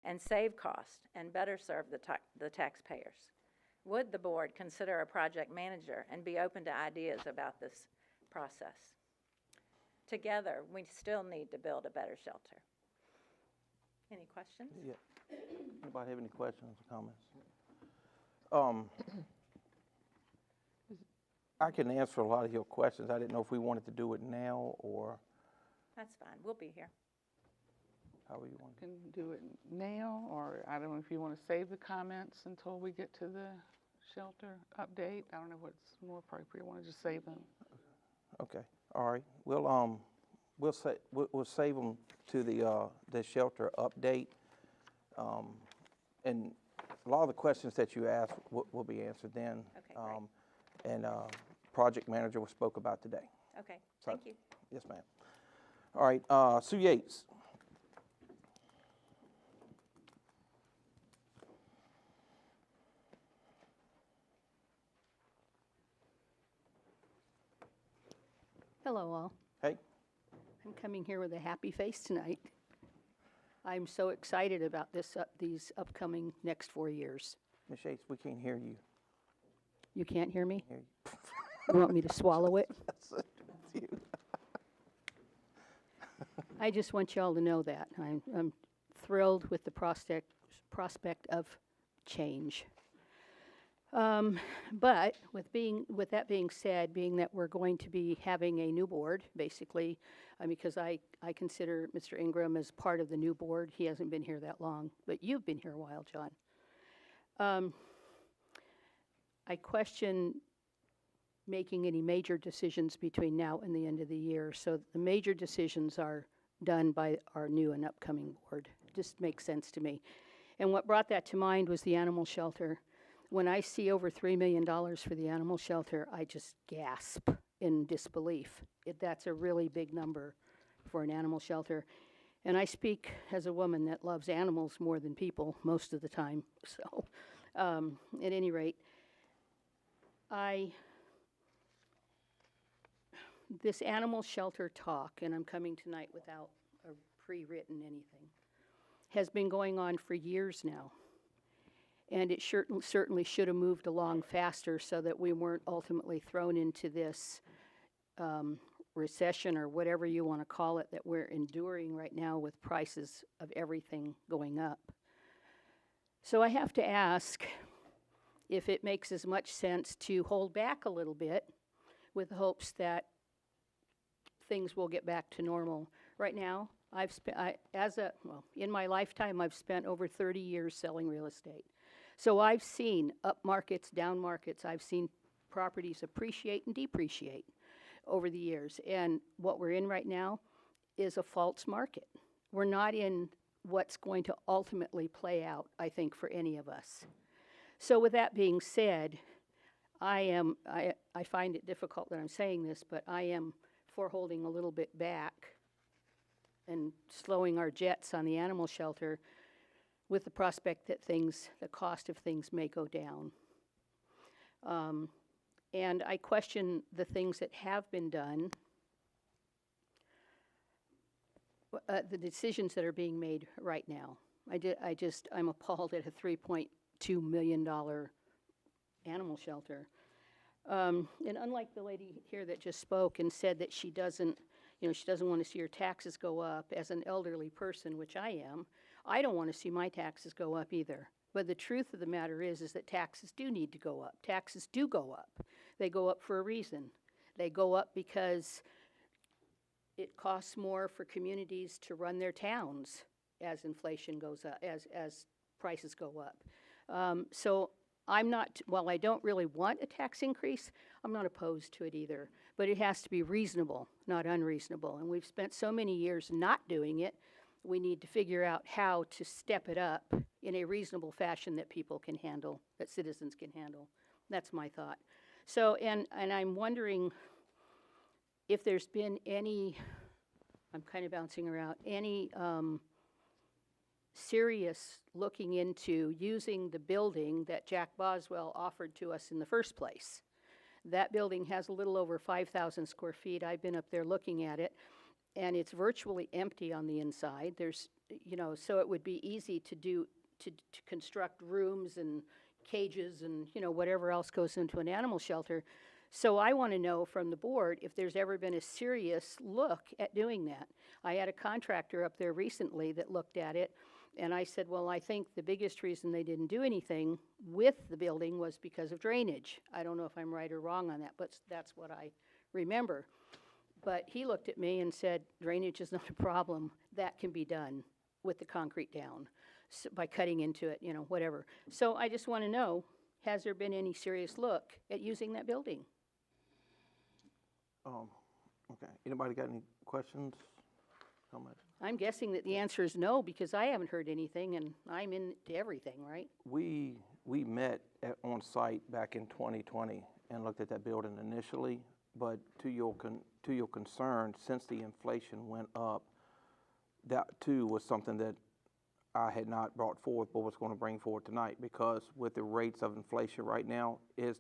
and save costs and better serve the taxpayers? Would the board consider a project manager and be open to ideas about this process? Together, we still need to build a better shelter. Any questions? Yeah. Anybody have any questions or comments? I can answer a lot of your questions. I didn't know if we wanted to do it now or That's fine. We'll be here. however you want. Can do it now, or I don't know if you want to save the comments until we get to the shelter update. I don't know what's more appropriate. Want to just save them? Okay. All right. We'll save them to the shelter update, and a lot of the questions that you asked will be answered then. Okay, great. And project manager we spoke about today. Okay, So- thank you. Yes, ma'am. All right. Sue Yates. Hello, all. Hey. I'm coming here with a happy face tonight. I'm so excited about these upcoming next 4 years. Ms. Yates, we can't hear you. You can't hear me? Hear you. You want me to swallow it? That's it. It's you. I just want you all to know that. I'm thrilled with the prospect of change. But with that being said, being that we're going to be having a new board, basically, because I consider Mr. Ingram as part of the new board. He hasn't been here that long, but you've been here a while, John. I question making any major decisions between now and the end of the year. So the major decisions are done by our new and upcoming board. Just makes sense to me. And what brought that to mind was the animal shelter. When I see over $3 million for the animal shelter, I just gasp in disbelief. That's a really big number for an animal shelter. And I speak as a woman that loves animals more than people most of the time. So at any rate, this animal shelter talk, and I'm coming tonight without a pre-written anything, has been going on for years now. And it certainly should have moved along faster so that we weren't ultimately thrown into this recession or whatever you want to call it that we're enduring right now with prices of everything going up. So I have to ask if it makes as much sense to hold back a little bit with hopes that things will get back to normal. Right now, in my lifetime, I've spent over 30 years selling real estate. So I've seen up markets, down markets. I've seen properties appreciate and depreciate over the years. And what we're in right now is a false market. We're not in what's going to ultimately play out, I think, for any of us. So with that being said, I find it difficult that I'm saying this, but I am for holding a little bit back and slowing our jets on the animal shelter with the prospect that the cost of things may go down. And I question the things that have been done, the decisions that are being made right now. I'm appalled at a $3.2 million animal shelter. And unlike the lady here that just spoke and said that she doesn't want to see her taxes go up, as an elderly person, which I am, I don't want to see my taxes go up either. But the truth of the matter is that taxes do need to go up. Taxes do go up. They go up for a reason. They go up because it costs more for communities to run their towns as inflation goes up, as prices go up. So while I don't really want a tax increase, I'm not opposed to it either. But it has to be reasonable, not unreasonable. And we've spent so many years not doing it, we need to figure out how to step it up in a reasonable fashion that people can handle, that citizens can handle. That's my thought. So, and I'm wondering if there's been any, I'm kind of bouncing around, any serious looking into using the building that Jack Boswell offered to us in the first place. That building has a little over 5,000 square feet. I've been up there looking at it, and it's virtually empty on the inside. There's, you know, so it would be easy to construct rooms and cages and, you know, whatever else goes into an animal shelter. So I want to know from the board if there's ever been a serious look at doing that. I had a contractor up there recently that looked at it, and I said, well, I think the biggest reason they didn't do anything with the building was because of drainage. I don't know if I'm right or wrong on that, but that's what I remember. But he looked at me and said, drainage is not a problem. That can be done with the concrete down, so by cutting into it, you know, whatever. So I just want to know, has there been any serious look at using that building? Okay, anybody got any questions, comments? I'm guessing that the answer is no, because I haven't heard anything, and I'm into everything, right? We met on site back in 2020 and looked at that building initially, but to your concern, since the inflation went up, that too was something that I had not brought forth, but was going to bring forward tonight, because with the rates of inflation right now, does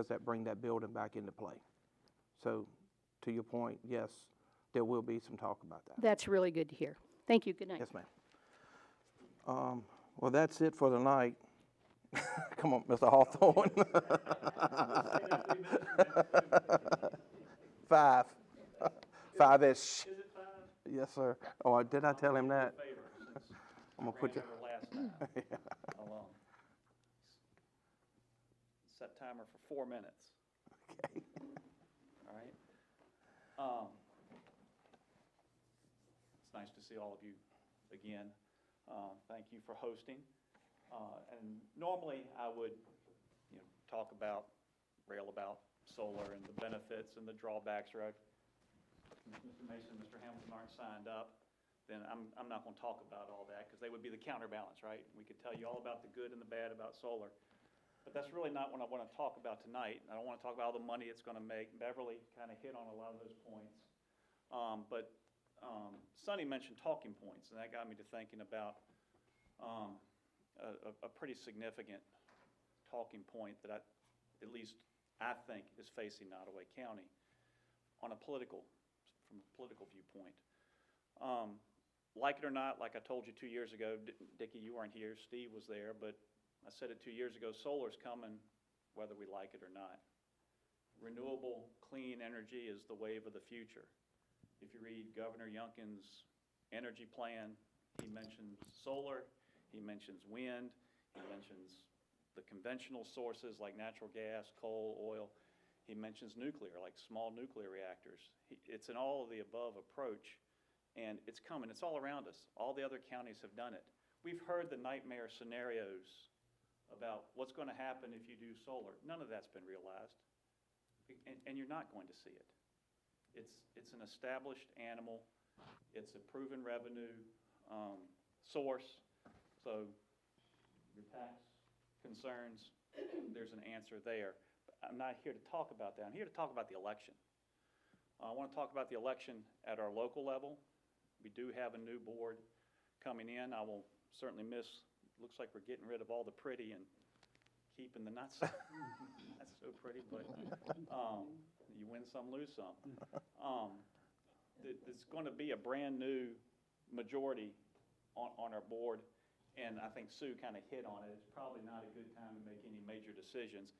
that bring that building back into play? So, to your point, yes, there will be some talk about that. That's really good to hear. Thank you. Good night. Yes, ma'am. Well, that's it for tonight. Come on, Mr. Hawthorne. 5. 5-ish. Is it 5? Yes, sir. Oh, did I tell him that? Favor, since I'm gonna I put ran you. over last time. I'll, set timer for 4 minutes. Okay. All right. It's nice to see all of you again. Thank you for hosting. And normally I would, rail about solar and the benefits and the drawbacks. Right? Mr. Mason and Mr. Hamilton aren't signed up, then I'm not going to talk about all that, because they would be the counterbalance, right? We could tell you all about the good and the bad about solar. But that's really not what I want to talk about tonight. I don't want to talk about all the money it's going to make. Beverly kind of hit on a lot of those points. But Sonny mentioned talking points, and that got me to thinking about a pretty significant talking point that at least I think is facing Nottoway County from a political viewpoint. Like it or not, like I told you 2 years ago, Dickie, you weren't here, Steve was there, but I said it 2 years ago, solar's coming whether we like it or not. Renewable, clean energy is the wave of the future. If you read Governor Youngkin's energy plan, he mentions solar, he mentions wind, he mentions the conventional sources like natural gas, coal, oil. He mentions nuclear, like small nuclear reactors. It's an all of the above approach, and it's coming. It's all around us. All the other counties have done it. We've heard the nightmare scenarios about what's going to happen if you do solar. None of that's been realized, and you're not going to see it. It's an established animal. It's a proven revenue source. So your tax concerns, there's an answer there. But I'm not here to talk about that. I'm here to talk about the election. I want to talk about the election at our local level. We do have a new board coming in. I will certainly miss, looks like we're getting rid of all the pretty and keeping the not so, not so pretty, but you win some, lose some. There's going to be a brand new majority on our board, and I think Sue kind of hit on it. It's probably not a good time to make any major decisions.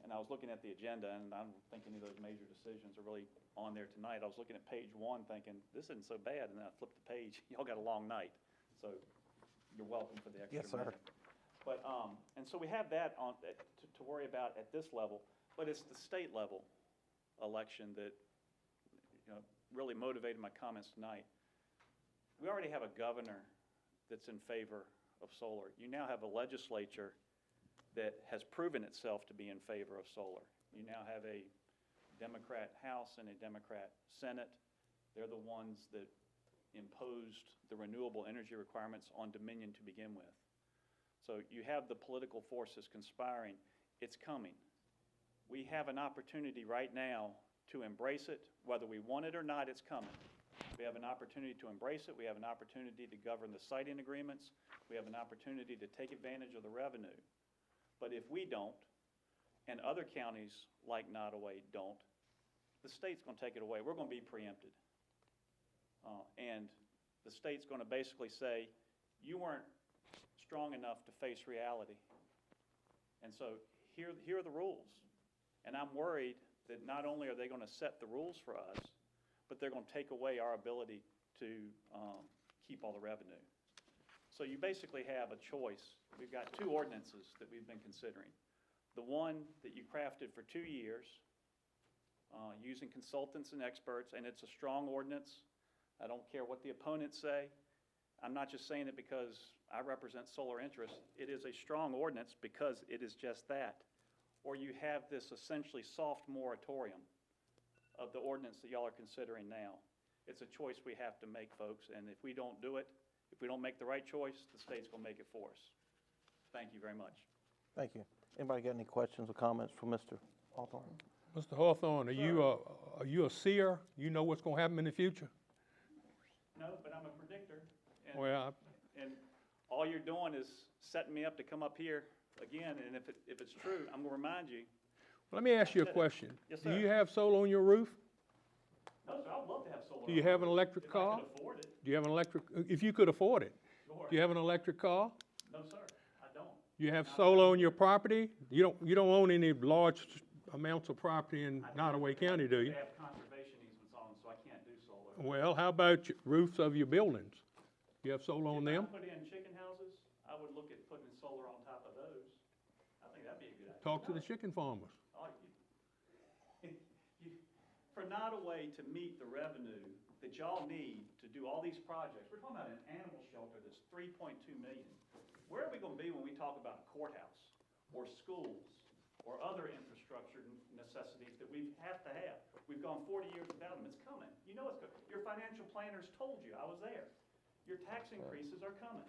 And I was looking at the agenda, and I don't think any of those major decisions are really on there tonight. I was looking at page 1 thinking, this isn't so bad, and then I flipped the page. Y'all got a long night, so you're welcome for the extra minute. But, and so we have that on to worry about at this level, but it's the state level election that really motivated my comments tonight. We already have a governor that's in favor of solar. You now have a legislature that has proven itself to be in favor of solar. You now have a Democrat House and a Democrat Senate. They're the ones that imposed the renewable energy requirements on Dominion to begin with. So you have the political forces conspiring. It's coming. We have an opportunity right now to embrace it. Whether we want it or not, it's coming. We have an opportunity to embrace it. We have an opportunity to govern the siting agreements. We have an opportunity to take advantage of the revenue. But if we don't, and other counties like Nottoway don't, the state's going to take it away. We're going to be preempted. And the state's going to basically say, you weren't strong enough to face reality. And so here are the rules. And I'm worried that not only are they going to set the rules for us, but they're going to take away our ability to keep all the revenue. So you basically have a choice. We've got two ordinances that we've been considering. The one that you crafted for 2 years, using consultants and experts, and it's a strong ordinance. I don't care what the opponents say. I'm not just saying it because I represent solar interests. It is a strong ordinance because it is just that. Or you have this essentially soft moratorium of the ordinance that y'all are considering now. It's a choice we have to make, folks, and if we don't do it, if we don't make the right choice, the state's going to make it for us. Thank you very much. Thank you. Anybody got any questions or comments for Mr. Hawthorne? Mr. Hawthorne, are you a seer? You know what's going to happen in the future? No, but I'm a predictor. And, Well, and all you're doing is setting me up to come up here again, and if it's true, I'm going to remind you. let me ask you a question. Yes, Do sir. you have solar on your roof? No, sir, I'd love to have solar. Do you on my have an roof electric if car? I could afford it. Do you have an electric, if you could afford it, Sure. do you have an electric car? No, sir, I don't. You have solar on your property? You don't own any large amounts of property in Nottoway County, do you? They have conservation easements on them, so I can't do solar. Well, how about roofs of your buildings? You have solar on them? If I put in chicken houses, I would look at putting solar on top of those. I think that'd be a good idea. Talk to the chicken farmers. Oh, for Nottoway to meet the revenue that y'all need to do all these projects, we're talking about an animal shelter that's $3.2 million. Where are we going to be when we talk about a courthouse or schools or other infrastructure necessities that we have to have? We've gone 40 years without them. It's coming. You know it's coming. Your financial planners told you. I was there. Your tax increases are coming.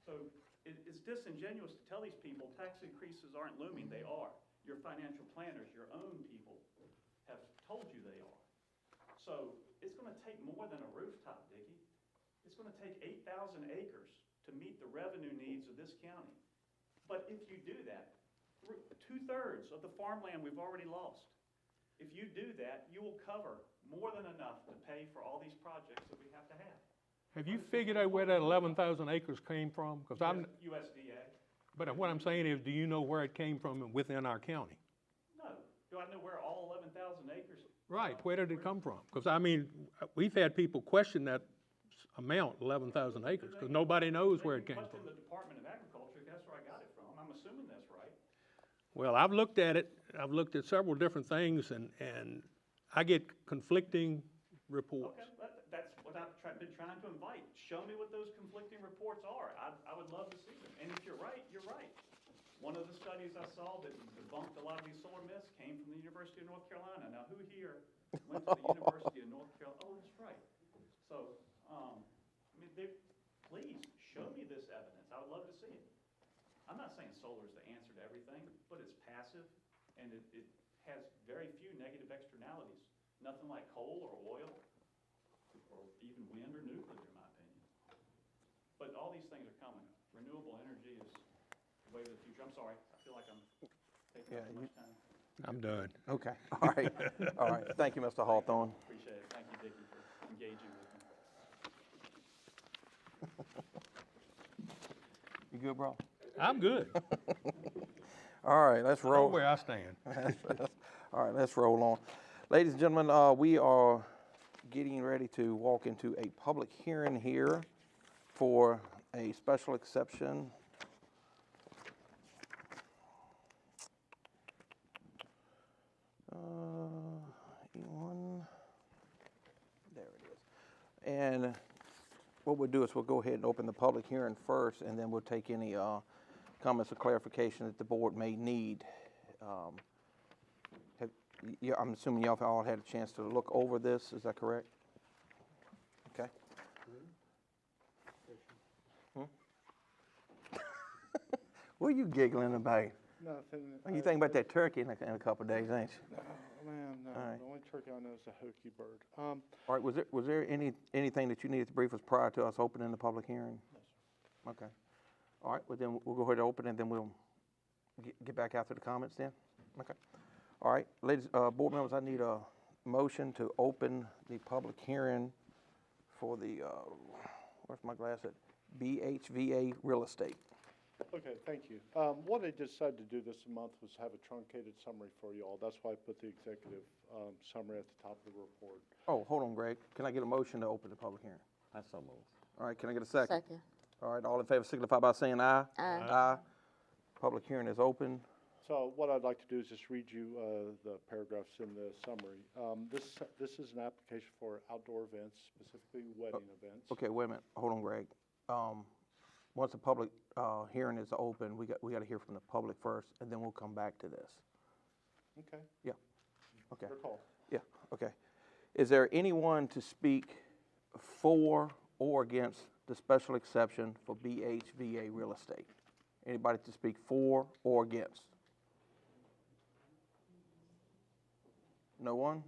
So it's disingenuous to tell these people tax increases aren't looming. They are. Your financial planners, your own people, have told you they are. So it's going to take more than a rooftop, Dickie. It's going to take 8,000 acres to meet the revenue needs of this county. But if you do that, 2/3 of the farmland we've already lost. If you do that, you will cover more than enough to pay for all these projects that we have to have. Have you figured out where that 11,000 acres came from? Because USDA? but what I'm saying is, do you know where it came from within our county? No. Do I know where all 11,000 acres? Right, where did it come from? Because, I mean, we've had people question that amount, 11,000 acres, because nobody knows where it came Question from. the Department of Agriculture, that's where I got it from. I'm assuming that's right. Well, I've looked at it, I've looked at several different things, and I get conflicting reports. Okay, that's what I've been trying to invite. Show me what those conflicting reports are. I would love to see them. And if you're right, you're right. One of the studies I saw that debunked a lot of these solar myths came from the University of North Carolina. Now, who here went to the University of North Carolina? Oh, that's right. So, I mean, please show me this evidence. I would love to see it. I'm not saying solar is the answer to everything, but it's passive, and it has very few negative externalities. Nothing like coal or oil, or even wind or nuclear, in my opinion. But all these things are coming. Renewable energy is the way of the future. I'm sorry, I feel like I'm taking up too much time. I'm done. Okay, all right, all right. Thank you, Mr. Hawthorne. Appreciate it. Thank you, Dickie, for engaging with me. You good, bro? I'm good. All right, let's I know roll. where I stand. All right, let's roll on. Ladies and gentlemen, we are getting ready to walk into a public hearing here for a special exception. E1, there it is. And what we'll do is we'll go ahead and open the public hearing first, and then we'll take any comments or clarification that the board may need. I'm assuming y'all have all had a chance to look over this, is that correct? Okay. What are you giggling about? Nothing. You think about that turkey in a couple of days, ain't you? Oh, man, no. All right. The only turkey I know is a hokey bird. All right, was there anything that you needed to brief us prior to us opening the public hearing? No, sir. Okay. All right, well then we'll go ahead and open and then we'll get back after the comments then? Okay. All right, ladies, board members, I need a motion to open the public hearing for the, where's my glass at? BHVA Real Estate. Okay, thank you. What I decided to do this month was have a truncated summary for you all. That's why I put the executive summary at the top of the report. Oh, hold on, Greg. Can I get a motion to open the public hearing? I so move. All right, can I get a second? Second. All right, all in favor signify by saying aye. Aye. Aye. Public hearing is open. So what I'd like to do is just read you the paragraphs in the summary. This is an application for outdoor events, specifically wedding events. Okay, wait a minute. Hold on, Greg. Once the public hearing is open, we got to hear from the public first, and then we'll come back to this. Okay, Yeah. Okay. your call. Yeah. Okay. Is there anyone to speak for or against the special exception for BHVA Real Estate? Anybody to speak for or against? No one?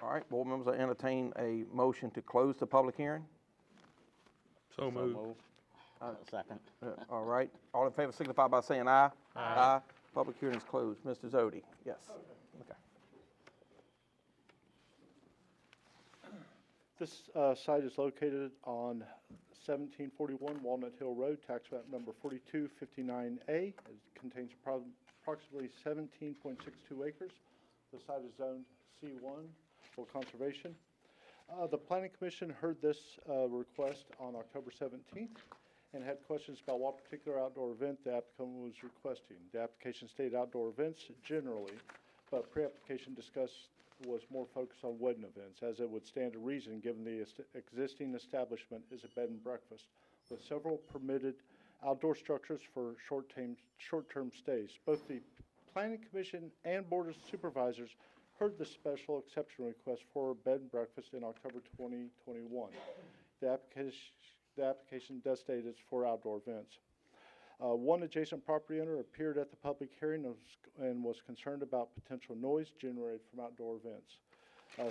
All right, board members, I entertain a motion to close the public hearing. So moved. Second. All right, all in favor signify by saying aye. Aye. Public hearing is closed. Mr. Zodi, yes. Okay. This site is located on 1741 Walnut Hill Road, tax map number 4259A. It contains approximately 17.62 acres. The site is zoned C1 for conservation. The Planning Commission heard this request on October 17th and had questions about what particular outdoor event the applicant was requesting. The application stated outdoor events generally, but pre-application discussed was more focused on wedding events, as it would stand to reason given the existing establishment is a bed and breakfast with several permitted outdoor structures for short-term stays. Both the Planning Commission and Board of Supervisors heard the special exception request for a bed and breakfast in October 2021. The application does state it's for outdoor events. One adjacent property owner appeared at the public hearing and was concerned about potential noise generated from outdoor events.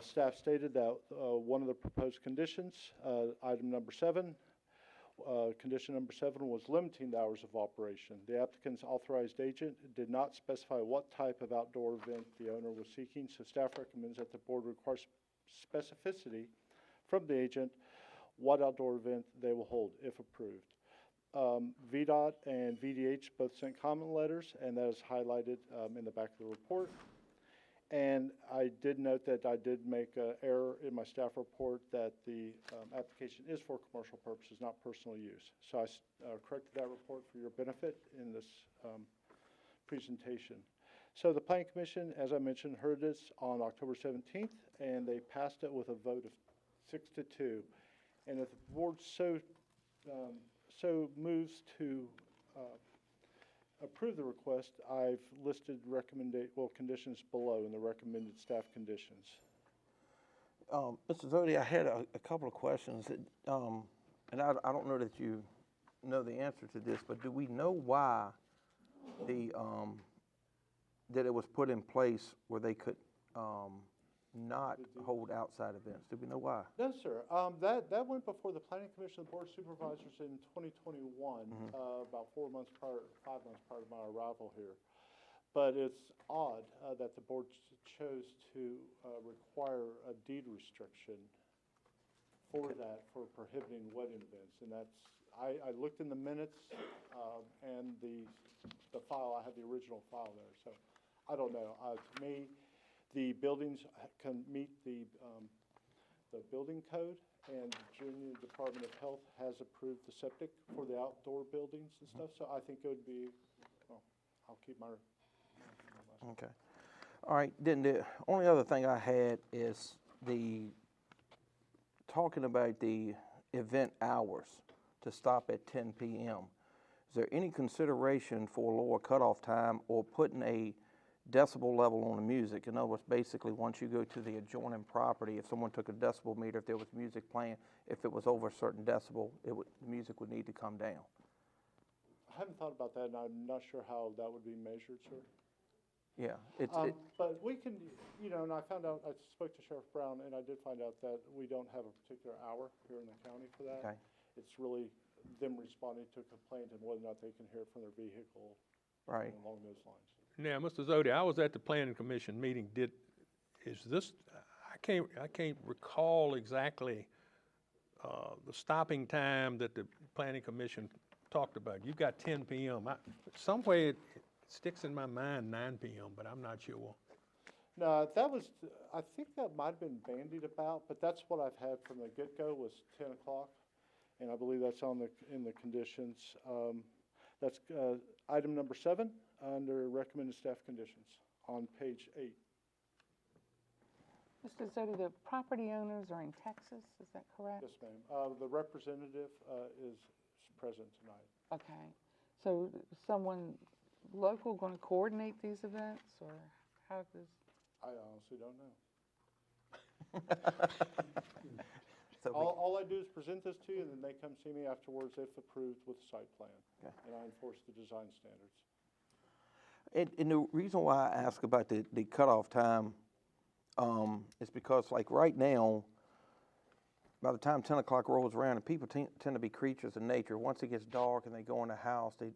Staff stated that one of the proposed conditions, item number 7, condition number 7 was limiting the hours of operation. The applicant's authorized agent did not specify what type of outdoor event the owner was seeking, so staff recommends that the board require specificity from the agent what outdoor event they will hold, if approved. VDOT and VDH both sent comment letters, and that is highlighted in the back of the report. And I did note that I did make an error in my staff report that the application is for commercial purposes, not personal use. So I corrected that report for your benefit in this presentation. So the Planning Commission, as I mentioned, heard this on October 17th, and they passed it with a vote of 6-2. And if the board so moves to approve the request, I've listed conditions below in the recommended staff conditions. Mr. Zodi, I had a couple of questions, that, and I don't know that you know the answer to this, but do we know why that it was put in place where they could not hold outside events? Do we know why? No, sir. That went before the Planning Commission and Board of Supervisors in 2021, about 5 months prior to my arrival here. But it's odd that the board chose to require a deed restriction for that, for prohibiting wedding events. And that's, I looked in the minutes and the file, I have the original file there. So I don't know. To me, the buildings can meet the building code, and the Virginia Department of Health has approved the septic for the outdoor buildings and stuff. So I think it would be, well, I'll keep my. Okay. All right, then the only other thing I had is talking about the event hours to stop at 10 p.m. Is there any consideration for lower cutoff time or putting a decibel level on the music? In other words, basically, once you go to the adjoining property, if someone took a decibel meter, if there was music playing, if it was over a certain decibel, the music would need to come down. I haven't thought about that, and I'm not sure how that would be measured, sir. Yeah, But we can, and I found out, I spoke to Sheriff Brown, and I did find out that we don't have a particular hour here in the county for that. Okay. It's really them responding to a complaint and whether or not they can hear it from their vehicle. Right. Along those lines. Now, Mr. Zodi, I was at the Planning Commission meeting. I I can't recall exactly the stopping time that the planning commission talked about. You've got 10 PM. Some way it sticks in my mind 9 PM, but I'm not sure. No, that was, I think that might have been bandied about, but that's what I've had from the get-go was 10 o'clock. And I believe that's in the conditions. That's item number 7 under recommended staff conditions on page 8. Mr. Zodi, the property owners are in Texas, is that correct? Yes, ma'am. The representative is present tonight. Okay, so someone local going to coordinate these events, or how does? I honestly don't know. So All I do is present this to you, and then they come see me afterwards if approved with the site plan. Okay. And I enforce the design standards. And the reason why I ask about the cutoff time is because, like, right now, by the time 10 o'clock rolls around, and people tend to be creatures of nature. Once it gets dark and they go in the house, they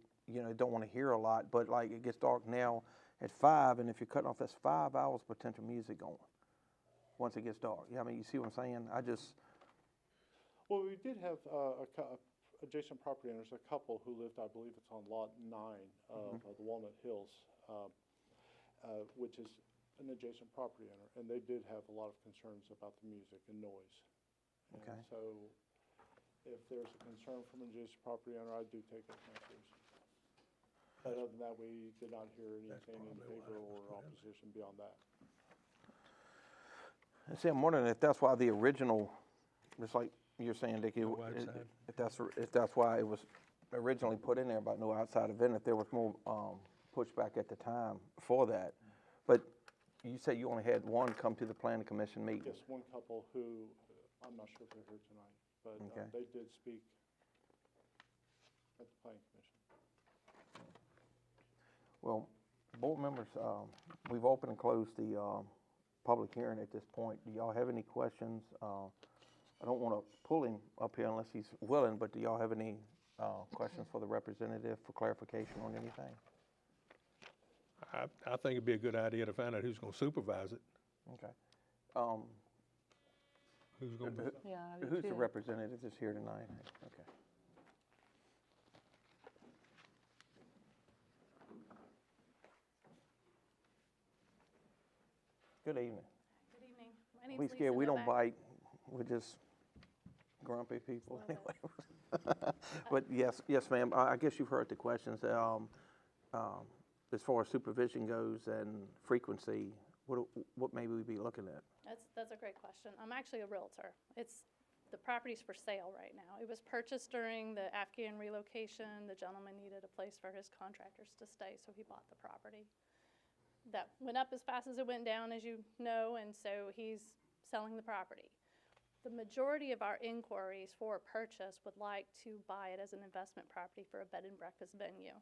don't want to hear a lot. But, like, it gets dark now at 5, and if you're cutting off, that's 5 hours of potential music going once it gets dark. Yeah, I mean, you see what I'm saying? Well, we did have adjacent property owners, a couple who lived, I believe it's on lot 9 of the Walnut Hills, which is an adjacent property owner, and they did have a lot of concerns about the music and noise. Okay. And so if there's a concern from an adjacent property owner, I do take that seriously. But other than that, we did not hear anything in favor or opposition beyond that. See, I'm wondering if that's why the original, just like you're saying, Dickie, No outside. if that's why it was originally put in there about no outside event, if there was more pushback at the time for that. But you said you only had one come to the planning commission meeting. Yes, one couple who, I'm not sure if they're here tonight, but Okay. they did speak at the planning commission. Well, board members, we've opened and closed the public hearing at this point. Do y'all have any questions? I don't want to pull him up here unless he's willing, but do y'all have any questions for the representative for clarification on anything? I think it'd be a good idea to find out who's going to supervise it. Okay. Who's going to be, Yeah, I do Who's the too. representative that's here tonight? Okay. Good evening. Good evening. My name's We Lisa scared, we don't Novak. bite, we're just grumpy people anyway. But yes, ma'am, I guess you've heard the questions. As far as supervision goes and frequency, what maybe we be looking at? That's a great question. I'm actually a realtor. The property's for sale right now. It was purchased during the Afghan relocation. The gentleman needed a place for his contractors to stay, so he bought the property. That went up as fast as it went down, as you know, and so he's selling the property. The majority of our inquiries for a purchase would like to buy it as an investment property for a bed and breakfast venue.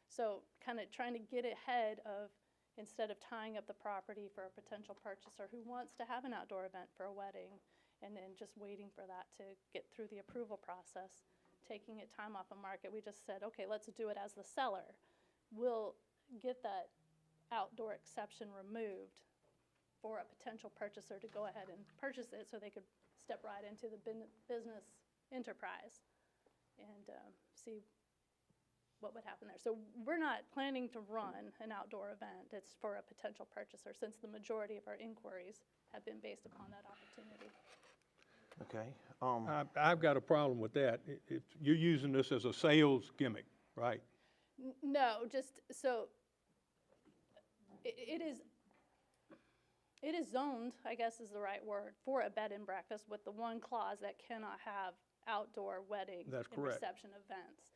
So kind of trying to get ahead of, instead of tying up the property for a potential purchaser who wants to have an outdoor event for a wedding, and then just waiting for that to get through the approval process, taking it time off the market, we just said, okay, let's do it as the seller. We'll get that outdoor exception removed for a potential purchaser to go ahead and purchase it so they could step right into the business enterprise and see what would happen there. So we're not planning to run an outdoor event. It's for a potential purchaser, since the majority of our inquiries have been based upon that opportunity. Okay. I've got a problem with that. You're using this as a sales gimmick, right? No, just so it is zoned, I guess is the right word, for a bed and breakfast with the one clause that cannot have outdoor wedding That's and correct. reception events.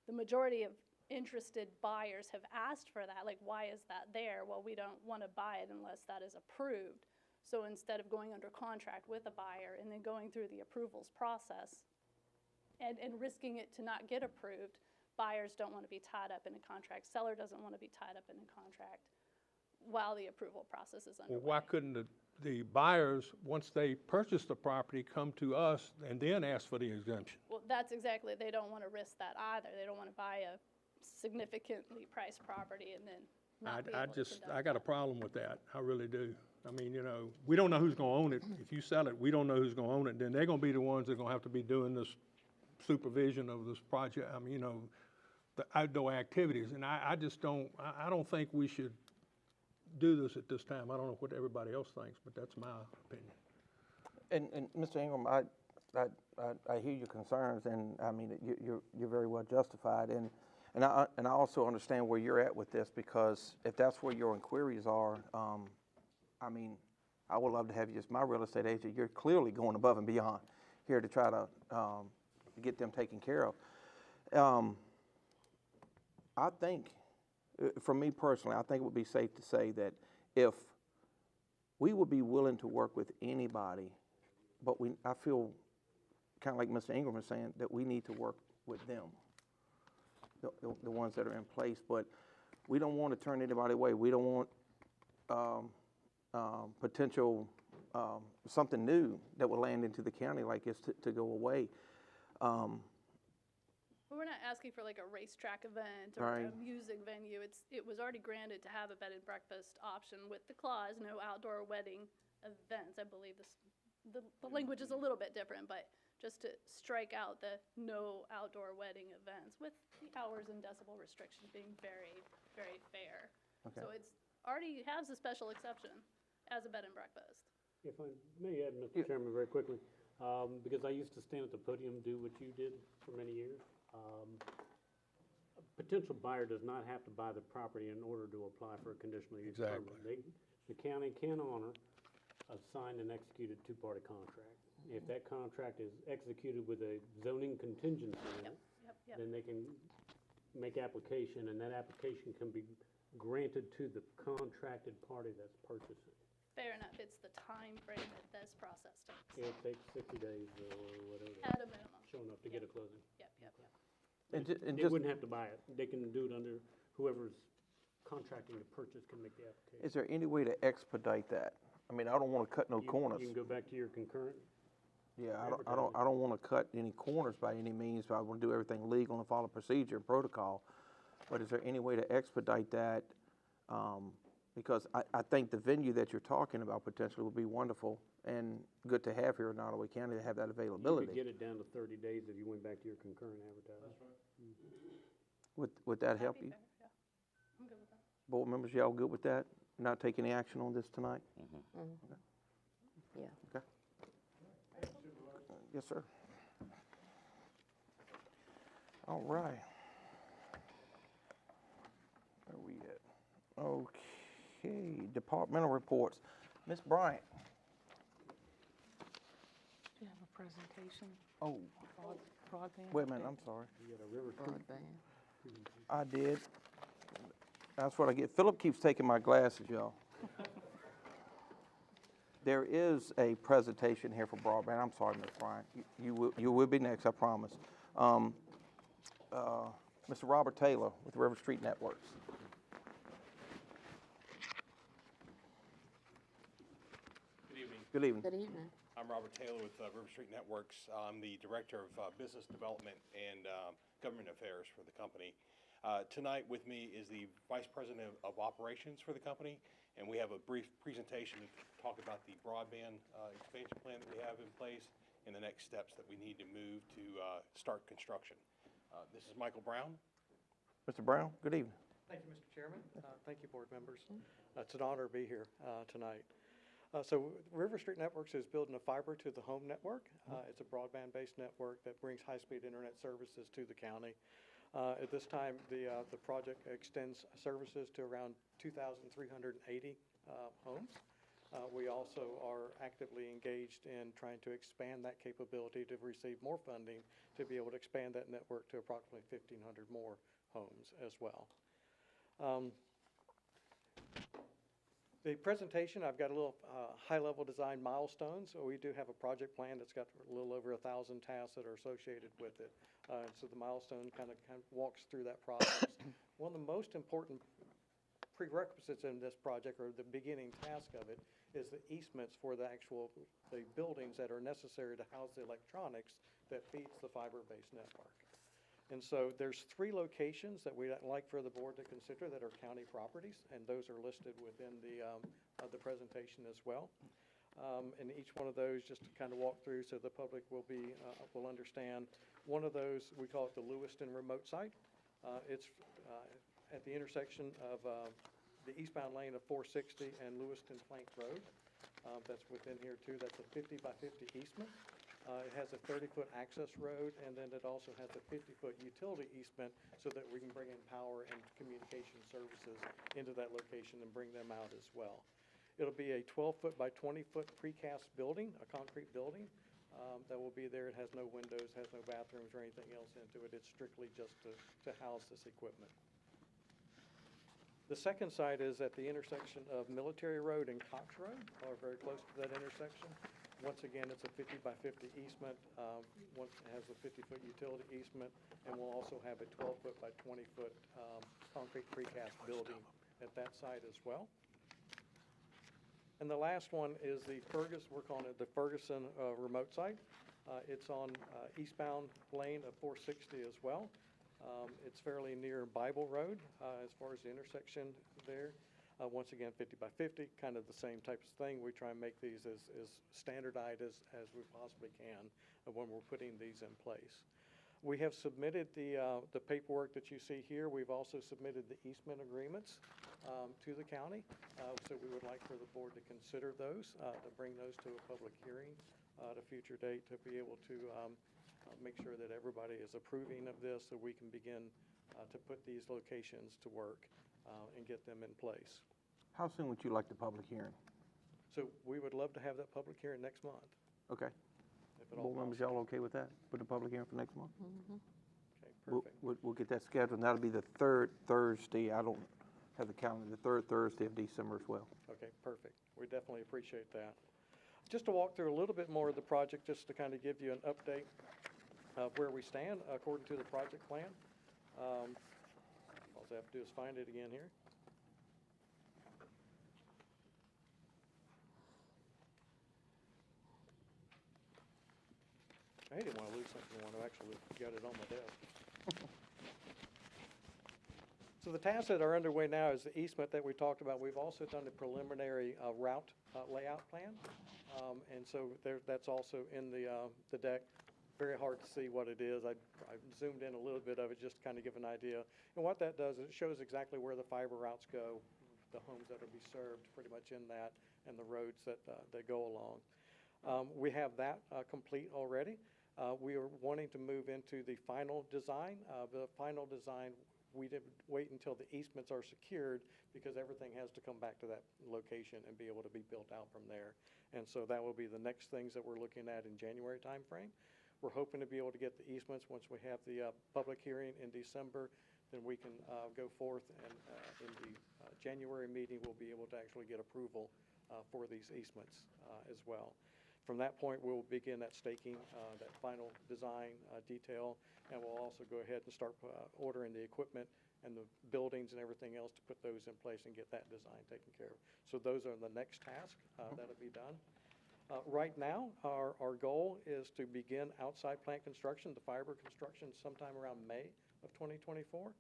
The majority of interested buyers have asked for that, like, why is that there? Well, we don't want to buy it unless that is approved. So instead of going under contract with a buyer and then going through the approvals process and risking it to not get approved, buyers don't want to be tied up in a contract. Seller doesn't want to be tied up in a contract while the approval process is underway. Well, why couldn't the buyers, once they purchase the property, come to us and then ask for the exemption? Well, that's exactly, they don't want to risk that either. They don't want to buy a significantly priced property and then not be I able to just, conduct I got a that. problem with that, I really do. I mean, you know, we don't know who's gonna own it. If you sell it, we don't know who's gonna own it, then they're gonna be the ones that are gonna have to be doing this supervision of this project, I mean, you know, the outdoor activities, and I just don't, I don't think we should do this at this time. I don't know what everybody else thinks, but that's my opinion. And Mr. Ingram, I hear your concerns, and I mean, you're very well justified, and I also understand where you're at with this, because if that's where your inquiries are, I mean, I would love to have you as my real estate agent. You're clearly going above and beyond here to try to get them taken care of. I think, for me personally, I think it would be safe to say that if we would be willing to work with anybody, but I feel kind of like Mr. Ingram is saying, that we need to work with them, the ones that are in place. But we don't want to turn anybody away. We don't want potential something new that will land into the county like this to go away. But we're not asking for like a racetrack event or Right. a music venue. It was already granted to have a bed and breakfast option with the clause, no outdoor wedding events. I believe the language is a little bit different, but just to strike out the no outdoor wedding events with the hours and decibel restriction being very, very fair. Okay. So it's already has a special exception as a bed and breakfast. If I may add, Mr. Chairman, very quickly, because I used to stand at the podium, do what you did for many years. A potential buyer does not have to buy the property in order to apply for a conditional use permit. Exactly. The county can honor a signed and executed two-party contract. If that contract is executed with a zoning contingency in it, Yep. then they can make application, and that application can be granted to the contracted party that's purchasing. Fair enough. It's the time frame that this process takes, It takes 60 days or whatever, at a minimum. showing up to get a closing. Yep. And They just, wouldn't have to buy it. They can do it under whoever's contracting the purchase can make the application. is there any way to expedite that? I mean, I don't want to cut no corners. You can go back to your concurrent. Yeah, I don't want to cut any corners by any means, but I want to do everything legal and follow procedure and protocol. But is there any way to expedite that? Because I think the venue that you're talking about potentially would be wonderful and good to have here in Nottoway County to have that You availability. could get it down to 30 days if you went back to your concurrent advertising. Would that help That'd be you? fair, yeah. I'm good with that. Board members, y'all good with that? Not take any action on this tonight? Yeah. Okay. Yes, sir. All right. Where we at? Okay, departmental reports. Ms. Bryant. Do you have a presentation? Oh, Broadband? wait a minute, I'm sorry. You got a River Street. Broadband. I did. That's what I get. Philip keeps taking my glasses, y'all. There is a presentation here for broadband. I'm sorry, Ms. Bryant. You will be next, I promise. Mr. Robert Taylor with River Street Networks. Good evening. Good evening. Good evening. I'm Robert Taylor with River Street Networks. I'm the Director of Business Development and Government Affairs for the company. Tonight with me is the Vice President of Operations for the company, and we have a brief presentation to talk about the broadband expansion plan that we have in place and the next steps that we need to move to start construction. This is Michael Brown. Mr. Brown, good evening. Thank you, Mr. Chairman. Thank you, board members. It's an honor to be here tonight. So River Street Networks is building a fiber to the home network. It's a broadband-based network that brings high-speed internet services to the county. At this time, the project extends services to around 2,380 homes. We also are actively engaged in trying to expand that capability to receive more funding to be able to expand that network to approximately 1,500 more homes as well. The presentation, I've got a little high-level design milestones. So we do have a project plan that's got a little over 1,000 tasks that are associated with it. So the milestone kind of walks through that process. One of the most important prerequisites in this project, or the beginning task of it, is the easements for the buildings that are necessary to house the electronics that feeds the fiber-based network. And so there's 3 locations that we'd like for the board to consider that are county properties, and those are listed within the presentation as well. And each one of those, just to kind of walk through so the public will understand. One of those, we call it the Lewiston remote site. It's at the intersection of the eastbound lane of 460 and Lewiston Plank Road. That's within here too. That's a 50 by 50 easement. It has a 30-foot access road, and then it also has a 50-foot utility easement so that we can bring in power and communication services into that location and bring them out as well. It'll be a 12-foot by 20-foot precast building, a concrete building that will be there. It has no windows, has no bathrooms or anything else into it. It's strictly just to house this equipment. The second site is at the intersection of Military Road and Cox Road, or very close to that intersection. Once again, it's a 50 by 50 easement. It has a 50-foot utility easement, and we'll also have a 12-foot by 20-foot concrete precast building at that site as well. And the last one is we're calling it the Ferguson remote site. It's on eastbound lane of 460 as well. It's fairly near Bible Road as far as the intersection there. Once again, 50 by 50, kind of the same type of thing. We try and make these as standardized as we possibly can when we're putting these in place. We have submitted the paperwork that you see here. We've also submitted the easement agreements to the county. So we would like for the board to consider those, to bring those to a public hearing at a future date to be able to make sure that everybody is approving of this so we can begin to put these locations to work and get them in place. How soon would you like the public hearing? So we would love to have that public hearing next month. Okay. If at all Board members, possible. y'all okay with that? With the public hearing for next month? Okay, perfect. We'll get that scheduled, and that'll be the 3rd Thursday. I don't have the calendar, the 3rd Thursday of December as well. Okay, perfect. We definitely appreciate that. Just to walk through a little bit more of the project, just to kind of give you an update of where we stand according to the project plan. All I have to do is find it again here. I didn't want to lose something when I actually got it on my desk. So the tasks that are underway now is the easement that we talked about. We've also done the preliminary route layout plan. And so that's also in the deck. Very hard to see what it is. I zoomed in a little bit of it just to kind of give an idea. And what that does is it shows exactly where the fiber routes go, the homes that will be served pretty much in that, and the roads that go along. We have that complete already. We are wanting to move into the final design. The final design, we didn't wait until the easements are secured because everything has to come back to that location and be able to be built out from there. And so that will be the next things that we're looking at in January timeframe. We're hoping to be able to get the easements once we have the public hearing in December. Then we can go forth and in the January meeting, we'll be able to actually get approval for these easements as well. From that point, we'll begin that staking, that final design detail, and we'll also go ahead and start ordering the equipment and the buildings and everything else to put those in place and get that design taken care of. So those are the next task that'll be done. Right now, our goal is to begin outside plant construction, the fiber construction, sometime around May of 2024,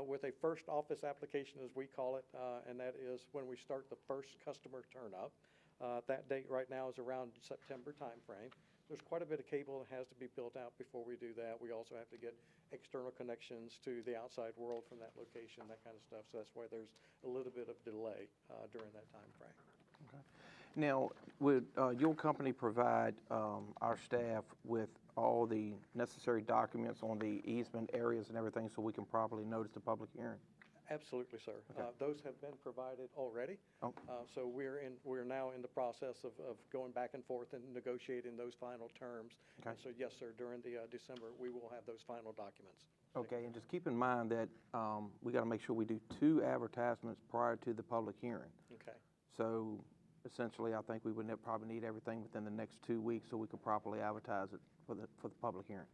with a first office application, as we call it, and that is when we start the first customer turn up. That date right now is around September timeframe. There's quite a bit of cable that has to be built out before we do that. We also have to get external connections to the outside world from that location, that kind of stuff. So that's why there's a little bit of delay during that timeframe. Okay. Now, would your company provide our staff with all the necessary documents on the easement areas and everything so we can properly notice the public hearing? Absolutely, sir. Okay. Those have been provided already. Oh. So we're now in the process of going back and forth and negotiating those final terms. Okay. And so yes, sir, during the December, we will have those final documents. Okay, and just keep in mind that we got to make sure we do 2 advertisements prior to the public hearing. Okay. So essentially, I think we would probably need everything within the next 2 weeks so we could properly advertise it for the public hearing.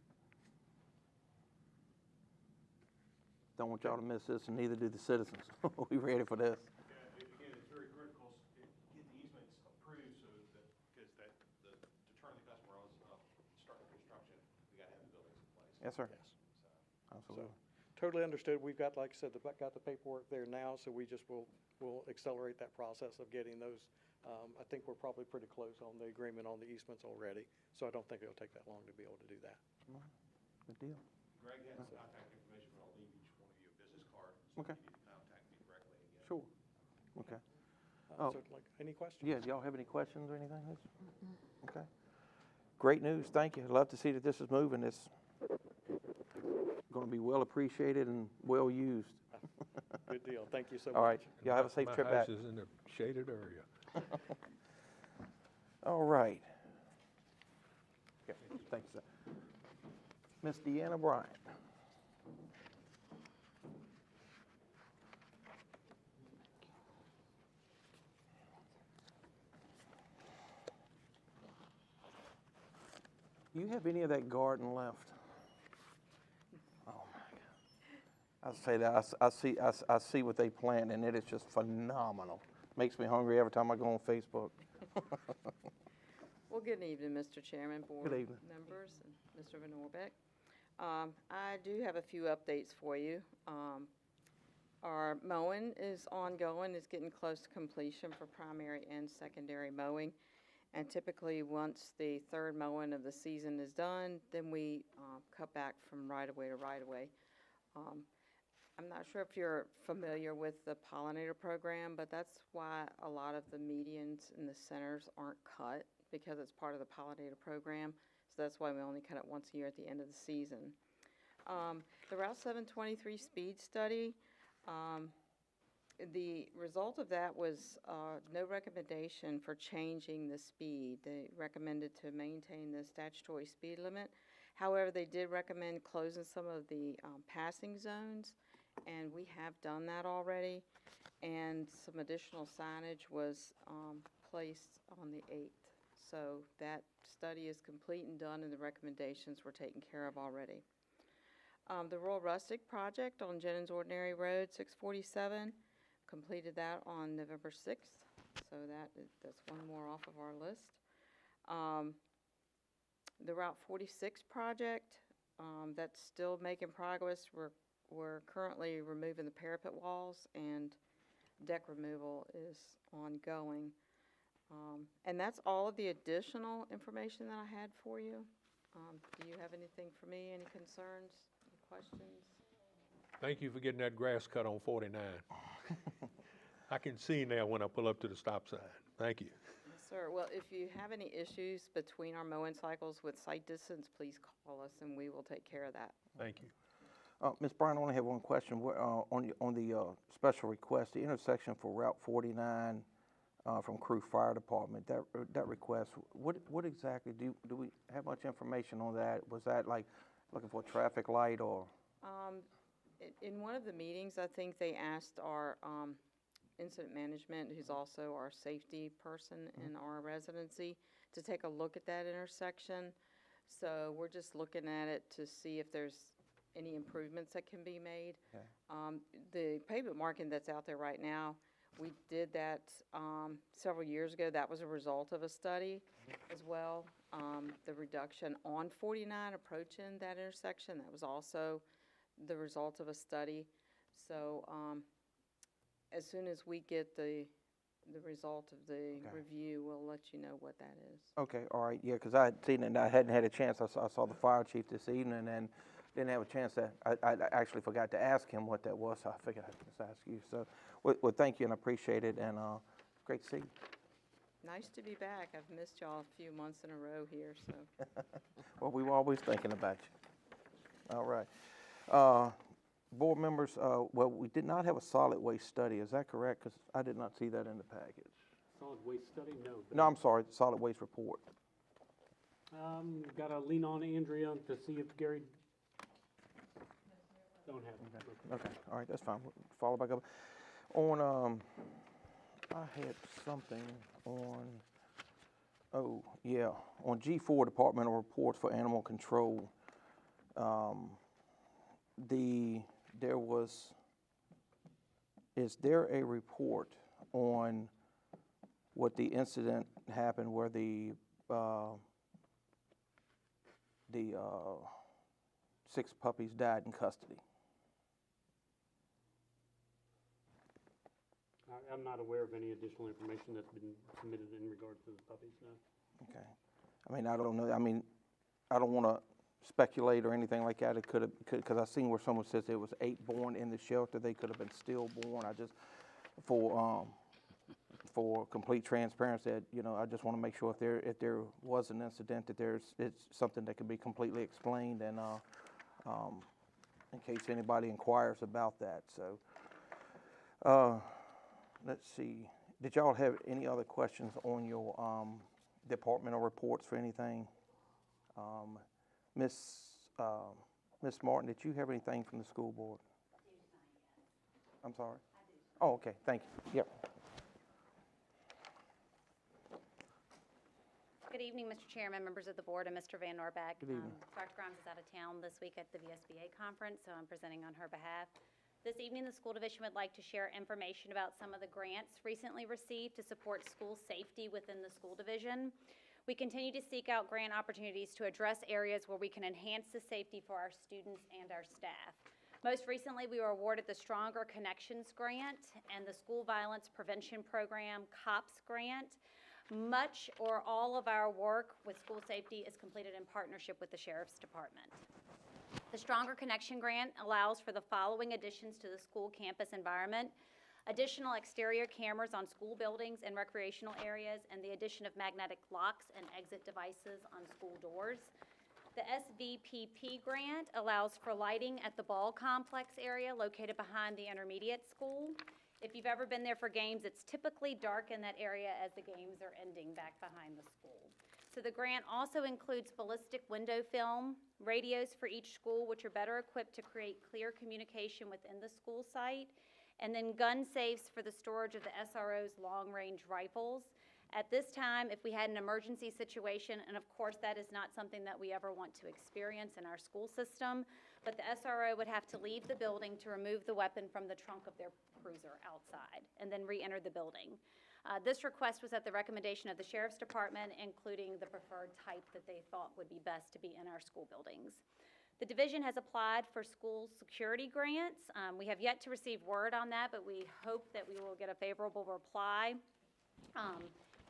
Don't want y'all to miss this, and neither do the citizens. We ready for this? Yeah, again, it's very critical to get the easements approved so that, because to turn the customer on, starting construction, we got to have the buildings in place. Yes, sir. Yes. Absolutely. Totally understood. We've got, like I said, got the paperwork there now, so we just will accelerate that process of getting those. I think we're probably pretty close on the agreement on the easements already, so I don't think it'll take that long to be able to do that. Good deal. Greg has contact information, but I'll leave each one of you a business card. So Okay. if you need to contact me directly again. Sure. Okay. Oh. So, like, any questions? Yeah, do y'all have any questions or anything? Okay. Great news, thank you. I'd love to see that this is moving. It's going to be well appreciated and well used. Good deal. Thank you so much. All right, y'all have a safe trip My back. house is in a shaded area. All right. Okay, thank you, sir. Miss Deanna Bryant. You have any of that garden left? Oh my God! I say that I see what they plant, and it is just phenomenal. Makes me hungry every time I go on Facebook. Well, good evening, Mr. Chairman, board Good evening. members, and Mr. Van Orbeck. I do have a few updates for you. Our mowing is ongoing, it's getting close to completion for primary and secondary mowing. And typically, once the third mowing of the season is done, then we cut back from right-of-way to right-of-way. I'm not sure if you're familiar with the pollinator program, but that's why a lot of the medians in the centers aren't cut, because it's part of the pollinator program. So that's why we only cut it once a year at the end of the season. The Route 723 speed study, the result of that was no recommendation for changing the speed. They recommended to maintain the statutory speed limit. However, they did recommend closing some of the passing zones, and we have done that already. And some additional signage was placed on the 8th. So that study is complete and done, and the recommendations were taken care of already. The Rural Rustic Project on Jennings Ordinary Road, 647, completed that on November 6th. So that's one more off of our list. The Route 46 project, that's still making progress. We're currently removing the parapet walls, and deck removal is ongoing. And that's all of the additional information that I had for you. Do you have anything for me, any concerns, any questions? Thank you for getting that grass cut on 49. I can see now when I pull up to the stop sign. Thank you. Yes, sir. Well, if you have any issues between our mowing cycles with sight distance, please call us and we will take care of that. Thank you. Ms. Bryan, I only have one question. On the special request, the intersection for Route 49 from Crew Fire Department, that request, what exactly do we have much information on that? Was that like looking for a traffic light or? In one of the meetings, I think they asked our incident management, who's also our safety person in our residency, to take a look at that intersection. So we're just looking at it to see if there's any improvements that can be made. Okay. The pavement marking that's out there right now, we did that several years ago. That was a result of a study as well. The reduction on 49 approaching that intersection, that was also the result of a study. So as soon as we get the result of the review, we'll let you know what that is. Okay, all right, yeah, because I had seen it and I hadn't had a chance. I saw the fire chief this evening and didn't have a chance to, I actually forgot to ask him what that was, so I figured I'd just ask you. So, well, thank you and I appreciate it, and great to see you. Nice to be back. I've missed y'all a few months in a row here, so. Well, we were always thinking about you. All right. Board members, well, we did not have a solid waste study. Is that correct? Because I did not see that in the package. Solid waste study, no. No, I'm sorry, the solid waste report. Gotta lean on Andrea to see if Gary. Don't have it. Okay, all right, that's fine. We'll follow back up. On, I had something on, oh, yeah, on G4, Departmental Reports for Animal Control. Is there a report on what the incident happened where the 6 puppies died in custody. I'm not aware of any additional information that's been submitted in regards to the puppies, no. Okay. I mean, I don't know, I mean, I don't want to speculate or anything like that. It could have, because I seen where someone says there was 8 born in the shelter. They could have been stillborn. I just, for complete transparency, you know, I just want to make sure if there was an incident that it's something that can be completely explained, and in case anybody inquires about that. So, let's see. Did y'all have any other questions on your departmental reports for anything? Miss Martin, did you have anything from the school board? I'm sorry? Oh, okay, thank you. Yep. Good evening, Mr. Chairman, members of the board, and Mr. Van Norbeck. Good evening. Dr. Grimes is out of town this week at the VSBA conference, so I'm presenting on her behalf. This evening, the school division would like to share information about some of the grants recently received to support school safety within the school division. We continue to seek out grant opportunities to address areas where we can enhance the safety for our students and our staff. Most recently, we were awarded the Stronger Connections Grant and the School Violence Prevention Program COPS Grant. Much or all of our work with school safety is completed in partnership with the Sheriff's Department. The Stronger Connection Grant allows for the following additions to the school campus environment: additional exterior cameras on school buildings and recreational areas, and the addition of magnetic locks and exit devices on school doors. The SVPP grant allows for lighting at the ball complex area located behind the intermediate school. If you've ever been there for games, it's typically dark in that area as the games are ending back behind the school. So the grant also includes ballistic window film, radios for each school, which are better equipped to create clear communication within the school site, and then gun safes for the storage of the SRO's long-range rifles. At this time, if we had an emergency situation, and of course that is not something that we ever want to experience in our school system, but the SRO would have to leave the building to remove the weapon from the trunk of their cruiser outside and then re-enter the building. This request was at the recommendation of the Sheriff's Department, including the preferred type that they thought would be best to be in our school buildings. The division has applied for school security grants. We have yet to receive word on that, but we hope that we will get a favorable reply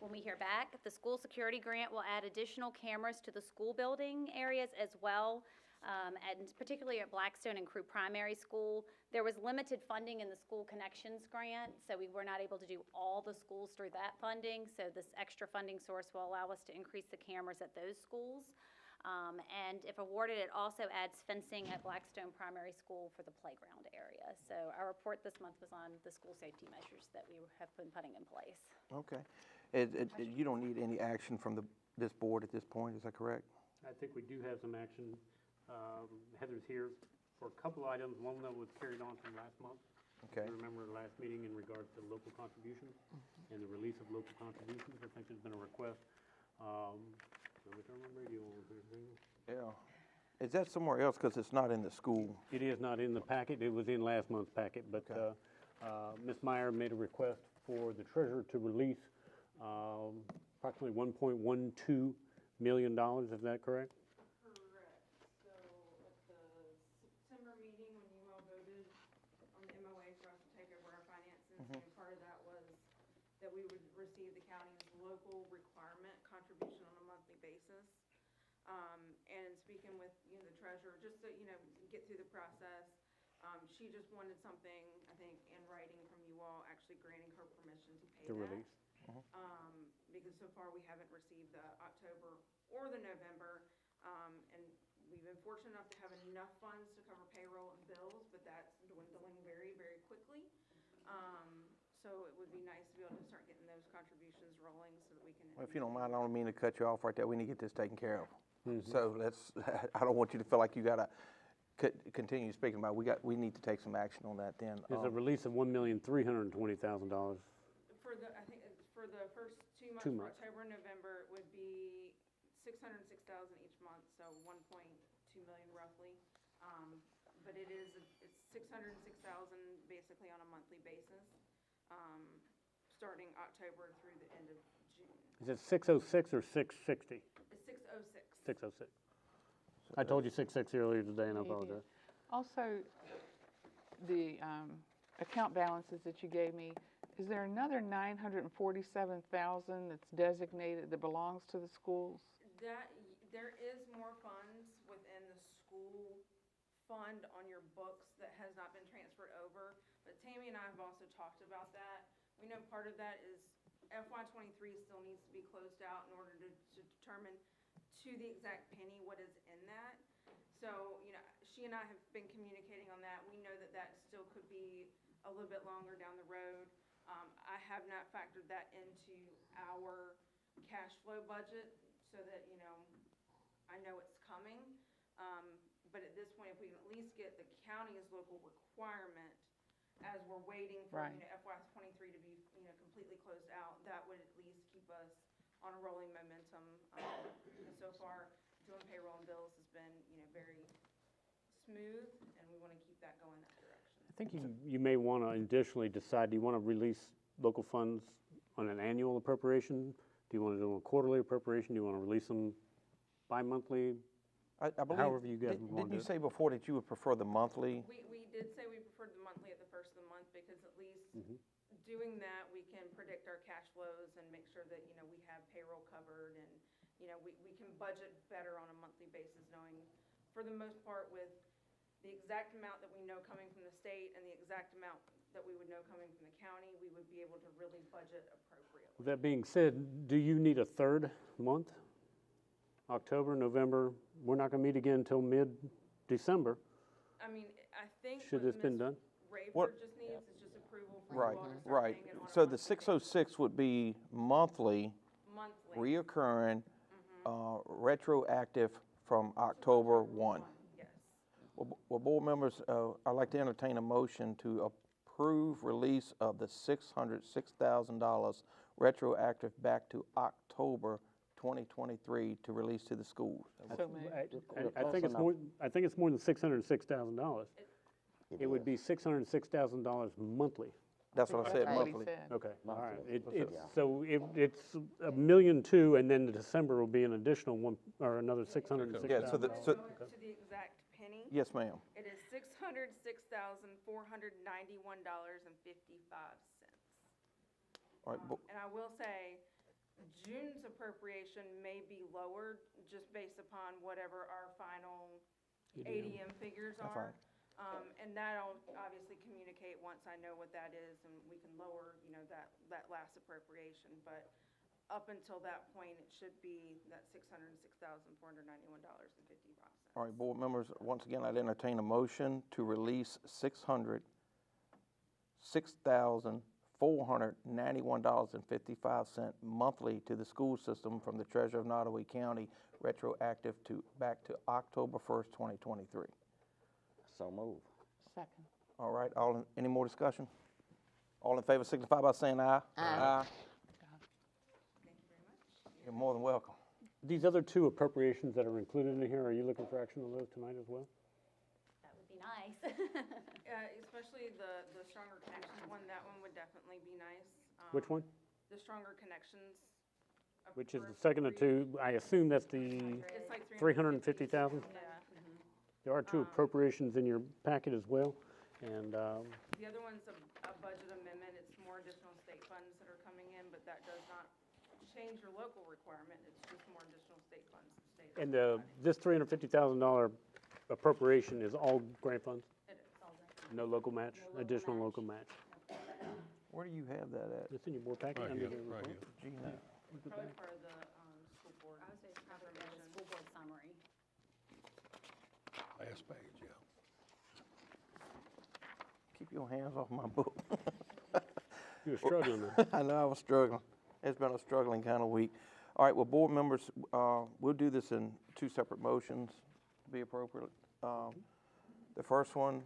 when we hear back. The school security grant will add additional cameras to the school building areas as well, and particularly at Blackstone and Crew Primary School. There was limited funding in the School Connections Grant, so we were not able to do all the schools through that funding, so this extra funding source will allow us to increase the cameras at those schools. And if awarded, it also adds fencing at Blackstone Primary School for the playground area. So our report this month was on the school safety measures that we have been putting in place. Okay. You don't need any action from this board at this point, is that correct? I think we do have some action. Heather's here for a couple items, one that was carried on from last month. Okay. You remember the last meeting in regards to local contributions and the release of local contributions. I think there's been a request. Let me turn my radio on here. Yeah. Is that somewhere else, because it's not in the school? It is not in the packet. It was in last month's packet, but Okay. Ms. Meyer made a request for the treasurer to release approximately $1.12 million. Is that correct? Correct. So at the September meeting, when you all voted on the MOA for us to take over our finances, and part of that was that we would receive the county's local requirement contribution on a monthly basis. And speaking with, the treasurer, just to, get through the process, she just wanted something, I think, in writing from you all, actually granting her permission to pay To that. release. Because so far we haven't received the October or the November, and we've been fortunate enough to have enough funds to cover payroll and bills, but that's dwindling very, very quickly. So it would be nice to be able to start getting those contributions rolling so that we can. Well, if you don't mind, I don't mean to cut you off right there. We need to get this taken care of. So I don't want you to feel like you got to continue speaking about it. We need to take some action on that then. There's a release of $1,320,000. For the, I think, for the first 2 months, 2 for months. October and November, it would be $606,000 each month, so 1.2 million roughly. But it's $606,000 basically on a monthly basis, starting October through the end of June. Is it 606 or 660? It's 606. 606. I told you 6:60 earlier today, and I Yeah, you did. apologize. Also, the account balances that you gave me, is there another 947,000 that's designated, that belongs to the schools? There is more funds within the school fund on your books that has not been transferred over, but Tammy and I have also talked about that. We know part of that is FY '23 still needs to be closed out in order to determine to the exact penny what is in that. So, she and I have been communicating on that. We know that that still could be a little bit longer down the road. I have not factored that into our cash flow budget so that, I know it's coming. But at this point, if we can at least get the county's local requirement as we're waiting for, Right. FY '23 to be, completely closed out, that would at least keep us on a rolling momentum. And so far, doing payroll and bills has been, very smooth, and we want to keep that going that direction. I think you may want to additionally decide, do you want to release local funds on an annual appropriation? Do you want to do a quarterly appropriation? Do you want to release them bi-monthly? I believe, However you guys want didn't to you do it. say before that you would prefer the monthly? We did say we preferred the monthly at the first of the month because at least Mhm. doing that, we can predict our cash flows and make sure that, we have payroll covered and, we can budget better on a monthly basis, knowing for the most part with the exact amount that we know coming from the state and the exact amount that we would know coming from the county, we would be able to really budget appropriately. With that being said, do you need a third month? October, November, we're not going to meet again until mid-December. I mean, I think Should what this been Ms. done? What- Rayford just needs is just approval for Right, you all to start right. paying it on a So the monthly 606 would be monthly, monthly. reoccurring, retroactive from October 1. Yes. Well, board members, I'd like to entertain a motion to approve release of the $606,000 retroactive back to October 2023 to release to the schools. So maybe. I think it's more, than $606,000. It would be $606,000 monthly. That's what I said, That's what he monthly. said. Okay, all right. Monthly. So it's $1.2 million, and then the December will be an additional one, or another $606,000. Yeah, so the, so, To the exact penny, yes, ma'am. it is $606,491.55. All right, And I will say, June's appropriation may be lowered just based upon whatever our final ADM figures That's are. fine. And that I'll obviously communicate once I know what that is, and we can lower, that last appropriation. But up until that point, it should be that $606,491.55. All right, board members, once again, I'd entertain a motion to release $606,491.55 monthly to the school system from the Treasurer of Nottoway County, retroactive back to October 1st, 2023. So move. Second. All right, any more discussion? All in favor signify by saying aye. Aye. You're more than welcome. These other two appropriations that are included in here, are you looking for action on those tonight as well? That would be nice. Especially the Stronger Connections one, that one would definitely be nice. Which one? The Stronger Connections. Which is the second of two? I assume that's the It's like 350,000? Yeah. There are two appropriations in your packet as well, and The other one's a budget amendment. It's more additional state funds that are coming in, but that does not change your local requirement. It's just more additional state funds. this $350,000 appropriation is all grant funds? It is. No local match, additional local match? Where do you have that at? It's in your board packet? Right under here, the right report. here. Gina? Probably for the school board. I would say it's probably the school board summary. Last page, yeah. Keep your hands off my book. You were struggling there. I know I was struggling. It's been a struggling kind of week. All right, well, board members, we'll do this in two separate motions to be appropriate. The first one,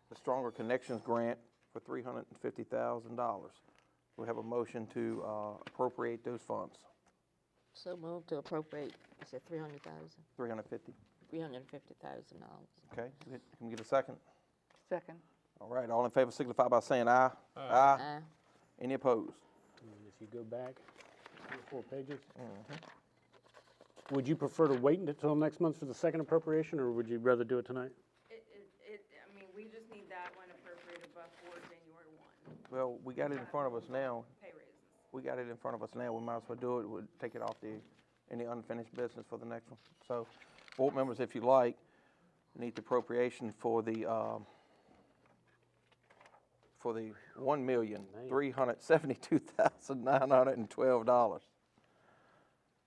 the Stronger Connections Grant for $350,000. We have a motion to appropriate those funds. So move to appropriate, you said 300,000, $350. $350,000. Okay, can we get a second? Second. All right, all in favor signify by saying aye. Aye. Any opposed? And if you go back 3 or 4 pages, Would you prefer to wait until next month for the second appropriation, or would you rather do it tonight? I mean, we just need that one appropriated before January 1. Well, we got it in front of us now. Pay raises. We got it in front of us now. We might as well do it. We'll take it off any unfinished business for the next one. So, board members, if you like, need the appropriation for the $1,372,912.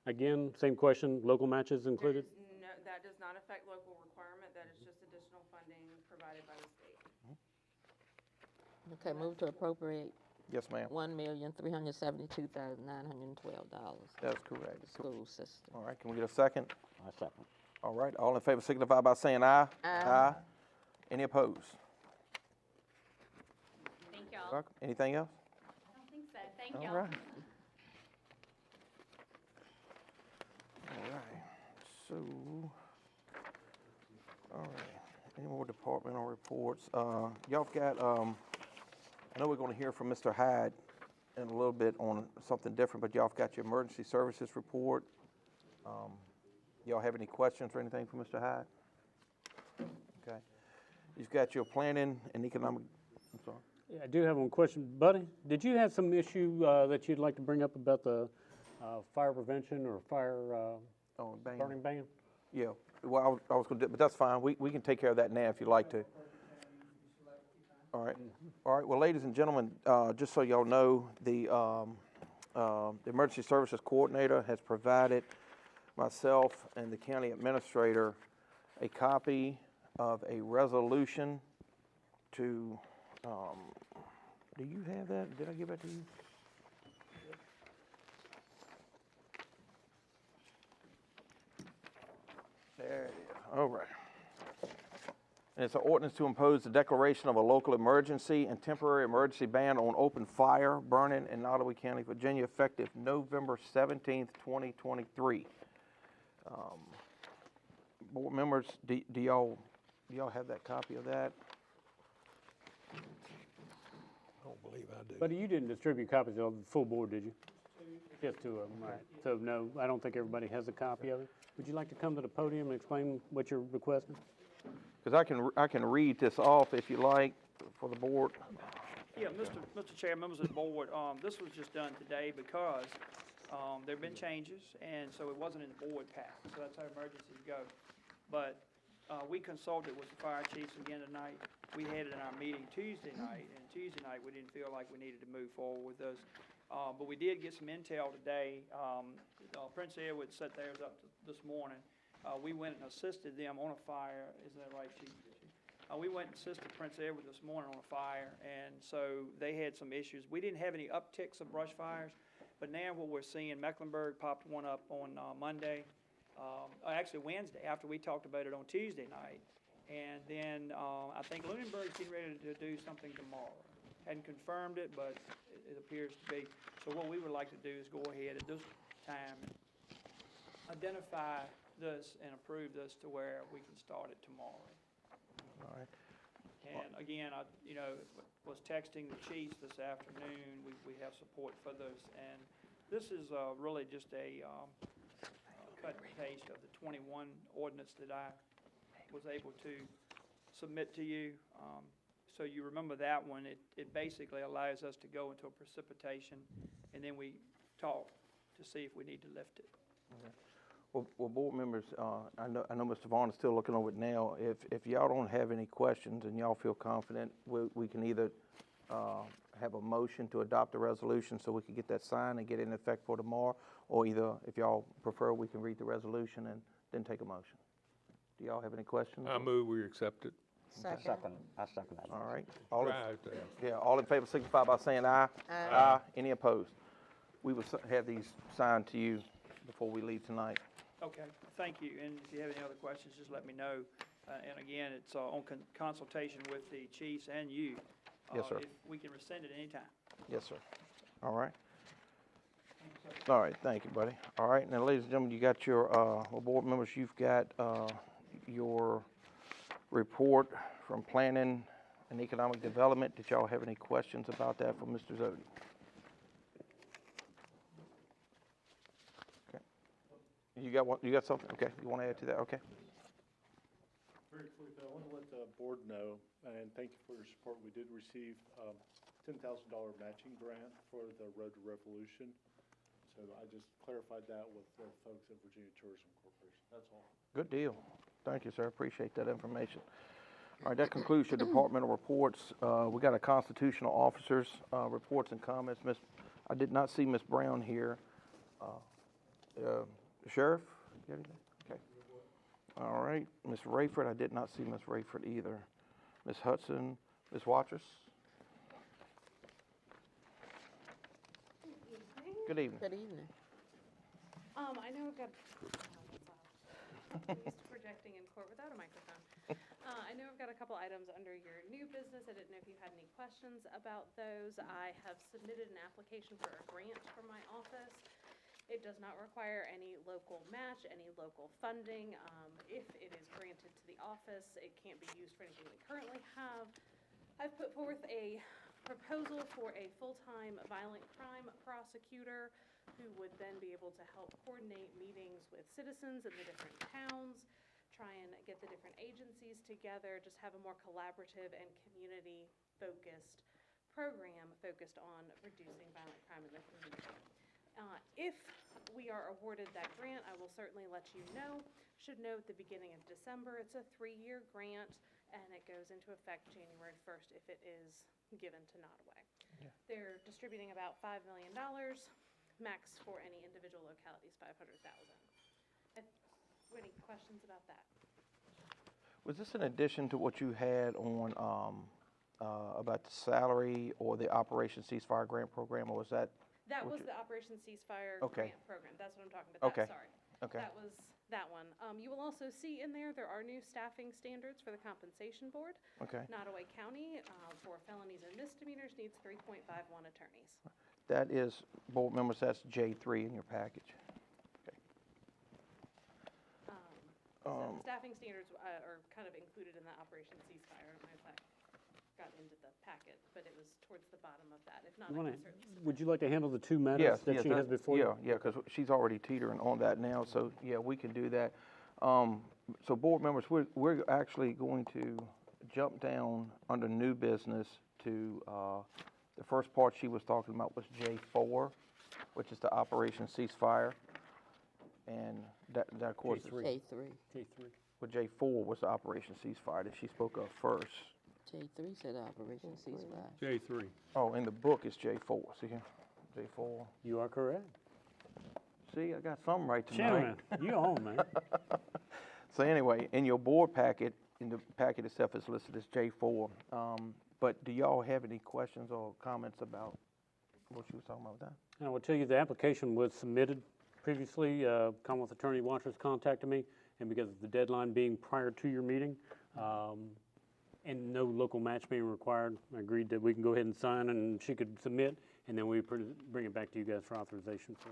Again, same question, local matches included? No, that does not affect local requirement. That is just additional funding provided by the state. Okay, move to appropriate Yes, ma'am. $1,372,912. That's correct. The school system. All right, can we get a second? I second. All right, all in favor signify by saying aye. Aye. Any opposed? Thank y'all. Welcome. Anything else? I don't think so. Thank All y'all. right. All right, so, all right, any more departmental reports? Y'all have got, I know we're gonna hear from Mr. Hyde in a little bit on something different, but y'all have got your emergency services report. Y'all have any questions or anything for Mr. Hyde? Okay. You've got your planning and economic, I'm sorry. Yeah, I do have one question. Buddy, did you have some issue that you'd like to bring up about the fire prevention or fire burning ban? Yeah, well, I was gonna do, but that's fine. We can take care of that now if you'd like to. All right. All right, well, ladies and gentlemen, just so y'all know, the Emergency Services Coordinator has provided myself and the county administrator a copy of a resolution to, do you have that? Did I give that to you? There it is. All right. And it's an ordinance to impose the declaration of a local emergency and temporary emergency ban on open fire burning in Nottoway County, Virginia, effective November 17th, 2023. Board members, do y'all have that copy of that? I don't believe I do. Buddy, you didn't distribute copies of the full board, did you? Just 2 of them, right. So no, I don't think everybody has a copy of it. Would you like to come to the podium and explain what you're requesting? Because I can read this off if you like for the board. Yeah, Mr. Chair, members of the board, this was just done today because there have been changes, and so it wasn't in the board pack. So that's how emergencies go. But we consulted with the fire chiefs again tonight. We had it in our meeting Tuesday night, and Tuesday night we didn't feel like we needed to move forward with this. But we did get some intel today. Prince Edward set theirs up this morning. We went and assisted them on a fire. Isn't that right, Chief? We went and assisted Prince Edward this morning on a fire, and so they had some issues. We didn't have any upticks of brush fires, but now what we're seeing, Mecklenburg popped one up on Monday, actually Wednesday, after we talked about it on Tuesday night. And then I think Lunenburg's getting ready to do something tomorrow. Hadn't confirmed it, but it appears to be. So what we would like to do is go ahead at this time and identify this and approve this to where we can start it tomorrow. All right. And again, I was texting the chiefs this afternoon. We have support for this, and this is really just a cut and paste of the 21 ordinance that I was able to submit to you. So you remember that one. It basically allows us to go into a precipitation, and then we talk to see if we need to lift it. Okay. Well, board members, I know Mr. Vaughn is still looking over it now. If y'all don't have any questions and y'all feel confident, we can either have a motion to adopt the resolution so we can get that signed and get it in effect for tomorrow, or either, if y'all prefer, we can read the resolution and then take a motion. Do y'all have any questions? I move we accept it. I second that. All right. Right. All in favor signify by saying aye. Aye. Any opposed? We will have these signed to you before we leave tonight. Okay, thank you. And if you have any other questions, just let me know. And again, it's on consultation with the chiefs and you. Yes, sir. If we can rescind it anytime. Yes, sir. All right. All right, thank you, buddy. All right, now, ladies and gentlemen, you got your, board members, you've got your report from Planning and Economic Development. Did y'all have any questions about that from Mr. Zodi? Okay. You got one, you got something? Okay, you want to add to that? Okay. Very quickly, I want to let the board know, and thank you for your support. We did receive $10,000 matching grant for the Road to Revolution. So I just clarified that with the folks at Virginia Tourism Corporation. That's all. Good deal. Thank you, sir. Appreciate that information. All right, that concludes your departmental reports. We got a constitutional officers reports and comments. I did not see Miss Brown here. Sheriff, you got anything? Okay. All right, Miss Rayford. I did not see Miss Rayford either. Miss Hudson, Miss Watrous. Good evening. Good evening. I know I've got, I'm used to projecting in court without a microphone. I know I've got a couple items under your new business. I didn't know if you had any questions about those. I have submitted an application for a grant from my office. It does not require any local match, any local funding. If it is granted to the office, it can't be used for anything we currently have. I've put forth a proposal for a full-time violent crime prosecutor who would then be able to help coordinate meetings with citizens in the different towns, try and get the different agencies together, just have a more collaborative and community-focused program focused on reducing violent crime in the community. If we are awarded that grant, I will certainly let you know. Should note the beginning of December. It's a 3-year grant, and it goes into effect January 1st if it is given to Nottoway. Yeah. They're distributing about $5 million. Max for any individual locality is $500,000. Any questions about that? Was this in addition to what you had on about the salary or the Operation Ceasefire Grant Program, or was that? That was the Operation Ceasefire Okay. Grant Program. That's what I'm talking about. Okay. Sorry. Okay. That was that one. You will also see in there are new staffing standards for the Compensation Board. Okay. Nottoway County for felonies and misdemeanors needs 3.51 attorneys. That is, board members, that's J3 in your package. Okay. So staffing standards are kind of included in the Operation Ceasefire. I don't know if that got into the packet, but it was towards the bottom of that. If not, I can certainly. Would you like to handle the two matters Yes, that yes, she has before you? Yeah, because she's already teetering on that now, so yeah, we can do that. So board members, we're actually going to jump down under new business to the first part she was talking about was J4, which is the Operation Ceasefire, and that of course is J3. well, J4 was the Operation Ceasefire that she spoke of first. J3 said Operation Ceasefire. J3. Oh, in the book it's J4. See here, J4. You are correct. See, I got something right tonight. Gentlemen, you on, man. So anyway, in your board packet, in the packet itself is listed as J4. But do y'all have any questions or comments about what you was talking about with that? I will tell you the application was submitted previously. Commonwealth Attorney Watrous contacted me, and because of the deadline being prior to your meeting, and no local match being required, I agreed that we can go ahead and sign and she could submit, and then we bring it back to you guys for authorization for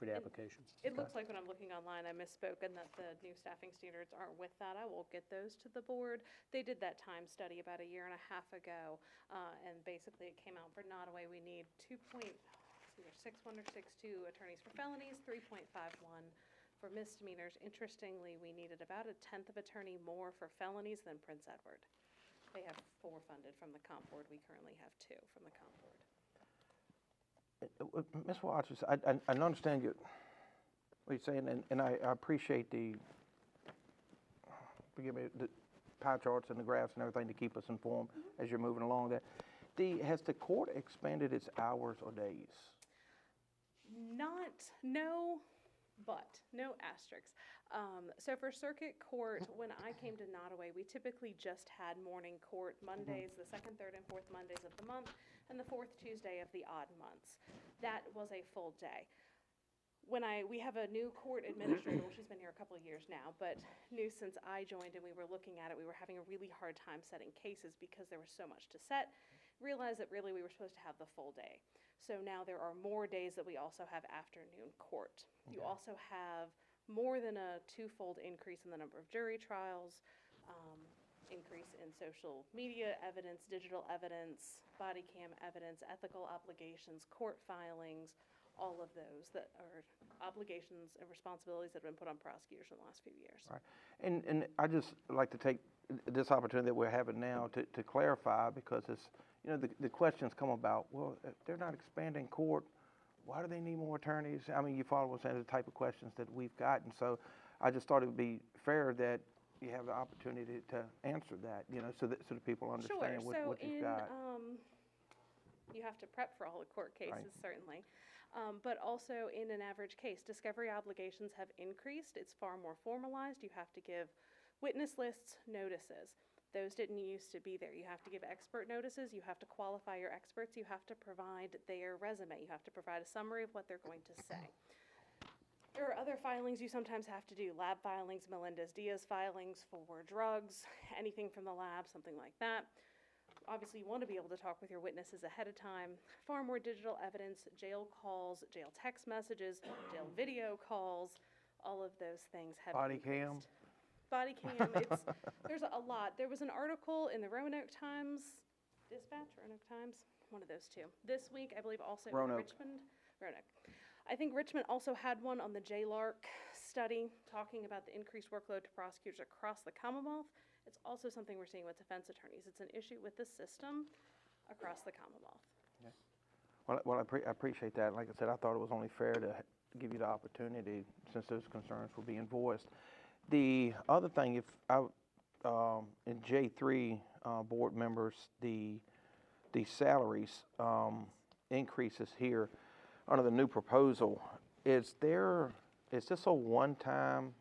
the application. It looks like when I'm looking online, I misspoke and that the new staffing standards aren't with that. I will get those to the board. They did that time study about 1.5 years ago, and basically it came out for Nottoway. We need 2.61 or 62 attorneys for felonies, 3.51 for misdemeanors. Interestingly, we needed about 1/10 of attorney more for felonies than Prince Edward. They have 4 funded from the comp board. We currently have 2 from the comp board. Ms. Watrous, I understand what you're saying, and I appreciate forgive me, the pie charts and the graphs and everything to keep us informed as you're moving along there. Has the court expanded its hours or days? No, but no asterisks. So for circuit court, when I came to Nottoway, we typically just had morning court Mondays, the 2nd, 3rd, and 4th Mondays of the month, and the 4th Tuesday of the odd months. That was a full day. We have a new court administrator, well, she's been here a couple of years now, but new since I joined and we were looking at it, we were having a really hard time setting cases because there was so much to set. Realized that really we were supposed to have the full day. So now there are more days that we also have afternoon court. You also have more than a 2-fold increase in the number of jury trials, increase in social media evidence, digital evidence, body cam evidence, ethical obligations, court filings, all of those that are obligations and responsibilities that have been put on prosecutors in the last few years. Right. And I just like to take this opportunity that we're having now to clarify, because it's, you know, the questions come about, well, if they're not expanding court, why do they need more attorneys? I mean, you follow what I'm saying, the type of questions that we've gotten. So I just thought it would be fair that you have the opportunity to answer that, you know, so that people understand what you've got. You have to prep for all the court cases, certainly. But also in an average case, discovery obligations have increased. It's far more formalized. You have to give witness lists, notices. Those didn't used to be there. You have to give expert notices. You have to qualify your experts. You have to provide their resume. You have to provide a summary of what they're going to say. There are other filings you sometimes have to do, lab filings, Melendez-Diaz filings for drugs, anything from the lab, something like that. Obviously, you want to be able to talk with your witnesses ahead of time. Far more digital evidence, jail calls, jail text messages, jail video calls, all of those things have Body cam? Body cam, there's a lot. There was an article in the Roanoke Times, Dispatch, Roanoke Times, one of those two. This week, I believe also in Richmond. Roanoke. I think Richmond also had one on the JLARC study talking about the increased workload to prosecutors across the Commonwealth. It's also something we're seeing with defense attorneys. It's an issue with the system across the Commonwealth. Yeah. Well, I appreciate that. Like I said, I thought it was only fair to give you the opportunity, since those concerns were being voiced. The other thing, if in J3 board members, the salaries increases here under the new proposal, is this a one-time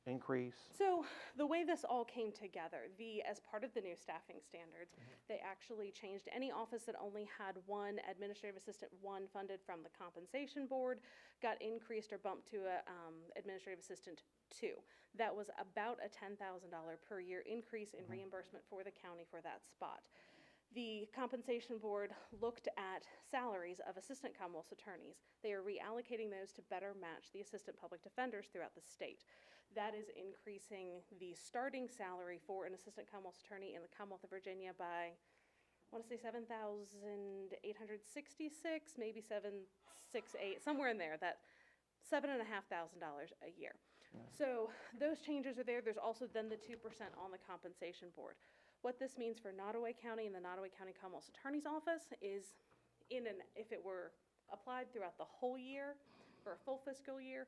increase? So the way this all came together, as part of the new staffing standards, they actually changed any office that only had one administrative assistant, one funded from the compensation board, got increased or bumped to a administrative assistant 2. That was about a $10,000 per year increase in reimbursement for the county for that spot. The compensation board looked at salaries of assistant Commonwealth attorneys. They are reallocating those to better match the assistant public defenders throughout the state. That is increasing the starting salary for an assistant Commonwealth attorney in the Commonwealth of Virginia by, I want to say $7,866, maybe $768, somewhere in there, that $7,500 a year. Yeah. So those changes are there. There's also then the 2% on the compensation board. What this means for Nottoway County and the Nottoway County Commonwealth Attorney's Office is, if it were applied throughout the whole year, for a full fiscal year,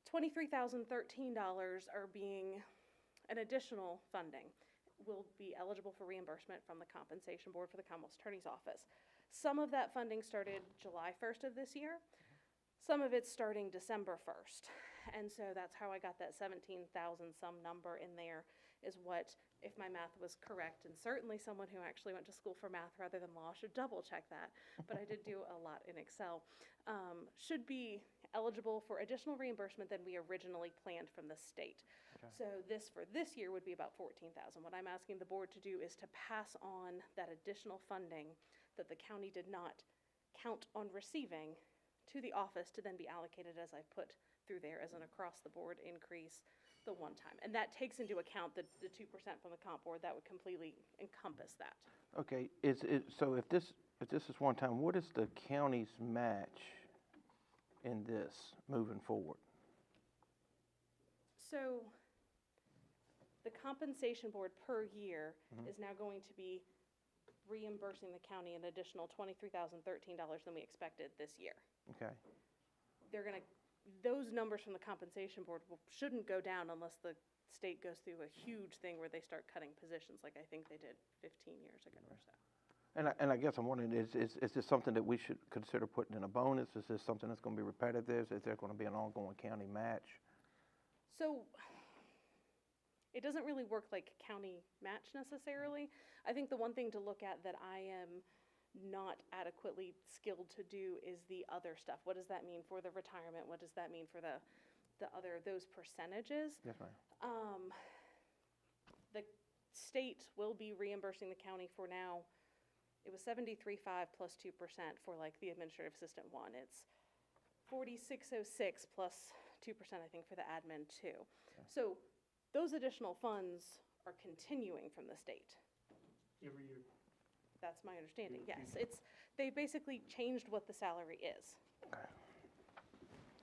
$23,013 are being an additional funding will be eligible for reimbursement from the compensation board for the Commonwealth Attorney's Office. Some of that funding started July 1st of this year. Some of it's starting December 1st. And so that's how I got that 17,000 some number in there, is what, if my math was correct, and certainly someone who actually went to school for math rather than law should double check that, but I did do a lot in Excel, should be eligible for additional reimbursement than we originally planned from the state. Okay. So this, for this year, would be about $14,000. What I'm asking the board to do is to pass on that additional funding that the county did not count on receiving to the office to then be allocated, as I put through there, as an across-the-board increase, the one time. And that takes into account the 2% from the comp board. That would completely encompass that. Okay, so if this is one time, what is the county's match in this moving forward? So the compensation board per year is now going to be reimbursing the county an additional $23,013 than we expected this year. Okay. Those numbers from the compensation board shouldn't go down unless the state goes through a huge thing where they start cutting positions, like I think they did 15 years ago or so. And I guess I'm wondering, is this something that we should consider putting in a bonus? Is this something that's going to be repetitive? Is there going to be an ongoing county match? So it doesn't really work like county match necessarily. I think the one thing to look at that I am not adequately skilled to do is the other stuff. What does that mean for the retirement? What does that mean for those percentages? Yes, ma'am. The state will be reimbursing the county for now. It was 73.5 plus 2% for like the administrative assistant one. It's 46.06 plus 2%, I think, for the admin too. Okay. So those additional funds are continuing from the state. Every year. That's my understanding, yes. They basically changed what the salary is. Okay.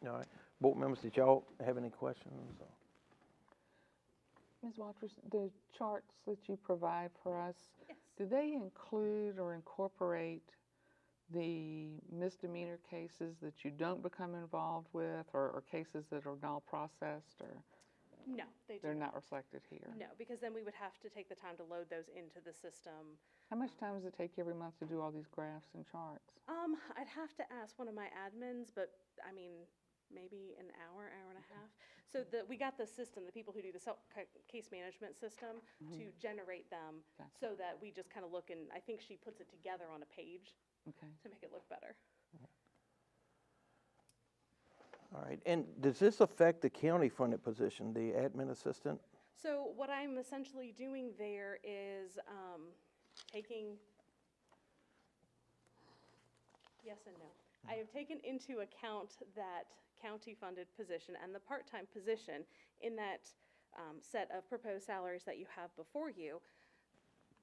All right. Board members, did y'all have any questions? Ms. Walters, the charts that you provide for us, Yes. do they include or incorporate the misdemeanor cases that you don't become involved with, or cases that are now processed, or No, they do they're not reflected here? No, because then we would have to take the time to load those into the system. How much time does it take every month to do all these graphs and charts? I'd have to ask one of my admins, but I mean, maybe an hour, hour and a half. So we got the system, the people who do the case management system, to generate them so that we just kind of look, and I think she puts it together on a page to make it look better. All right, and does this affect the county-funded position, the admin assistant? So what I'm essentially doing there is taking, yes and no. I have taken into account that county-funded position and the part-time position in that set of proposed salaries that you have before you.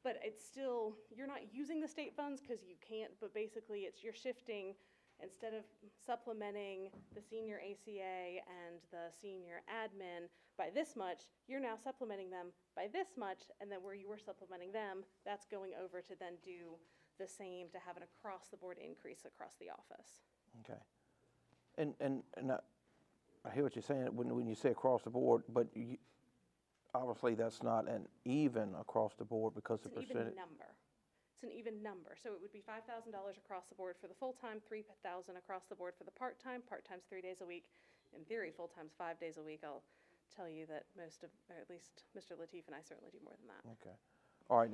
But it's still, you're not using the state funds because you can't, but basically you're shifting, instead of supplementing the senior ACA and the senior admin by this much, you're now supplementing them by this much, and then where you were supplementing them, that's going over to then do the same, to have an across-the-board increase across the office. Okay. And I hear what you're saying when you say across the board, but obviously that's not an even across the board because the It's percentage. an even number. It's an even number. So it would be $5,000 across the board for the full-time, $3,000 across the board for the part-time. Part-time's 3 days a week. In theory, full-time's 5 days a week. I'll tell you that most of, or at least Mr. Lateef and I certainly do more than that. Okay. All right,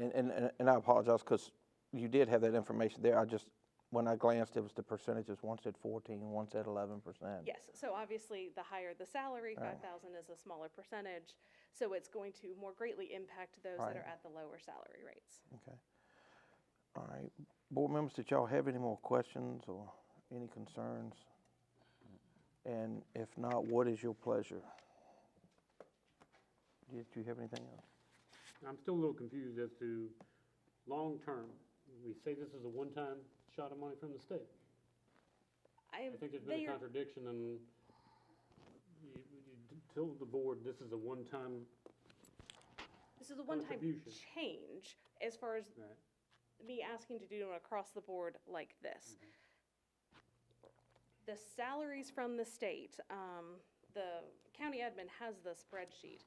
and I apologize because you did have that information there. I just, when I glanced, it was the percentages. One said 14, one said 11%. Yes, so obviously the higher the salary, 5,000 is a smaller percentage. So it's going to more greatly impact those that are at the lower salary rates. Okay. All right. Board members, did y'all have any more questions or any concerns? And if not, what is your pleasure? Did you have anything else? I'm still a little confused as to long-term. We say this is a one-time shot of money from the state. I think there's been a contradiction, and you told the board this is a one-time This is a one-time change as far as me asking to do it across the board like this. The salaries from the state, the county admin has the spreadsheet.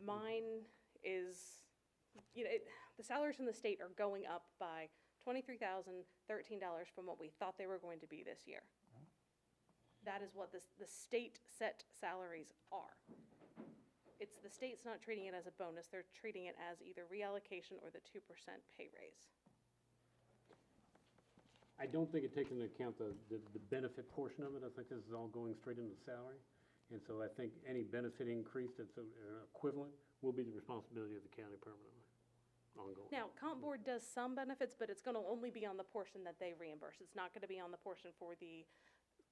Mine is, the salaries from the state are going up by $23,013 from what we thought they were going to be this year. That is what the state set salaries are. It's the state's not treating it as a bonus, they're treating it as either reallocation or the 2% pay raise. I don't think it takes into account the benefit portion of it. I think this is all going straight into the salary. And so I think any benefit increase that's equivalent will be the responsibility of the county permanently, ongoing. Now, Comp Board does some benefits, but it's going to only be on the portion that they reimburse. It's not going to be on the portion for the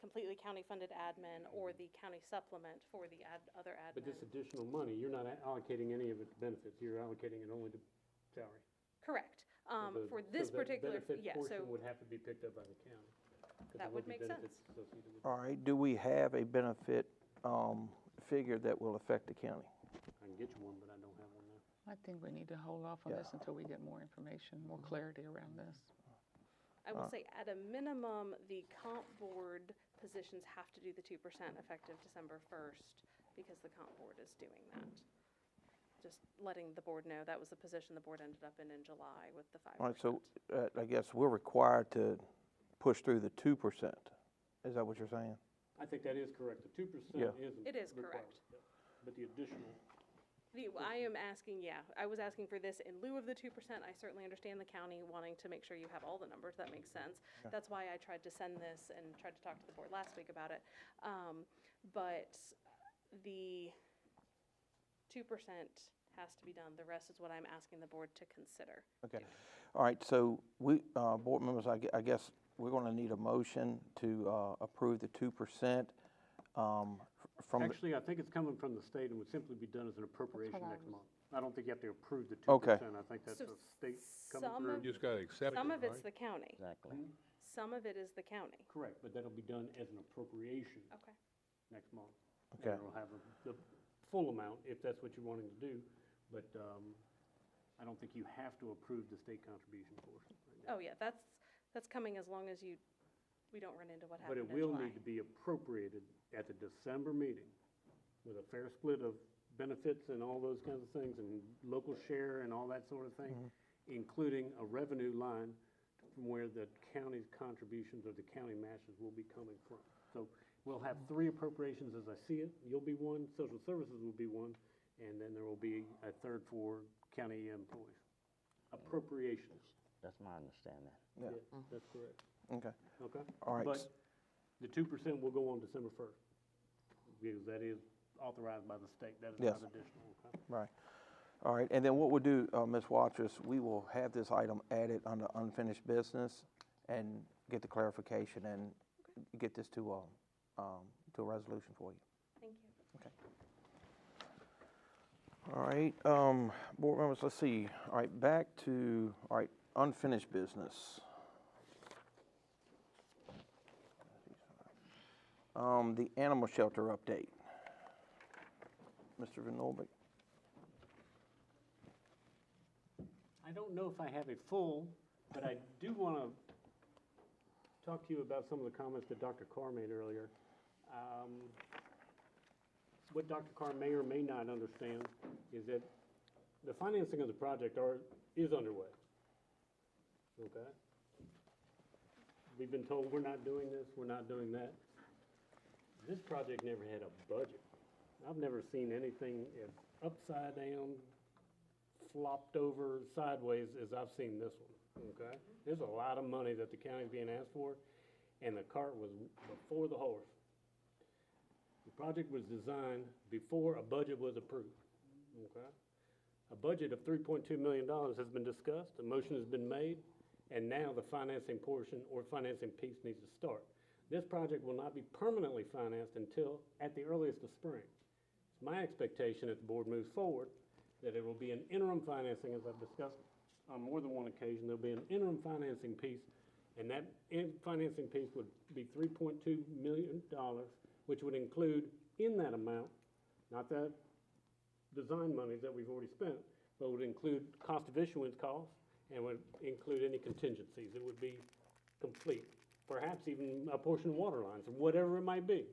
completely county-funded admin or the county supplement for the other admin. But this additional money, you're not allocating any of it to benefits. You're allocating it only to salary. Correct. For this particular, benefit portion would have to be picked up by the county. That would make sense. All right, do we have a benefit figure that will affect the county? I can get you one, but I don't have one now. I think we need to hold off on this until we get more information, more clarity around this. I will say, at a minimum, the Comp Board positions have to do the 2% effective December 1st because the Comp Board is doing that. Just letting the board know that was the position the board ended up in July with the 5%. All right, so I guess we're required to push through the 2%. Is that what you're saying? I think that is correct. The 2% isn't. It is required. correct. But the additional. I am asking, I was asking for this in lieu of the 2%. I certainly understand the county wanting to make sure you have all the numbers. That makes sense. Okay. That's why I tried to send this and tried to talk to the board last week about it. But the 2% has to be done. The rest is what I'm asking the board to consider. Okay. All right, so we, board members, I guess we're going to need a motion to approve the 2% from. Actually, I think it's coming from the state and would simply be done as an appropriation next month. I don't think you have to approve the 2%. Okay. I think that's So a state coming through. You just got to accept it, Some of it's right? the county. Exactly. Some of it is the county. Correct, but that'll be done as an appropriation. Okay. next month. Okay. And it'll have the full amount, if that's what you're wanting to do, but, I don't think you have to approve the state contribution portion right now. Oh, yeah, that's coming as long as we don't run into what But happened it in will July. need to be appropriated at the December meeting with a fair split of benefits and all those kinds of things, and local share and all that sort of thing, including a revenue line from where the county's contributions or the county matches will be coming from. So we'll have 3 appropriations as I see it. You'll be one, social services will be one, and then there will be a third for county employees. Appropriations. That's my understanding. Yeah. That's correct. Okay. Okay? All right. But the 2% will go on December 1st, because that is authorized by the state. That is Yes. not additional, okay? Right. All right, and then what we'll do, Ms. Waters, we will have this item added under unfinished business and get the clarification and get this to a resolution for you. Thank you. Okay. All right, board members, let's see. All right, back to, unfinished business. The animal shelter update. Mr. Van Norbeek. I don't know if I have a full, but I do want to talk to you about some of the comments that Dr. Carr made earlier. What Dr. Carr may or may not understand is that the financing of the project is underway. Okay? We've been told we're not doing this, we're not doing that. This project never had a budget. I've never seen anything as upside down, flopped over sideways as I've seen this one, okay? There's a lot of money that the county's being asked for, and the cart was before the horse. The project was designed before a budget was approved, okay? A budget of $3.2 million has been discussed, a motion has been made, and now the financing portion or financing piece needs to start. This project will not be permanently financed until at the earliest of spring. It's my expectation as the board moves forward that it will be an interim financing, as I've discussed on more than one occasion. There'll be an interim financing piece, and that financing piece would be $3.2 million, which would include in that amount, not the design monies that we've already spent, but would include cost of issuance costs and would include any contingencies. It would be complete, perhaps even a portion of water lines, or whatever it might be.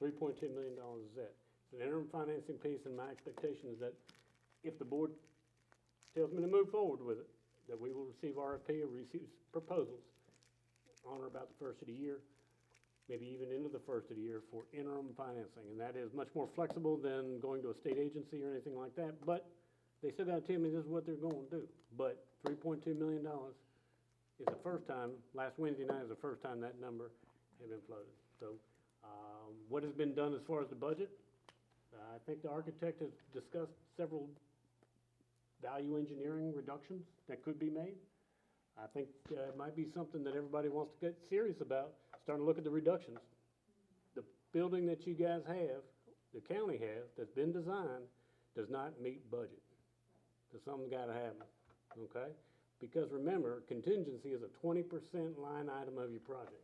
$3.2 million is that. It's an interim financing piece, and my expectation is that if the board tells me to move forward with it, that we will receive RFP or receive proposals on or about the first of the year, maybe even into the first of the year for interim financing. And that is much more flexible than going to a state agency or anything like that, but they still gotta tell me this is what they're going to do. But $3.2 million is the first time, last Wednesday night is the first time that number had been floated. So, what has been done as far as the budget? I think the architect has discussed several value engineering reductions that could be made. I think it might be something that everybody wants to get serious about, starting to look at the reductions. The building that you guys have, the county has, that's been designed, does not meet budget. So something's gotta happen, okay? Because remember, contingency is a 20% line item of your project.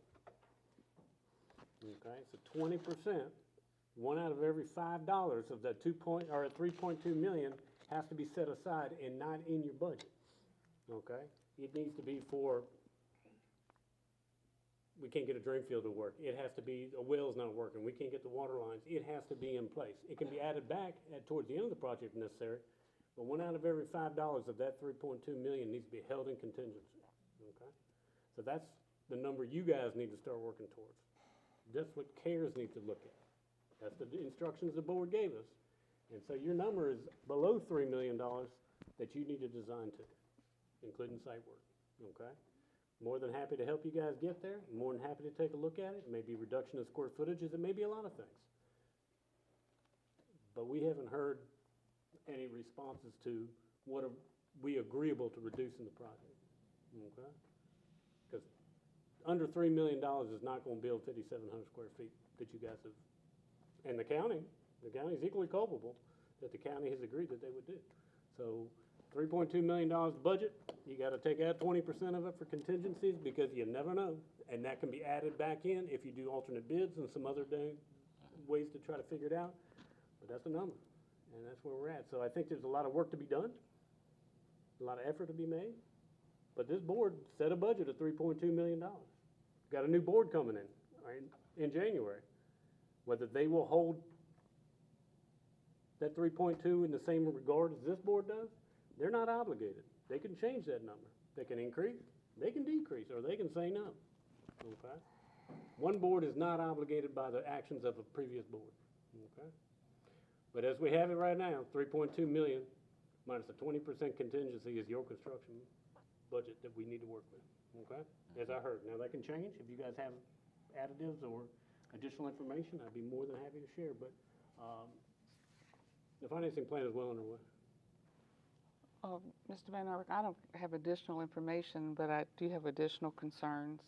Okay, so 20%, one out of every $5 of that 3.2 million has to be set aside and not in your budget, okay? It needs to be for, we can't get a drain field to work. It has to be, a well's not working. We can't get the water lines. It has to be in place. It can be added back towards the end of the project if necessary, but one out of every $5 of that 3.2 million needs to be held in contingency, okay? So that's the number you guys need to start working towards. That's what CARES needs to look at. That's the instructions the board gave us. And so your number is below $3 million that you need to design to, including site work, okay? More than happy to help you guys get there. More than happy to take a look at it. It may be reduction of square footages. It may be a lot of things. But we haven't heard any responses to what are we agreeable to reducing the project, okay? Because under $3 million is not going to build 5,700 square feet that you guys have. And the county is equally culpable that the county has agreed that they would do. So $3.2 million budget, you got to take out 20% of it for contingencies because you never know. And that can be added back in if you do alternate bids and some other ways to try to figure it out, but that's a number, and that's where we're at. So I think there's a lot of work to be done, a lot of effort to be made, but this board set a budget of $3.2 million. Got a new board coming in, right, in January. Whether they will hold that 3.2 in the same regard as this board does, they're not obligated. They can change that number. They can increase, they can decrease, or they can say no, okay? One board is not obligated by the actions of a previous board, okay? But as we have it right now, 3.2 million minus a 20% contingency is your construction budget that we need to work with, okay? As I heard. Now, that can change. If you guys have additives or additional information, I'd be more than happy to share, but the financing plan is well underway. Mr. Van Ark, I don't have additional information, but I do have additional concerns.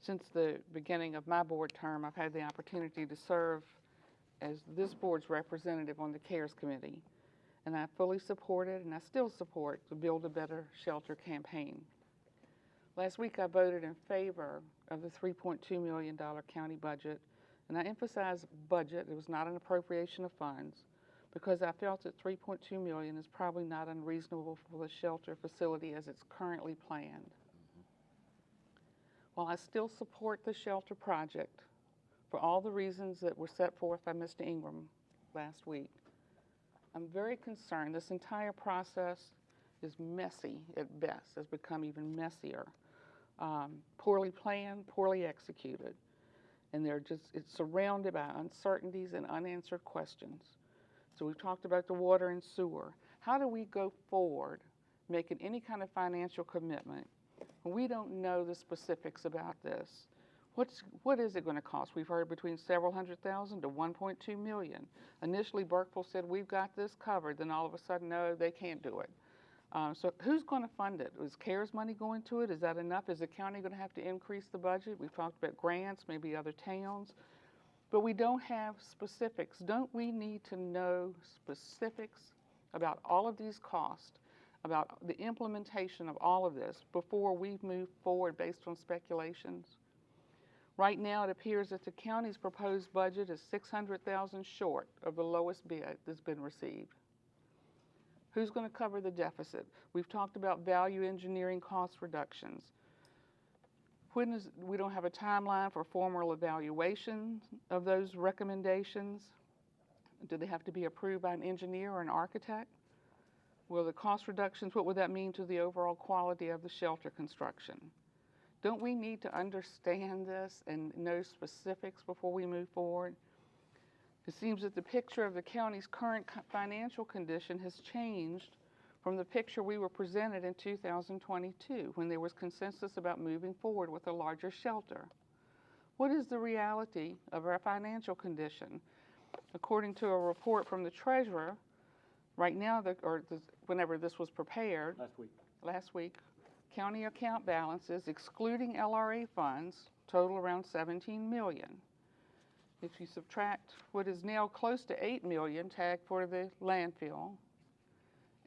Since the beginning of my board term, I've had the opportunity to serve as this board's representative on the CARES Committee, and I fully supported, and I still support, the Build a Better Shelter campaign. Last week, I voted in favor of the $3.2 million county budget, and I emphasize budget. It was not an appropriation of funds, because I felt that $3.2 million is probably not unreasonable for the shelter facility as it's currently planned. While I still support the shelter project for all the reasons that were set forth by Mr. Ingram last week, I'm very concerned. This entire process is messy at best, has become even messier. Poorly planned, poorly executed, and it's surrounded by uncertainties and unanswered questions. So we've talked about the water and sewer. How do we go forward making any kind of financial commitment when we don't know the specifics about this? What is it going to cost? We've heard between several $100,000 to $1.2 million. Initially, Burkeville said, we've got this covered. Then all of a sudden, no, they can't do it. So who's going to fund it? Is CARES money going to it? Is that enough? Is the county going to have to increase the budget? We've talked about grants, maybe other towns. But we don't have specifics. Don't we need to know specifics about all of these costs, about the implementation of all of this before we move forward based on speculations? Right now, it appears that the county's proposed budget is $600,000 short of the lowest bid that's been received. Who's going to cover the deficit? We've talked about value engineering cost reductions. We don't have a timeline for formal evaluation of those recommendations. Do they have to be approved by an engineer or an architect? Will the cost reductions, what would that mean to the overall quality of the shelter construction? Don't we need to understand this and know specifics before we move forward? It seems that the picture of the county's current financial condition has changed from the picture we were presented in 2022, when there was consensus about moving forward with a larger shelter. What is the reality of our financial condition? According to a report from the treasurer, right now, whenever this was prepared, last week, county account balances, excluding LRA funds, total around $17 million. If you subtract what is now close to $8 million tagged for the landfill,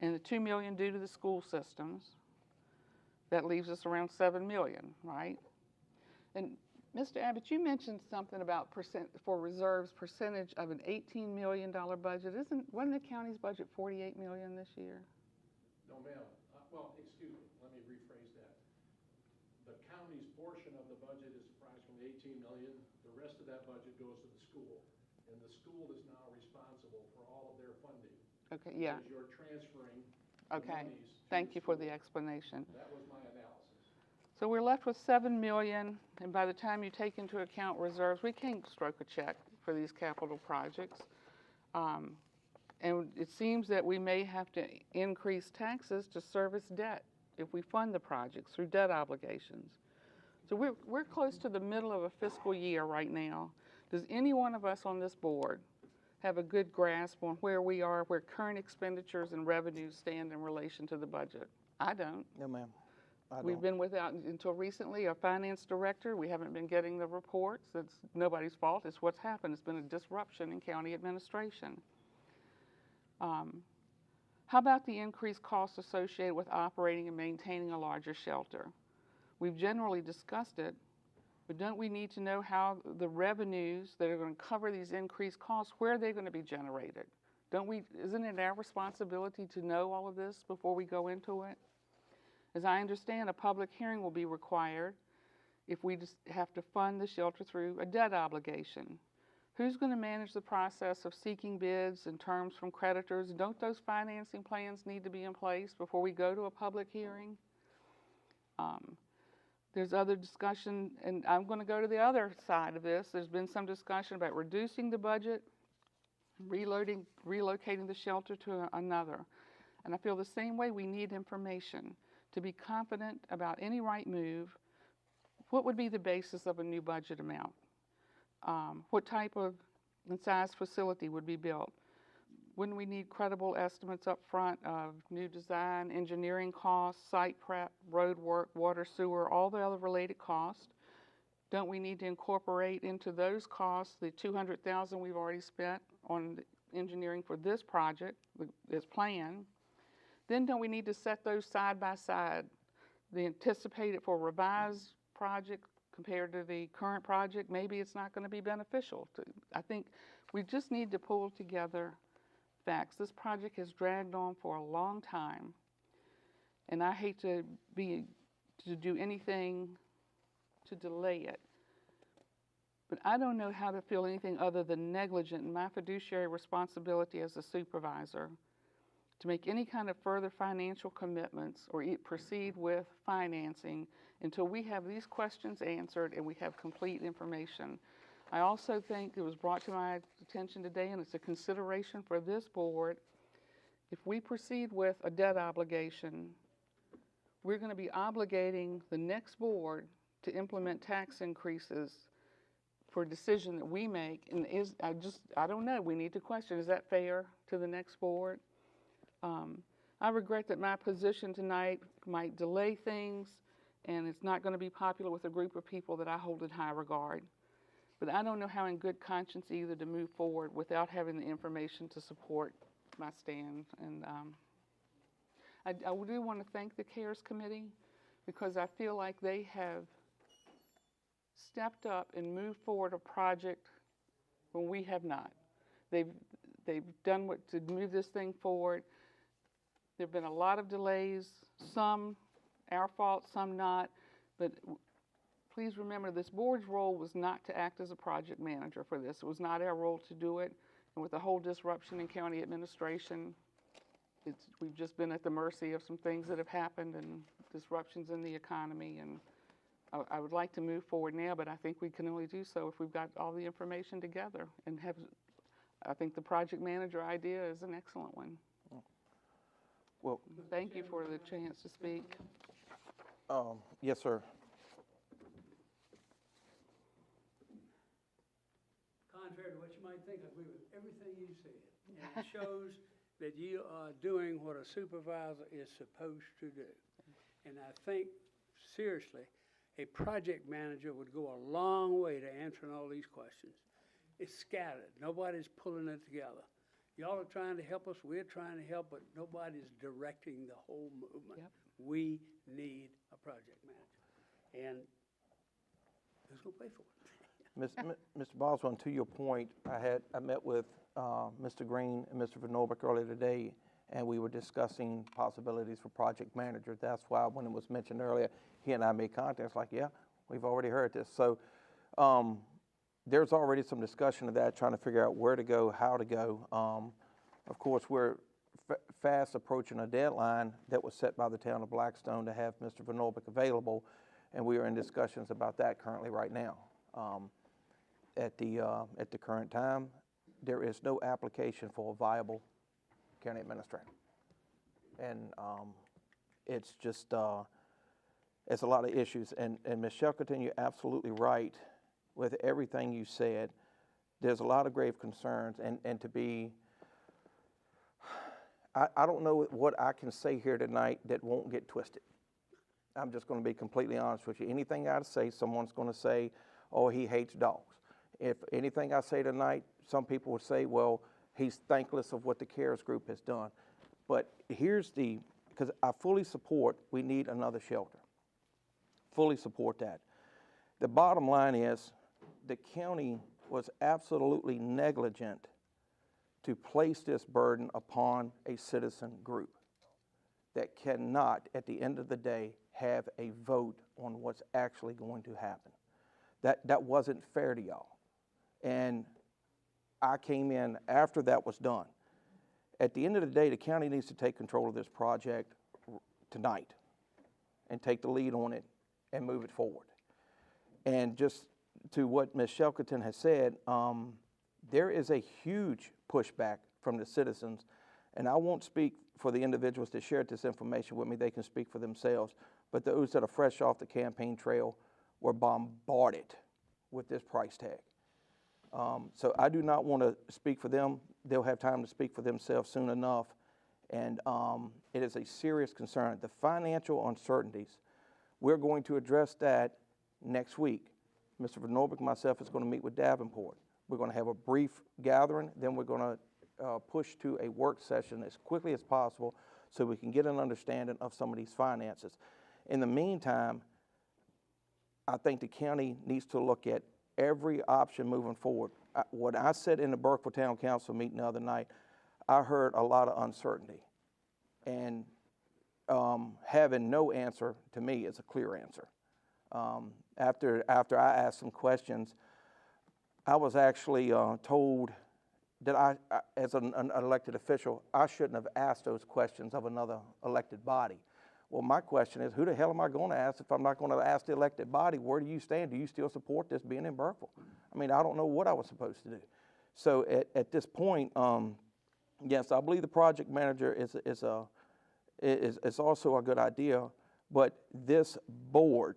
and the $2 million due to the school systems, that leaves us around $7 million, right? And Mr. Abbott, you mentioned something about for reserves percentage of an $18 million budget. Wasn't the county's budget $48 million this year? No, ma'am. Well, excuse me. Let me rephrase that. The county's portion of the budget is approximately $18 million. The rest of that budget goes to the school, and the school is now responsible for all of their funding. Okay, yeah. Because you're transferring Okay, monies to thank the you for school. the explanation. That was my analysis. So we're left with $7 million, and by the time you take into account reserves, we can't stroke a check for these capital projects. And it seems that we may have to increase taxes to service debt if we fund the projects through debt obligations. So we're close to the middle of a fiscal year right now. Does any one of us on this board have a good grasp on where we are, where current expenditures and revenues stand in relation to the budget? I don't. No, ma'am. We've been without, until recently, a finance director. We haven't been getting the reports. It's nobody's fault. It's what's happened. It's been a disruption in county administration. How about the increased costs associated with operating and maintaining a larger shelter? We've generally discussed it, But don't we need to know how the revenues that are going to cover these increased costs, where are they going to be generated? Isn't it our responsibility to know all of this before we go into it? As I understand, a public hearing will be required if we just have to fund the shelter through a debt obligation. Who's going to manage the process of seeking bids and terms from creditors? Don't those financing plans need to be in place before we go to a public hearing? There's other discussion, and I'm going to go to the other side of this. There's been some discussion about reducing the budget, relocating the shelter to another. And I feel the same way. We need information to be confident about any right move. What would be the basis of a new budget amount? What type of and size facility would be built? Wouldn't we need credible estimates up front of new design, engineering costs, site prep, road work, water, sewer, all the other related costs? Don't we need to incorporate into those costs the $200,000 we've already spent on engineering for this project, this plan? Then don't we need to set those side by side, the anticipated for revised project compared to the current project? Maybe it's not going to be beneficial. I think we just need to pull together facts. This project has dragged on for a long time, and I hate to do anything to delay it. But I don't know how to feel anything other than negligent in my fiduciary responsibility as a supervisor to make any kind of further financial commitments or proceed with financing until we have these questions answered and we have complete information. I also think it was brought to my attention today, and it's a consideration for this board, if we proceed with a debt obligation, we're going to be obligating the next board to implement tax increases for a decision that we make. And I don't know, we need to question, is that fair to the next board? I regret that my position tonight might delay things, and it's not going to be popular with a group of people that I hold in high regard. But I don't know how in good conscience either to move forward without having the information to support my stand. And I do want to thank the CARES Committee, because I feel like they have stepped up and moved forward a project when we have not. They've done what to move this thing forward. There have been a lot of delays, some our fault, some not, but please remember, this board's role was not to act as a project manager for this. It was not our role to do it. And with the whole disruption in county administration, we've just been at the mercy of some things that have happened and disruptions in the economy. And I would like to move forward now, but I think we can only do so if we've got all the information together. And I think the project manager idea is an excellent one. Well, thank you for the chance to speak. Yes, sir. Contrary to what you might think, I agree with everything you said. And it shows that you are doing what a supervisor is supposed to do. And I think, seriously, a project manager would go a long way to answering all these questions. It's scattered. Nobody's pulling it together. Y'all are trying to help us. We're trying to help, but nobody's directing the whole movement. Yep. We need a project manager. And who's going to pay for it? Mr. Boswell, to your point, I met with Mr. Green and Mr. Van Norbeck earlier today, and we were discussing possibilities for project manager. That's why when it was mentioned earlier, he and I made contact. It's like, yeah, we've already heard this. So there's already some discussion of that, trying to figure out where to go, how to go. Of course, we're fast approaching a deadline that was set by the town of Blackstone to have Mr. Van Norbeck available, and we are in discussions about that currently right now. At the current time, there is no application for a viable county administrator, and it's just it's a lot of issues. And Ms. Shelkerton, you're absolutely right with everything you said. There's a lot of grave concerns, and to be, I don't know what I can say here tonight that won't get twisted. I'm just going to be completely honest with you. Anything I say, someone's going to say, oh, he hates dogs. If anything I say tonight, some people would say, well, he's thankless of what the CARES group has done. But here's because I fully support we need another shelter. Fully support that. The bottom line is the county was absolutely negligent to place this burden upon a citizen group that cannot, at the end of the day, have a vote on what's actually going to happen. That wasn't fair to y'all. And I came in after that was done. At the end of the day, the county needs to take control of this project tonight and take the lead on it and move it forward. And just to what Ms. Shelkerton has said, there is a huge pushback from the citizens, and I won't speak for the individuals that shared this information with me. They can speak for themselves, but those that are fresh off the campaign trail were bombarded with this price tag. So I do not want to speak for them. They'll have time to speak for themselves soon enough, and it is a serious concern. The financial uncertainties, we're going to address that next week. Mr. Van Norbeek and myself is going to meet with Davenport. We're going to have a brief gathering, then we're going to push to a work session as quickly as possible so we can get an understanding of some of these finances. In the meantime, I think the county needs to look at every option moving forward. What I said in the Burkeville Town Council meeting the other night, I heard a lot of uncertainty. And having no answer, to me, is a clear answer. After I asked some questions, I was actually told that I, as an elected official, I shouldn't have asked those questions of another elected body. Well, my question is, who the hell am I going to ask if I'm not going to ask the elected body, where do you stand? Do you still support this being in Burkeville? I mean, I don't know what I was supposed to do. So at this point, yes, I believe the project manager is also a good idea, but this board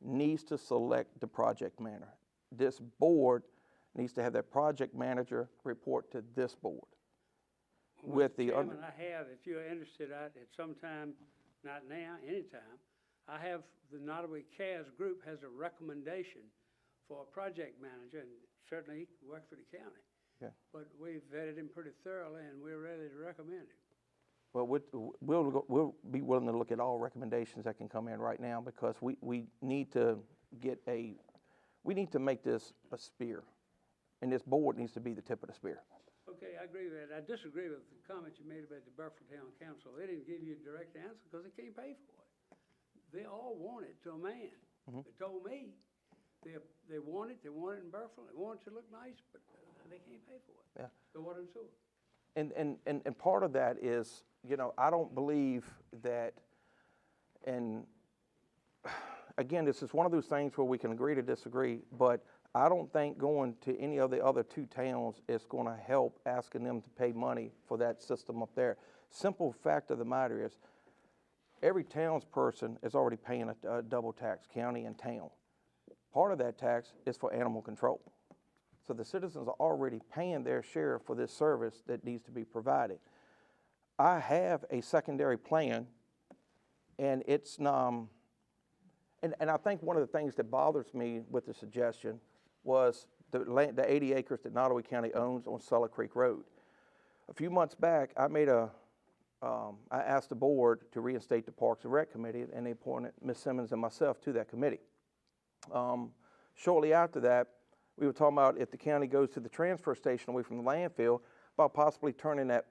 needs to select the project manager. This board needs to have their project manager report to this board. Well, Mr. Chairman, I have, if you're interested, at some time, not now, anytime, I have the Nottoway CAS group has a recommendation for a project manager, and certainly he can work for the county. Yeah. But we've vetted him pretty thoroughly, and we're ready to recommend him. Well, we'll be willing to look at all recommendations that can come in right now, because we need to make this a spear, and this board needs to be the tip of the spear. Okay, I agree with that. I disagree with the comment you made about the Burkeville Town Council. They didn't give you a direct answer because they can't pay for it. They all want it to a man. Mm-hmm. They told me they want it in Burkeville. They want it to look nice, but they can't pay for it. Yeah. The water and sewer. And part of that is, you know, I don't believe that, and again, this is one of those things where we can agree to disagree, but I don't think going to any of the other two towns is going to help asking them to pay money for that system up there. Simple fact of the matter is, every townsperson is already paying a double tax, county and town. Part of that tax is for animal control. So the citizens are already paying their share for this service that needs to be provided. I have a secondary plan, and it's, and I think one of the things that bothers me with the suggestion was the 80 acres that Nottoway County owns on Sulla Creek Road. A few months back, I asked the board to reinstate the Parks and Rec Committee, and they appointed Ms. Simmons and myself to that committee. Shortly after that, we were talking about if the county goes to the transfer station away from the landfill, about possibly turning that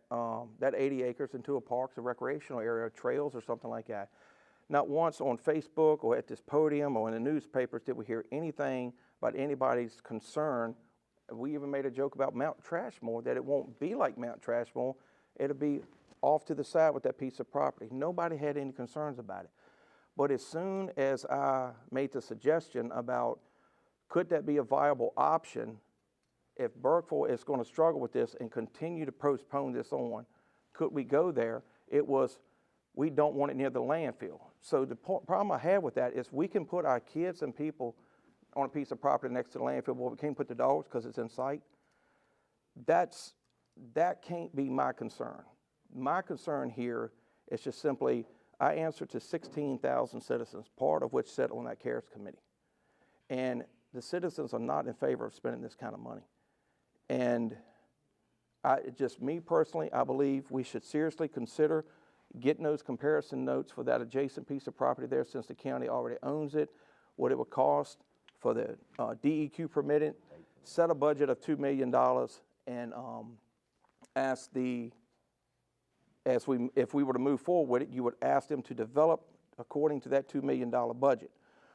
80 acres into a parks and recreational area, trails or something like that. Not once on Facebook or at this podium or in the newspapers did we hear anything about anybody's concern. We even made a joke about Mount Trashmore, that it won't be like Mount Trashmore. It'll be off to the side with that piece of property. Nobody had any concerns about it. But as soon as I made the suggestion about could that be a viable option if Burkeville is going to struggle with this and continue to postpone this on, could we go there? It was, we don't want it near the landfill. So the problem I have with that is we can put our kids and people on a piece of property next to the landfill, but we can't put the dogs because it's in sight. That can't be my concern. My concern here is just simply, I answer to 16,000 citizens, part of which sit on that CARES committee. And the citizens are not in favor of spending this kind of money. And just me personally, I believe we should seriously consider getting those comparison notes for that adjacent piece of property there, since the county already owns it, what it would cost for the DEQ permitting, set a budget of $2 million, and ask if we were to move forward with it, you would ask them to develop according to that $2 million budget.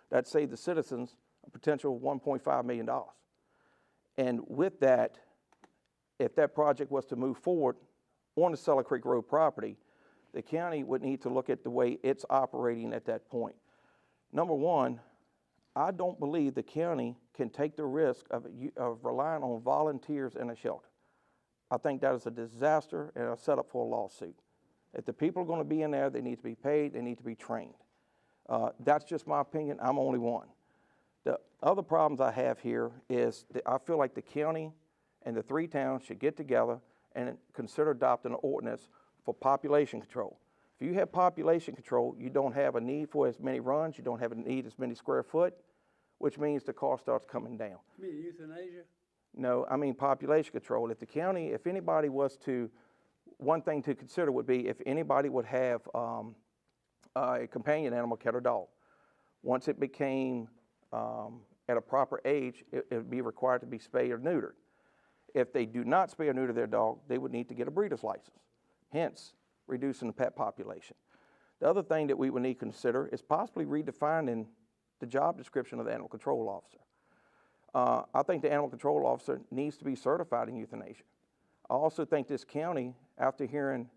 That saved the citizens a potential $1.5 million. And with that, if that project was to move forward on the Cellar Creek Road property, the county would need to look at the way it's operating at that point. Number one, I don't believe the county can take the risk of relying on volunteers in a shelter. I think that is a disaster and a setup for a lawsuit. If the people are going to be in there, they need to be paid, they need to be trained. That's just my opinion. I'm only one. The other problems I have here is that I feel like the county and the 3 towns should get together and consider adopting an ordinance for population control. If you have population control, you don't have a need for as many runs, you don't have a need as many square foot, which means the cost starts coming down. You mean euthanasia? No, I mean population control. If the county, if anybody was to, one thing to consider would be if anybody would have a companion animal, cat or dog. Once it became at a proper age, it would be required to be spayed or neutered. If they do not spay or neuter their dog, they would need to get a breeder's license, hence reducing the pet population. The other thing that we would need to consider is possibly redefining the job description of the animal control officer. I think the animal control officer needs to be certified in euthanasia. I also think this county, after hearing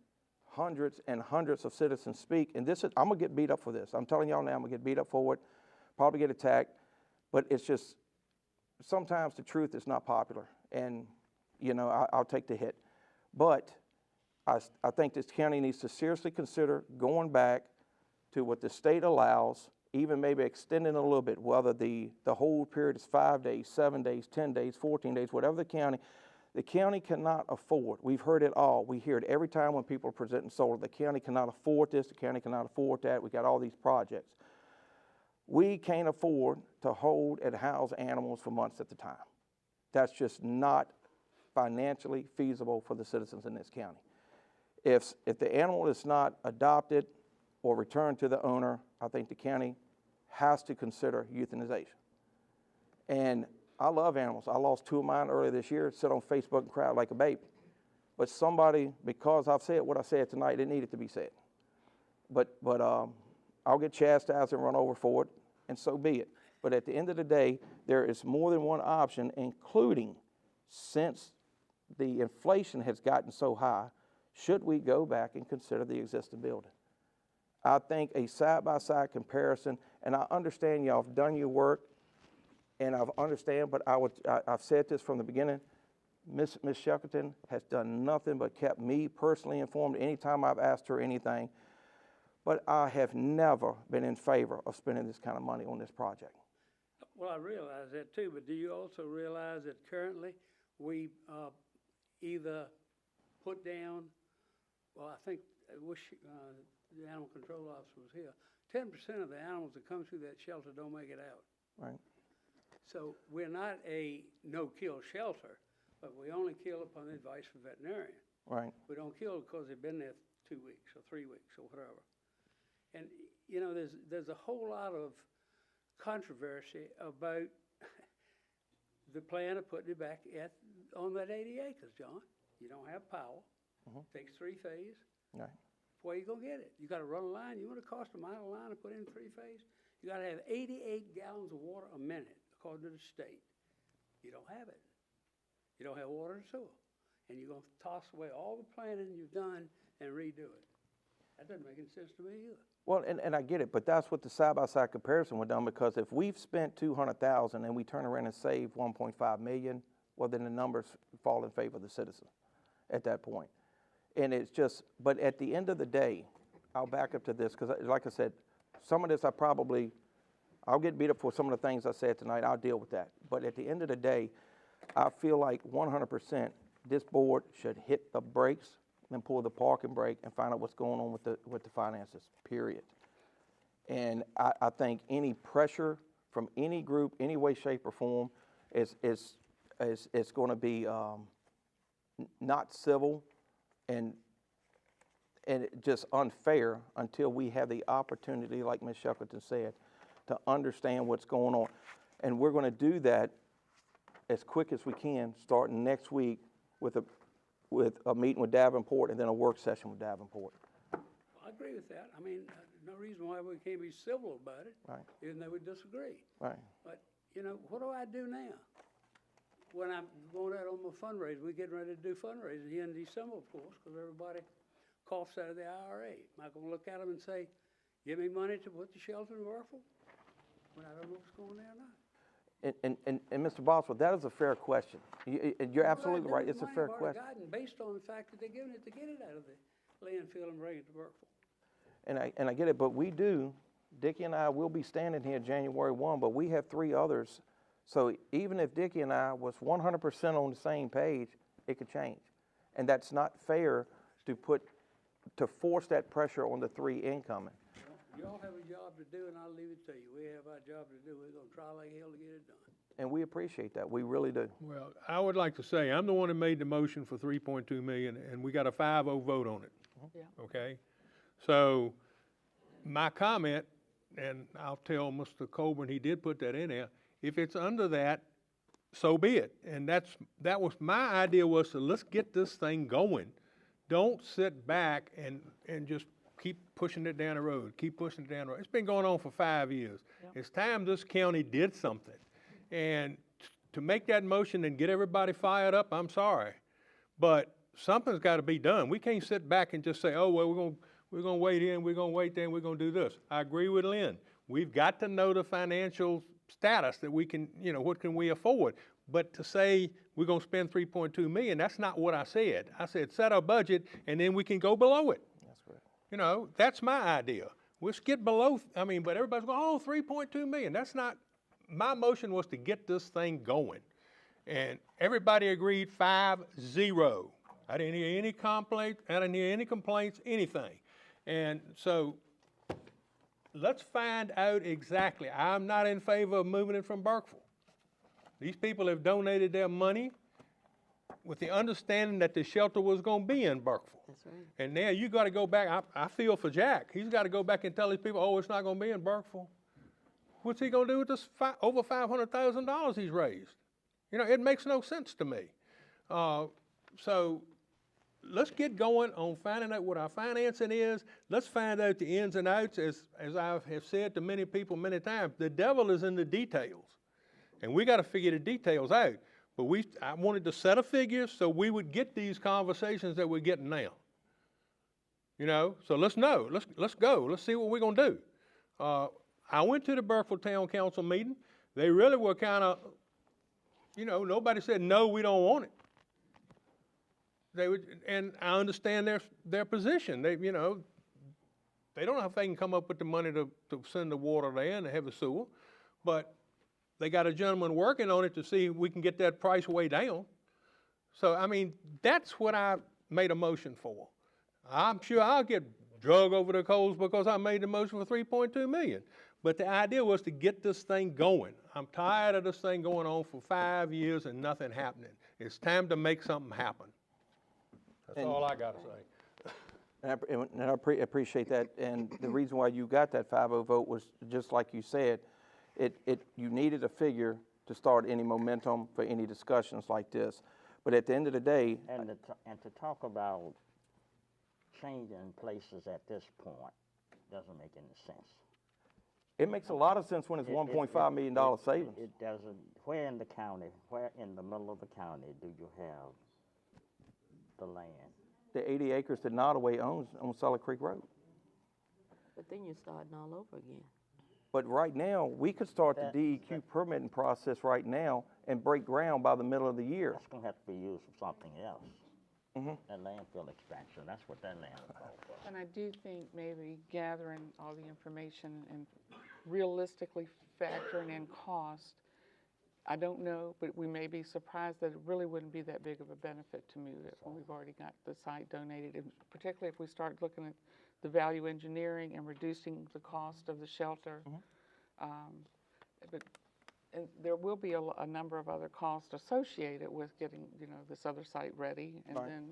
hundreds and hundreds of citizens speak, and this is, I'm gonna get beat up for this. I'm telling y'all now, I'm gonna get beat up for it, probably get attacked, but it's just, sometimes the truth is not popular, and you know, I'll take the hit. But I think this county needs to seriously consider going back to what the state allows, even maybe extending a little bit, whether the whole period is 5 days, 7 days, 10 days, 14 days, whatever the county cannot afford. We've heard it all. We hear it every time when people are presenting solar. The county cannot afford this, the county cannot afford that. We got all these projects. We can't afford to hold and house animals for months at a time. That's just not financially feasible for the citizens in this county. If the animal is not adopted or returned to the owner, I think the county has to consider euthanization. And I love animals. I lost 2 of mine earlier this year, sit on Facebook and cried like a baby. But somebody, because I've said what I said tonight, it needed to be said. But I'll get chastised and run over for it, and so be it. But at the end of the day, there is more than one option, including since the inflation has gotten so high, should we go back and consider the existing building? I think a side-by-side comparison, and I understand y'all have done your work, and I understand, but I've said this from the beginning, Ms. Shackleton has done nothing but kept me personally informed anytime I've asked her anything, but I have never been in favor of spending this kind of money on this project. Well, I realize that too, but do you also realize that currently we either put down, well, I think, I wish the animal control officer was here, 10% of the animals that come through that shelter don't make it out. Right. So we're not a no-kill shelter, but we only kill upon advice from veterinarian. Right. We don't kill because they've been there 2 weeks or 3 weeks or whatever. And, you know, there's a whole lot of controversy about the plan of putting it back on that 80 acres, John. You don't have power. Takes 3-phase. Right. Where you gonna get it? You gotta run a line. You want to cost a mile of line to put in 3-phase? You gotta have 88 gallons of water a minute, according to the state. You don't have it. You don't have water and sewer. And you're gonna toss away all the planning you've done and redo it. That doesn't make any sense to me either. Well, and I get it, but that's what the side-by-side comparison was done, because if we've spent $200,000 and we turn around and save $1.5 million, well, then the numbers fall in favor of the citizen at that point. And it's just, but at the end of the day, I'll back up to this, because like I said, some of this I'll get beat up for some of the things I said tonight, I'll deal with that. But at the end of the day, I feel like 100% this board should hit the brakes and pull the parking brake and find out what's going on with the finances, period. And I think any pressure from any group, any way, shape, or form is going to be not civil and just unfair until we have the opportunity, like Ms. Shackleton said, to understand what's going on. And we're gonna do that as quick as we can, starting next week with a meeting with Davenport and then a work session with Davenport. I agree with that. I mean, no reason why we can't be civil about it. Right. Even though we disagree. Right. But, you know, what do I do now? When I'm going out on my fundraiser, we're getting ready to do fundraising here in December, of course, because everybody coughs out of the IRA. Am I gonna look at them and say, give me money to put the shelter in Burkeville? When I don't know what's going there or not. And Mr. Boswell, that is a fair question. You're absolutely right, it's a fair question. Based on the fact that they're giving it to get it out of the landfill and bring it to Burkeville. And I get it, but we do, Dickie and I will be standing here January 1, but we have 3 others. So even if Dickie and I was 100% on the same page, it could change. And that's not fair to force that pressure on the 3 incoming. Y'all have a job to do, and I'll leave it to you. We have our job to do. We're gonna try like hell to get it done. And we appreciate that, we really do. Well, I would like to say, I'm the one that made the motion for 3.2 million, and we got a 5-0 vote on it. Yeah. Okay? So, my comment, and I'll tell Mr. Colburn, he did put that in there, if it's under that, so be it. And that was, my idea was to let's get this thing going. Don't sit back and just keep pushing it down the road, keep pushing it down the road. It's been going on for 5 years. Yep. It's time this county did something. And to make that motion and get everybody fired up, I'm sorry. But something's got to be done. We can't sit back and just say, oh, well, we're gonna wait here and we're gonna wait there and we're gonna do this. I agree with Lynn. We've got to know the financial status that we can, you know, what can we afford? But to say we're gonna spend 3.2 million, that's not what I said. I said set our budget and then we can go below it. That's right. You know, that's my idea. Let's get below, but everybody's going, oh, 3.2 million. That's not, my motion was to get this thing going. And everybody agreed 5-0. I didn't hear any complaints, anything. And so let's find out exactly. I'm not in favor of moving it from Burkeville. These people have donated their money with the understanding that the shelter was going to be in Burkeville. That's right. And now you got to go back. I feel for Jack. He's got to go back and tell these people, oh, it's not going to be in Burkeville. What's he going to do with this over $500,000 he's raised? You know, it makes no sense to me. So let's get going on finding out what our financing is. Let's find out the ins and outs. As I have said to many people many times, the devil is in the details. And we got to figure the details out. But I wanted to set a figure so we would get these conversations that we're getting now. You know, so let's know. Let's go. Let's see what we're going to do. I went to the Burkeville Town Council meeting. They really were kind of, you know, nobody said, no, we don't want it. They would, and I understand their position. They, you know, they don't know if they can come up with the money to send the water there and to have the sewer, but they got a gentleman working on it to see if we can get that price way down. So, I mean, that's what I made a motion for. I'm sure I'll get drug over the coals because I made the motion for 3.2 million. But the idea was to get this thing going. I'm tired of this thing going on for 5 years and nothing happening. It's time to make something happen. That's all I got to say. And I appreciate that. And the reason why you got that 5-0 vote was just like you said, you needed a figure to start any momentum for any discussions like this. But at the end of the day, and to talk about changing places at this point doesn't make any sense. It makes a lot of sense when it's $1.5 million savings. It doesn't. Where in the county, where in the middle of the county do you have the land? The 80 acres that Nottoway owns on Solid Creek Road. But then you're starting all over again. But right now, we could start the DEQ permitting process right now and break ground by the middle of the year. That's going to have to be used for something else. That landfill expansion, that's what that land is for. And I do think maybe gathering all the information and realistically factoring in cost, I don't know, but we may be surprised that it really wouldn't be that big of a benefit to move it when we've already got the site donated, and particularly if we start looking at the value engineering and reducing the cost of the shelter. And there will be a number of other costs associated with getting, you know, this other site ready. And then,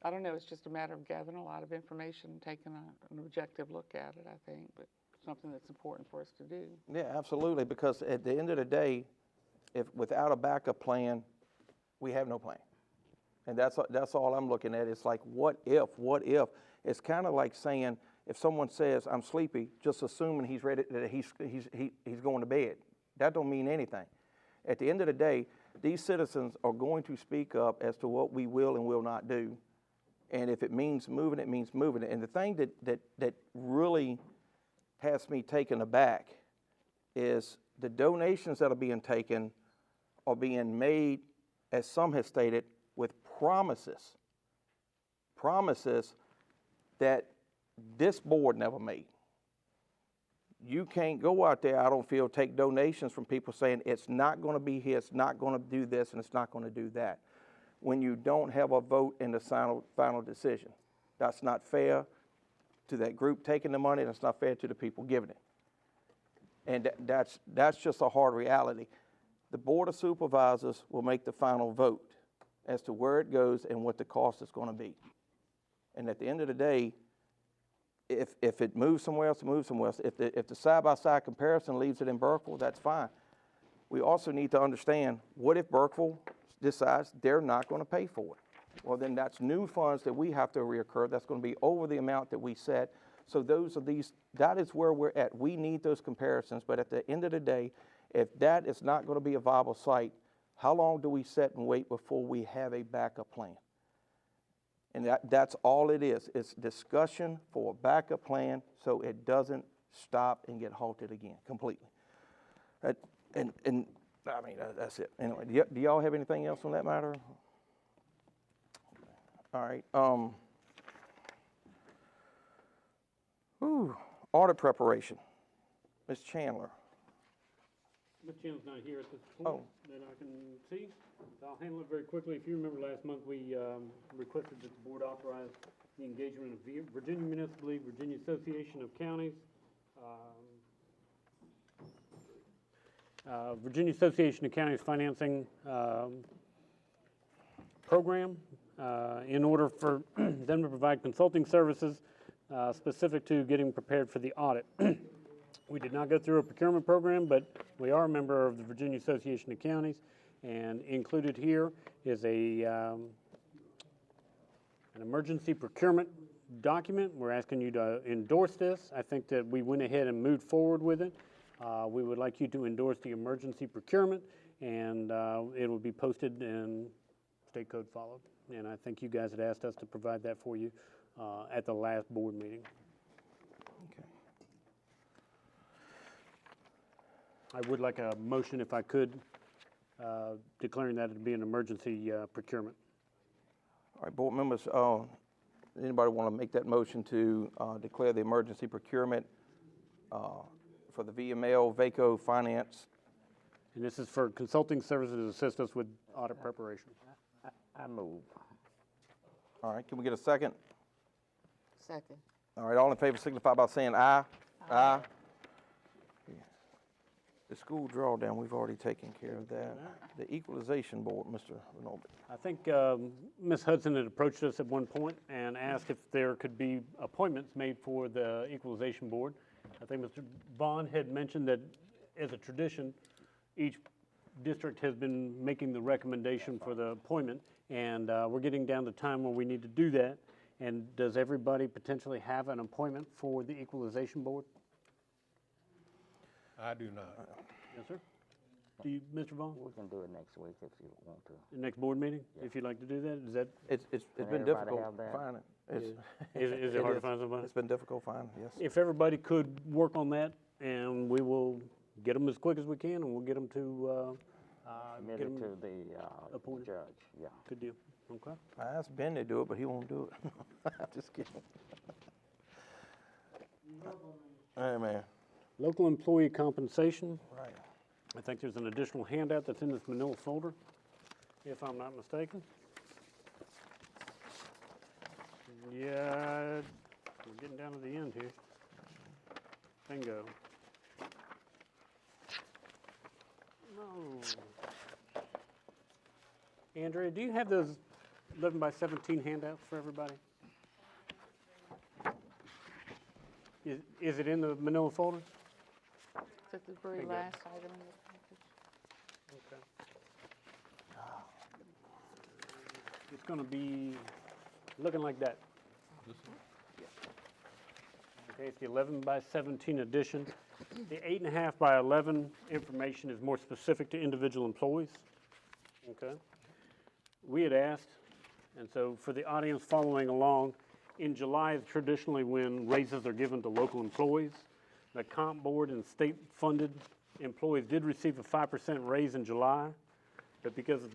I don't know, it's just a matter of gathering a lot of information, taking an objective look at it, I think. But something that's important for us to do. Yeah, absolutely, because at the end of the day, if without a backup plan, we have no plan. And that's all I'm looking at. It's like, what if? It's kind of like saying, if someone says, I'm sleepy, just assuming he's ready, that he's going to bed. That don't mean anything. At the end of the day, these citizens are going to speak up as to what we will and will not do. And if it means moving, it means moving it. And the thing that really has me taken aback is the donations that are being taken are being made, as some have stated, with promises that this board never made. You can't go out there, I don't feel, take donations from people saying it's not going to be here, it's not going to do this, and it's not going to do that, when you don't have a vote in the final decision. That's not fair to that group taking the money, and it's not fair to the people giving it. And that's just a hard reality. The Board of Supervisors will make the final vote as to where it goes and what the cost is going to be. And at the end of the day, if it moves somewhere else, it moves somewhere else. If the side-by-side comparison leaves it in Burkeville, that's fine. We also need to understand, what if Burkeville decides they're not going to pay for it? Well, then that's new funds that we have to reoccur. That's going to be over the amount that we set. So that is where we're at. We need those comparisons, but at the end of the day, if that is not going to be a viable site, how long do we sit and wait before we have a backup plan? And that's all it is. It's discussion for a backup plan so it doesn't stop and get halted again completely. And I mean, that's it. Anyway, do y'all have anything else on that matter? All right. Audit preparation. Ms. Chandler. Ms. Chandler's not here at this point that I can see. I'll handle it very quickly. If you remember last month, we requested that the board authorize the engagement of Virginia Municipal League, Virginia Association of Counties, Virginia Association of Counties financing program in order for them to provide consulting services specific to getting prepared for the audit. We did not go through a procurement program, but we are a member of the Virginia Association of Counties, and included here is an emergency procurement document. We're asking you to endorse this. I think that we went ahead and moved forward with it. We would like you to endorse the emergency procurement, and it will be posted and state code followed. And I think you guys had asked us to provide that for you at the last board meeting. I would like a motion, if I could, declaring that to be an emergency procurement. All right, board members, anybody want to make that motion to declare the emergency procurement for the VML, VACO, finance? And this is for consulting services to assist us with audit preparation. I move. All right, can we get a second? Second. All right, all in favor signify by saying aye. Aye. The school drawdown, we've already taken care of that. The equalization board, Mr. Renaud. I think Ms. Hudson had approached us at one point and asked if there could be appointments made for the equalization board. I think Mr. Vaughn had mentioned that as a tradition, each district has been making the recommendation for the appointment, and we're getting down to time where we need to do that. And does everybody potentially have an appointment for the equalization board? I do not. Yes, sir. Do you, Mr. Vaughn? We can do it next week if you want to. The next board meeting, if you'd like to do that? Is that? It's been difficult finding. Is it hard to find somebody? It's been difficult finding, yes. If everybody could work on that, and we will get them as quick as we can, and we'll get them to Submit it to the judge, yeah. Good deal. Okay. I asked Ben to do it, but he won't do it. I'm just kidding. Hey, man. Local employee compensation. Right. I think there's an additional handout that's in this manila folder, if I'm not mistaken. Yeah, we're getting down to the end here. Bingo. No. Andrea, do you have those 11 by 17 handouts for everybody? Is it in the manila folder? It's at the very There you go. last item in the package. Okay. It's gonna be looking like that. Okay, it's the 11 by 17 edition. The 8.5 by 11 information is more specific to individual employees. Okay. We had asked, and so for the audience following along, in July is traditionally when raises are given to local employees. The comp board and state-funded employees did receive a 5% raise in July, but because of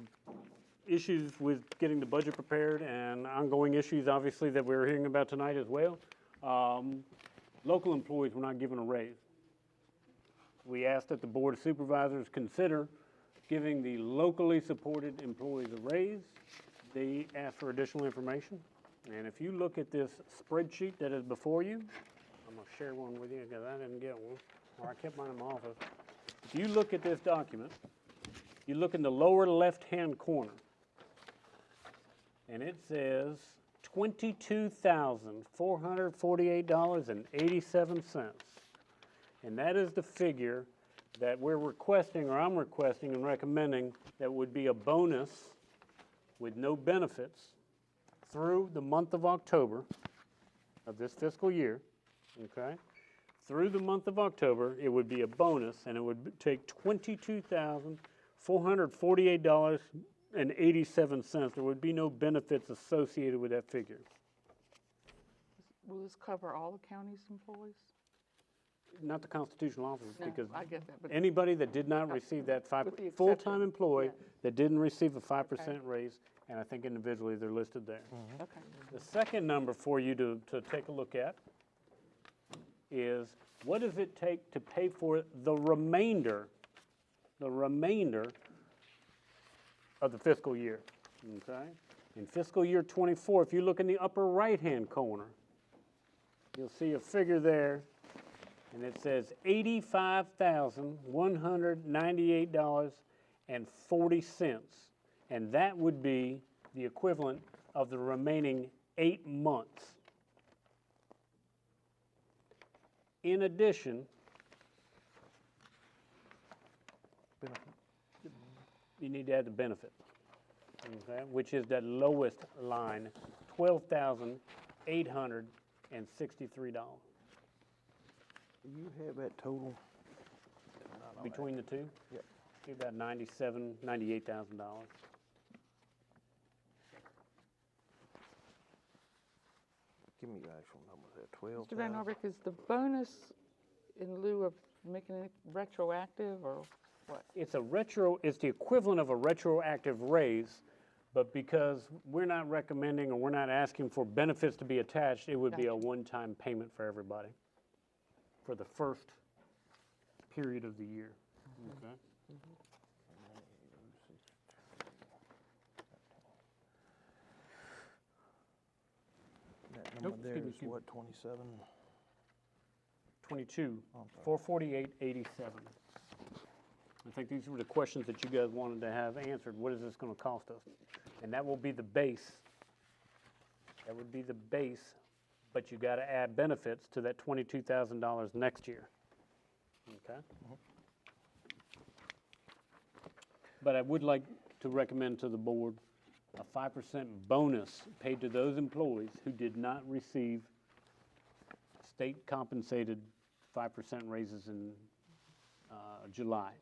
issues with getting the budget prepared and ongoing issues, obviously, that we're hearing about tonight as well, local employees were not given a raise. We asked that the Board of Supervisors consider giving the locally supported employees a raise. They asked for additional information. And if you look at this spreadsheet that is before you, I'm going to share one with you because I didn't get one, or I kept mine in my office. If you look at this document, you look in the lower left-hand corner, and it says $22,448.87. And that is the figure that we're requesting, or I'm requesting and recommending, that would be a bonus with no benefits through the month of October of this fiscal year, okay? Through the month of October, it would be a bonus, and it would take $22,448.87. There would be no benefits associated with that figure. Will this cover all the county's employees? Not the constitutional officers, No, because I get that, but- anybody that did not receive that With the full-time exception, employee yeah. that didn't receive a 5% raise, and I think individually they're listed there. Okay. The second number for you to take a look at is, what does it take to pay for the remainder of the fiscal year, okay? In fiscal year 24, if you look in the upper right-hand corner, you'll see a figure there, and it says $85,198.40, and that would be the equivalent of the remaining 8 months. In addition, you need to add the benefit, okay, which is that lowest line, $12,863. Do you have that total? Between the two? Yep. Be about $98,000. Give me the actual numbers there, 12. Mr. Van Orbeck, is the bonus in lieu of making it retroactive, or what? It's the equivalent of a retroactive raise, but because we're not recommending or we're not asking for benefits to be attached, it would be a one-time payment for everybody for the first period of the year. Okay. That number there is what, 27? 22, 448.87. I think these were the questions that you guys wanted to have answered. What is this going to cost us? And that will be the base. That would be the base, but you got to add benefits to that $22,000 next year. Okay? But I would like to recommend to the board a 5% bonus paid to those employees who did not receive state compensated 5% raises in July.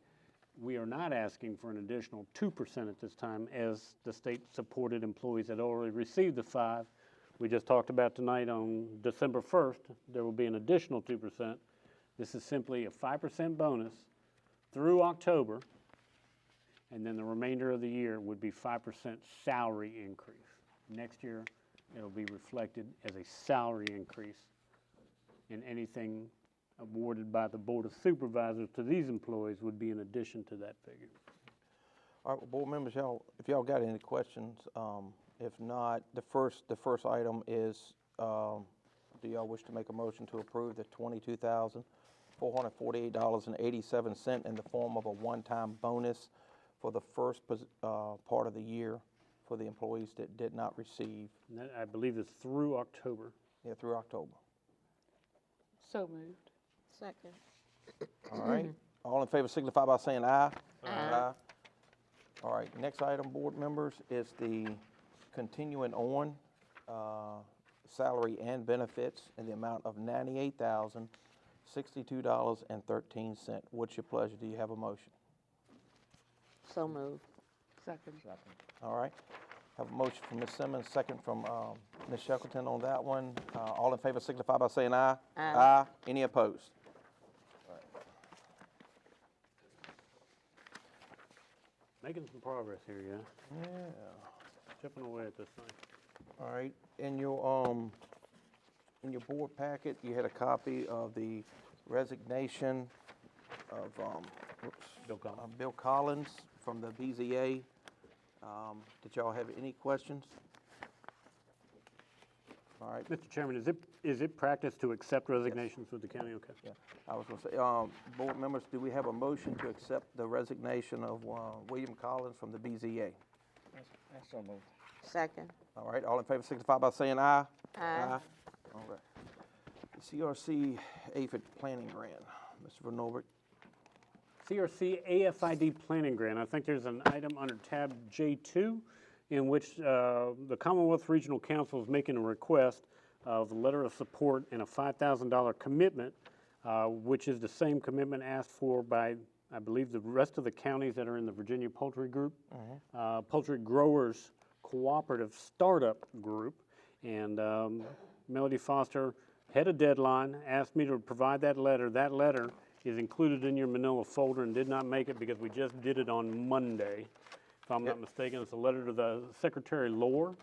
We are not asking for an additional 2% at this time, as the state-supported employees had already received the 5. We just talked about tonight on December 1st, there will be an additional 2%. This is simply a 5% bonus through October, and then the remainder of the year would be 5% salary increase. Next year, it'll be reflected as a salary increase, and anything awarded by the Board of Supervisors to these employees would be in addition to that figure. All right, well, board members, if y'all got any questions, if not, the first item is, do y'all wish to make a motion to approve the $22,448.87 in the form of a one-time bonus for the first part of the year for the employees that did not receive? And that, I believe, is through October. Yeah, through October. So moved. Second. All right. All in favor signify by saying aye. Aye. All right, next item, board members, is the continuing on salary and benefits in the amount of $98,062.13. What's your pleasure? Do you have a motion? So moved. Second. All right. Have a motion from Ms. Simmons, second from Ms. Shackleton on that one. All in favor signify by saying aye. Aye. Any opposed? Making some progress here, yeah. Yeah. Chipping away at this thing. All right. In your board packet, you had a copy of the resignation of Bill Collins from the BZA. Did y'all have any questions? All right. Mr. Chairman, is it practice to accept resignations with the county? Okay. Yeah, I was going to say, board members, do we have a motion to accept the resignation of William Collins from the BZA? That's so moved. Second. All right, all in favor signify by saying aye. Aye. All right. CRC AFID planning grant, Mr. Van Norbert. CRC AFID planning grant. I think there's an item under tab J2 in which the Commonwealth Regional Council is making a request of a letter of support and a $5,000 commitment, which is the same commitment asked for by, I believe, the rest of the counties that are in the Virginia Poultry Group, Poultry Growers Cooperative Startup Group. And Melody Foster had a deadline, asked me to provide that letter. That letter is included in your manila folder and did not make it because we just did it on Monday. If I'm not mistaken, it's a letter to the Secretary Lohr,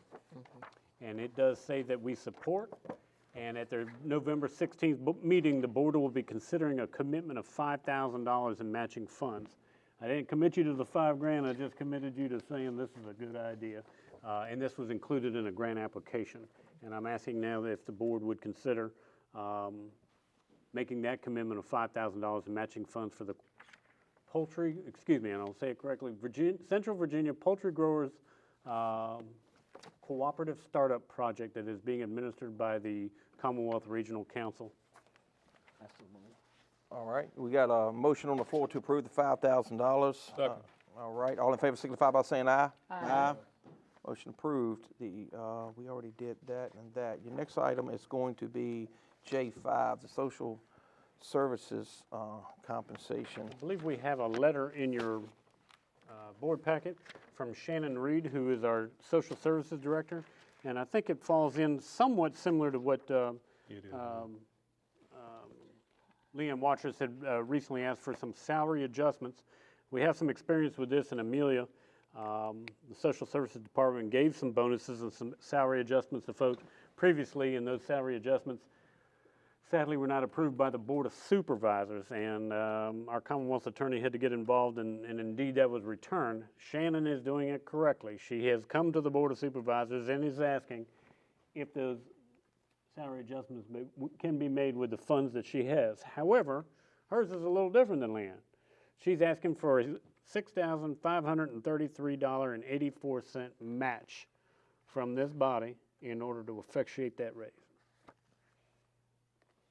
and it does say that we support, and at their November 16th meeting, the board will be considering a commitment of $5,000 in matching funds. I didn't commit you to the $5,000, I just committed you to saying this is a good idea, and this was included in a grant application. And I'm asking now if the board would consider making that commitment of $5,000 in matching funds for the poultry, excuse me, and I'll say it correctly, Central Virginia Poultry Growers Cooperative Startup Project that is being administered by the Commonwealth Regional Council. That's so moved. All right, we got a motion on the floor to approve the $5,000. Second. All right, all in favor signify by saying aye. Aye. Motion approved. We already did that and that. Your next item is going to be J5, the social services compensation. I believe we have a letter in your board packet from Shannon Reed, who is our social services director, and I think it falls in somewhat similar to what Leanne Watchers had recently asked for some salary adjustments. We have some experience with this in Amelia. The social services department gave some bonuses and some salary adjustments to folks previously, and those salary adjustments sadly were not approved by the Board of Supervisors, and our Commonwealth attorney had to get involved, and indeed that was returned. Shannon is doing it correctly. She has come to the Board of Supervisors and is asking if those salary adjustments can be made with the funds that she has. However, hers is a little different than Leanne. She's asking for a $6,533.84 match from this body in order to effectuate that raise.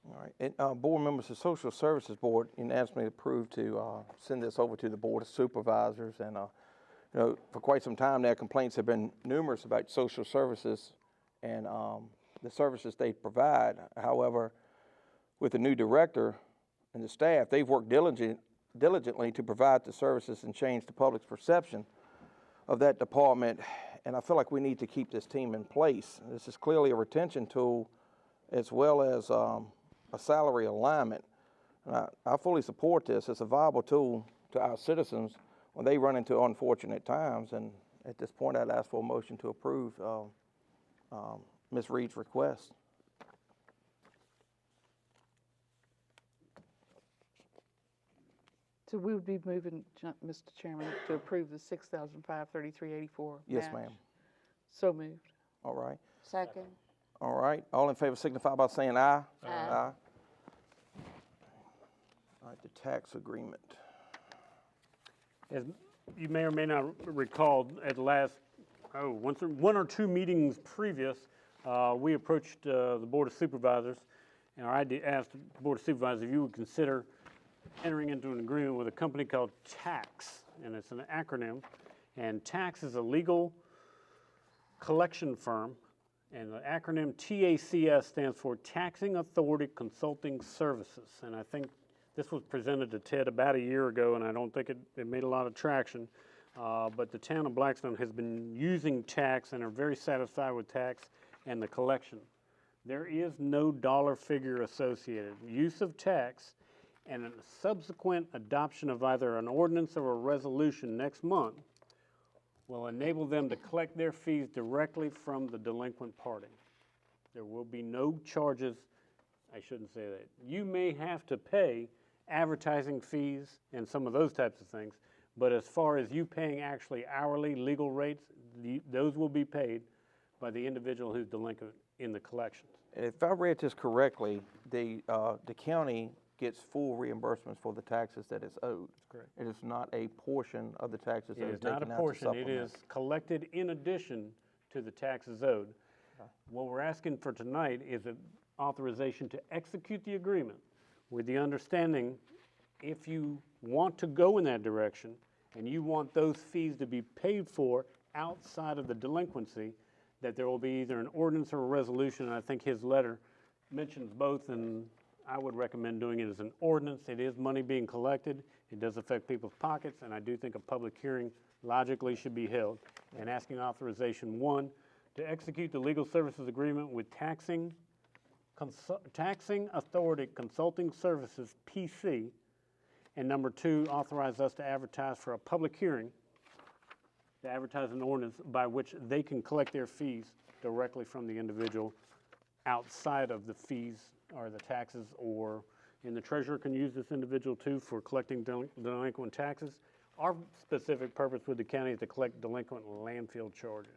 All right, and board members, the Social Services Board unanimously approved to send this over to the Board of Supervisors, and you know, for quite some time now, complaints have been numerous about social services and the services they provide. However, with the new director and the staff, they've worked diligently to provide the services and change the public's perception of that department, and I feel like we need to keep this team in place. This is clearly a retention tool as well as a salary alignment. And I fully support this. It's a viable tool to our citizens when they run into unfortunate times, and at this point I'd ask for a motion to approve Ms. Reed's request. So we would be moving, Mr. Chairman, to approve the $6,533.84 Yes, match. ma'am. So moved. All right. Second. All right. All in favor signify by saying aye. Aye. All right, the tax agreement. As you may or may not recall, at the last, one or two meetings previous, we approached the Board of Supervisors or I asked the Board of Supervisors if you would consider entering into an agreement with a company called TAX, and it's an acronym, and TAX is a legal collection firm, and the acronym TACS stands for Taxing Authority Consulting Services, and I think this was presented to Ted about a year ago, and I don't think it made a lot of traction, but the town of Blackstone has been using TAX and are very satisfied with TAX and the collection. There is no dollar figure associated. Use of TAX and a subsequent adoption of either an ordinance or a resolution next month will enable them to collect their fees directly from the delinquent party. There will be no charges. I shouldn't say that. You may have to pay advertising fees and some of those types of things, but as far as you paying actually hourly legal rates, those will be paid by the individual who's delinquent in the collections. If I read this correctly, the county gets full reimbursements for the taxes that is owed. That's correct. It is not a portion of the taxes that It are is not a taken out to portion, it supplement. is collected in addition to the taxes owed. What we're asking for tonight is an authorization to execute the agreement with the understanding, if you want to go in that direction and you want those fees to be paid for outside of the delinquency, that there will be either an ordinance or a resolution, and I think his letter mentions both, and I would recommend doing it as an ordinance. It is money being collected. It does affect people's pockets, and I do think a public hearing logically should be held. And asking authorization, 1, to execute the legal services agreement with Taxing Authority Consulting Services, PC, and number 2, authorize us to advertise for a public hearing, to advertise an ordinance by which they can collect their fees directly from the individual outside of the fees or the taxes, and the treasurer can use this individual too for collecting delinquent taxes. Our specific purpose with the county is to collect delinquent landfill charges.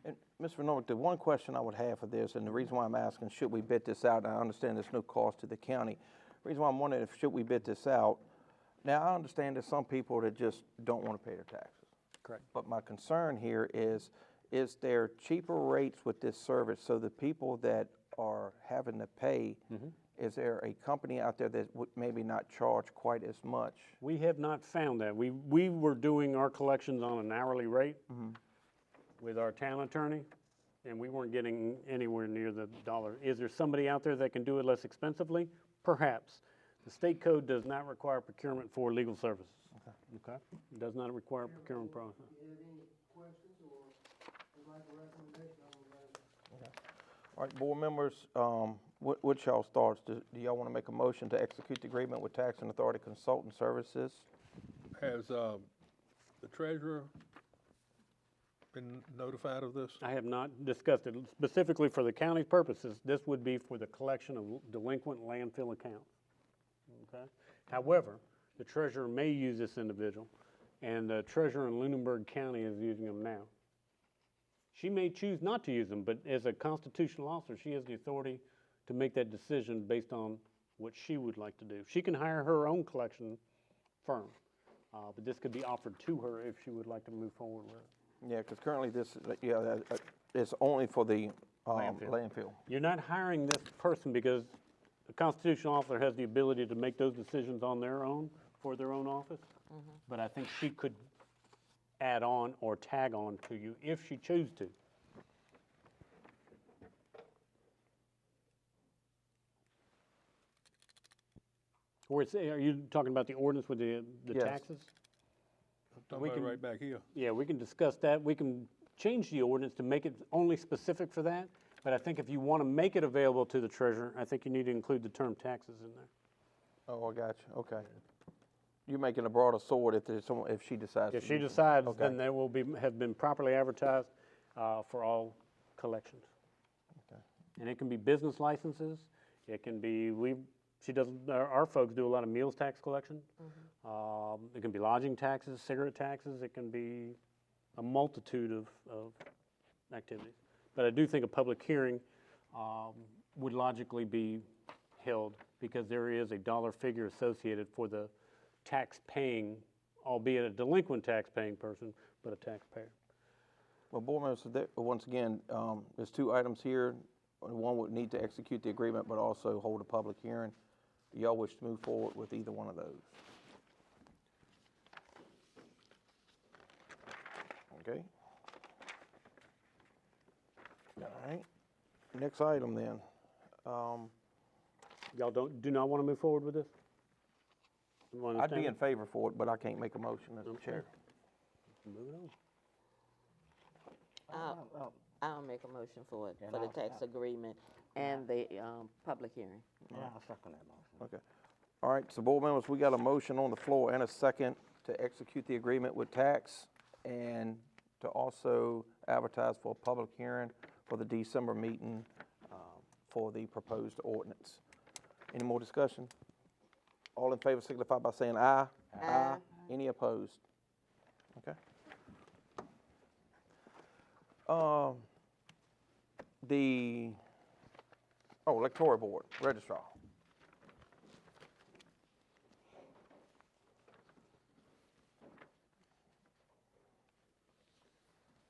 And Mr. Norwood, the one question I would have for this, and the reason why I'm asking, should we bid this out, and I understand there's no cost to the county. The reason why I'm wondering if should we bid this out, now I understand there's some people that just don't want to pay their taxes. Correct. But my concern here is there cheaper rates with this service so the people that are having to pay, is there a company out there that would maybe not charge quite as much? We have not found that. We were doing our collections on an hourly rate with our town attorney, and we weren't getting anywhere near the dollar. Is there somebody out there that can do it less expensively? Perhaps. The state code does not require procurement for legal services. Okay? It does not require procurement process. All right, board members, what's y'all's thoughts? Do y'all want to make a motion to execute the agreement with Taxing Authority Consultant Services? Has the treasurer been notified of this? I have not discussed it. Specifically for the county purposes, this would be for the collection of delinquent landfill accounts. Okay? However, the treasurer may use this individual, and the treasurer in Lunenburg County is using them now. She may choose not to use them, but as a constitutional officer, she has the authority to make that decision based on what she would like to do. She can hire her own collection firm, but this could be offered to her if she would like to move forward with it. Yeah, because currently this, it's only for the landfill. You're not hiring this person because the constitutional officer has the ability to make those decisions on their own for their own office, but I think she could add on or tag on to you if she chose to. Or are you talking about the ordinance with the Yes. taxes? Talking about right back here. Yeah, we can discuss that. We can change the ordinance to make it only specific for that, but I think if you want to make it available to the treasurer, I think you need to include the term taxes in there. Oh, I got you, okay. You're making a broader sword if she decides. If to she use it. decides, Okay. then there will have been properly advertised for all collections. Okay. And it can be business licenses, it can be, our folks do a lot of meals tax collection. It can be lodging taxes, cigarette taxes, it can be a multitude of activities. But I do think a public hearing would logically be held because there is a dollar figure associated for the tax-paying, albeit a delinquent tax-paying person, but a taxpayer. Well, board members, once again, there's 2 items here. one would need to execute the agreement, but also hold a public hearing. Do y'all wish to move forward with either one of those? Okay. All right. Next item then. Y'all do not want to move forward with this? Everyone I'd be in understand favor for it, but I can't make a motion as Okay. chair. it? Move it on. I'll make a motion for it, Then for the I'll- tax agreement and the, public hearing. Yeah, I'll second that motion. Okay. All right, so board members, we got a motion on the floor and a second to execute the agreement with tax and to also advertise for a public hearing for the December meeting for the proposed ordinance. Any more discussion? All in favor signify by saying aye. Aye. Any opposed? Okay. Electoral board, registrar.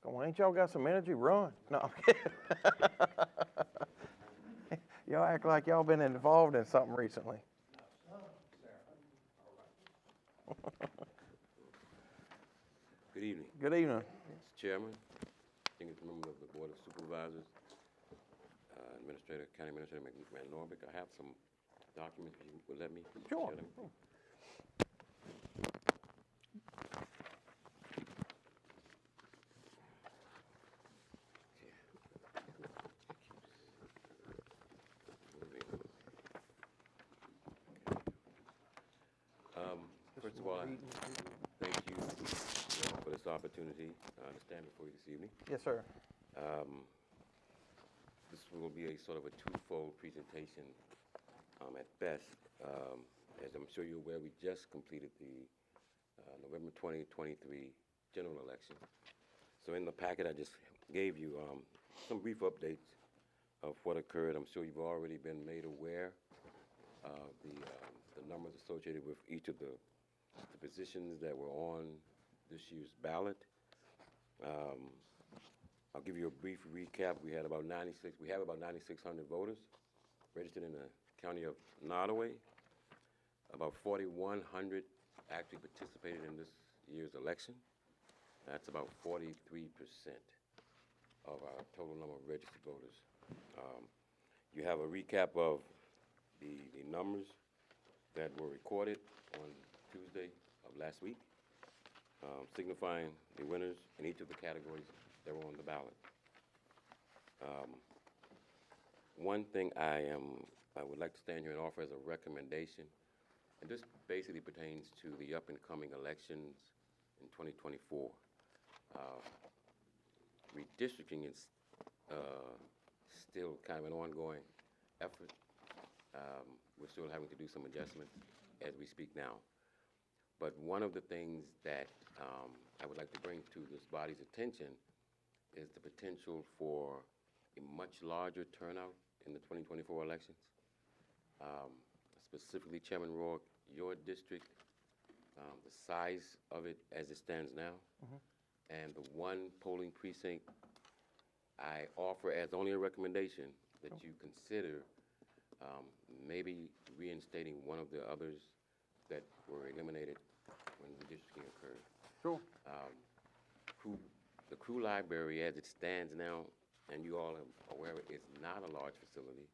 Come on, ain't y'all got some energy? Run. No, I'm kidding. Y'all act like y'all been involved in something recently. Good evening. Good evening. Mr. Chairman, distinguished members of the Board of Supervisors, County Administrator McMahon Norbeck, I have some documents if you would let me Sure. share them. First of all, thank you for this opportunity to stand before you this evening. Yes, sir. This will be a sort of a twofold presentation at best. As I'm sure you're aware, we just completed the November 2023 general election. So in the packet, I just gave you some brief updates of what occurred. I'm sure you've already been made aware of the numbers associated with each of the positions that were on this year's ballot. I'll give you a brief recap. We have about 9,600 voters registered in the county of Nottoway. About 4,100 actually participated in this year's election. That's about 43% of our total number of registered voters. You have a recap of the numbers that were recorded on Tuesday of last week, signifying the winners in each of the categories that were on the ballot. One thing I would like to stand here and offer as a recommendation, and this basically pertains to the up-and-coming elections in 2024. Redistricting is still kind of an ongoing effort. We're still having to do some adjustments as we speak now. But one of the things that I would like to bring to this body's attention is the potential for a much larger turnout in the 2024 elections. Specifically, Chairman Rourke, your district, the size of it as it stands now, and the one polling precinct, I offer as only a recommendation that you consider maybe reinstating one of the others that were eliminated when redistricting occurred. Sure. The Crew Library, as it stands now, and you all are aware of it, is not a large facility.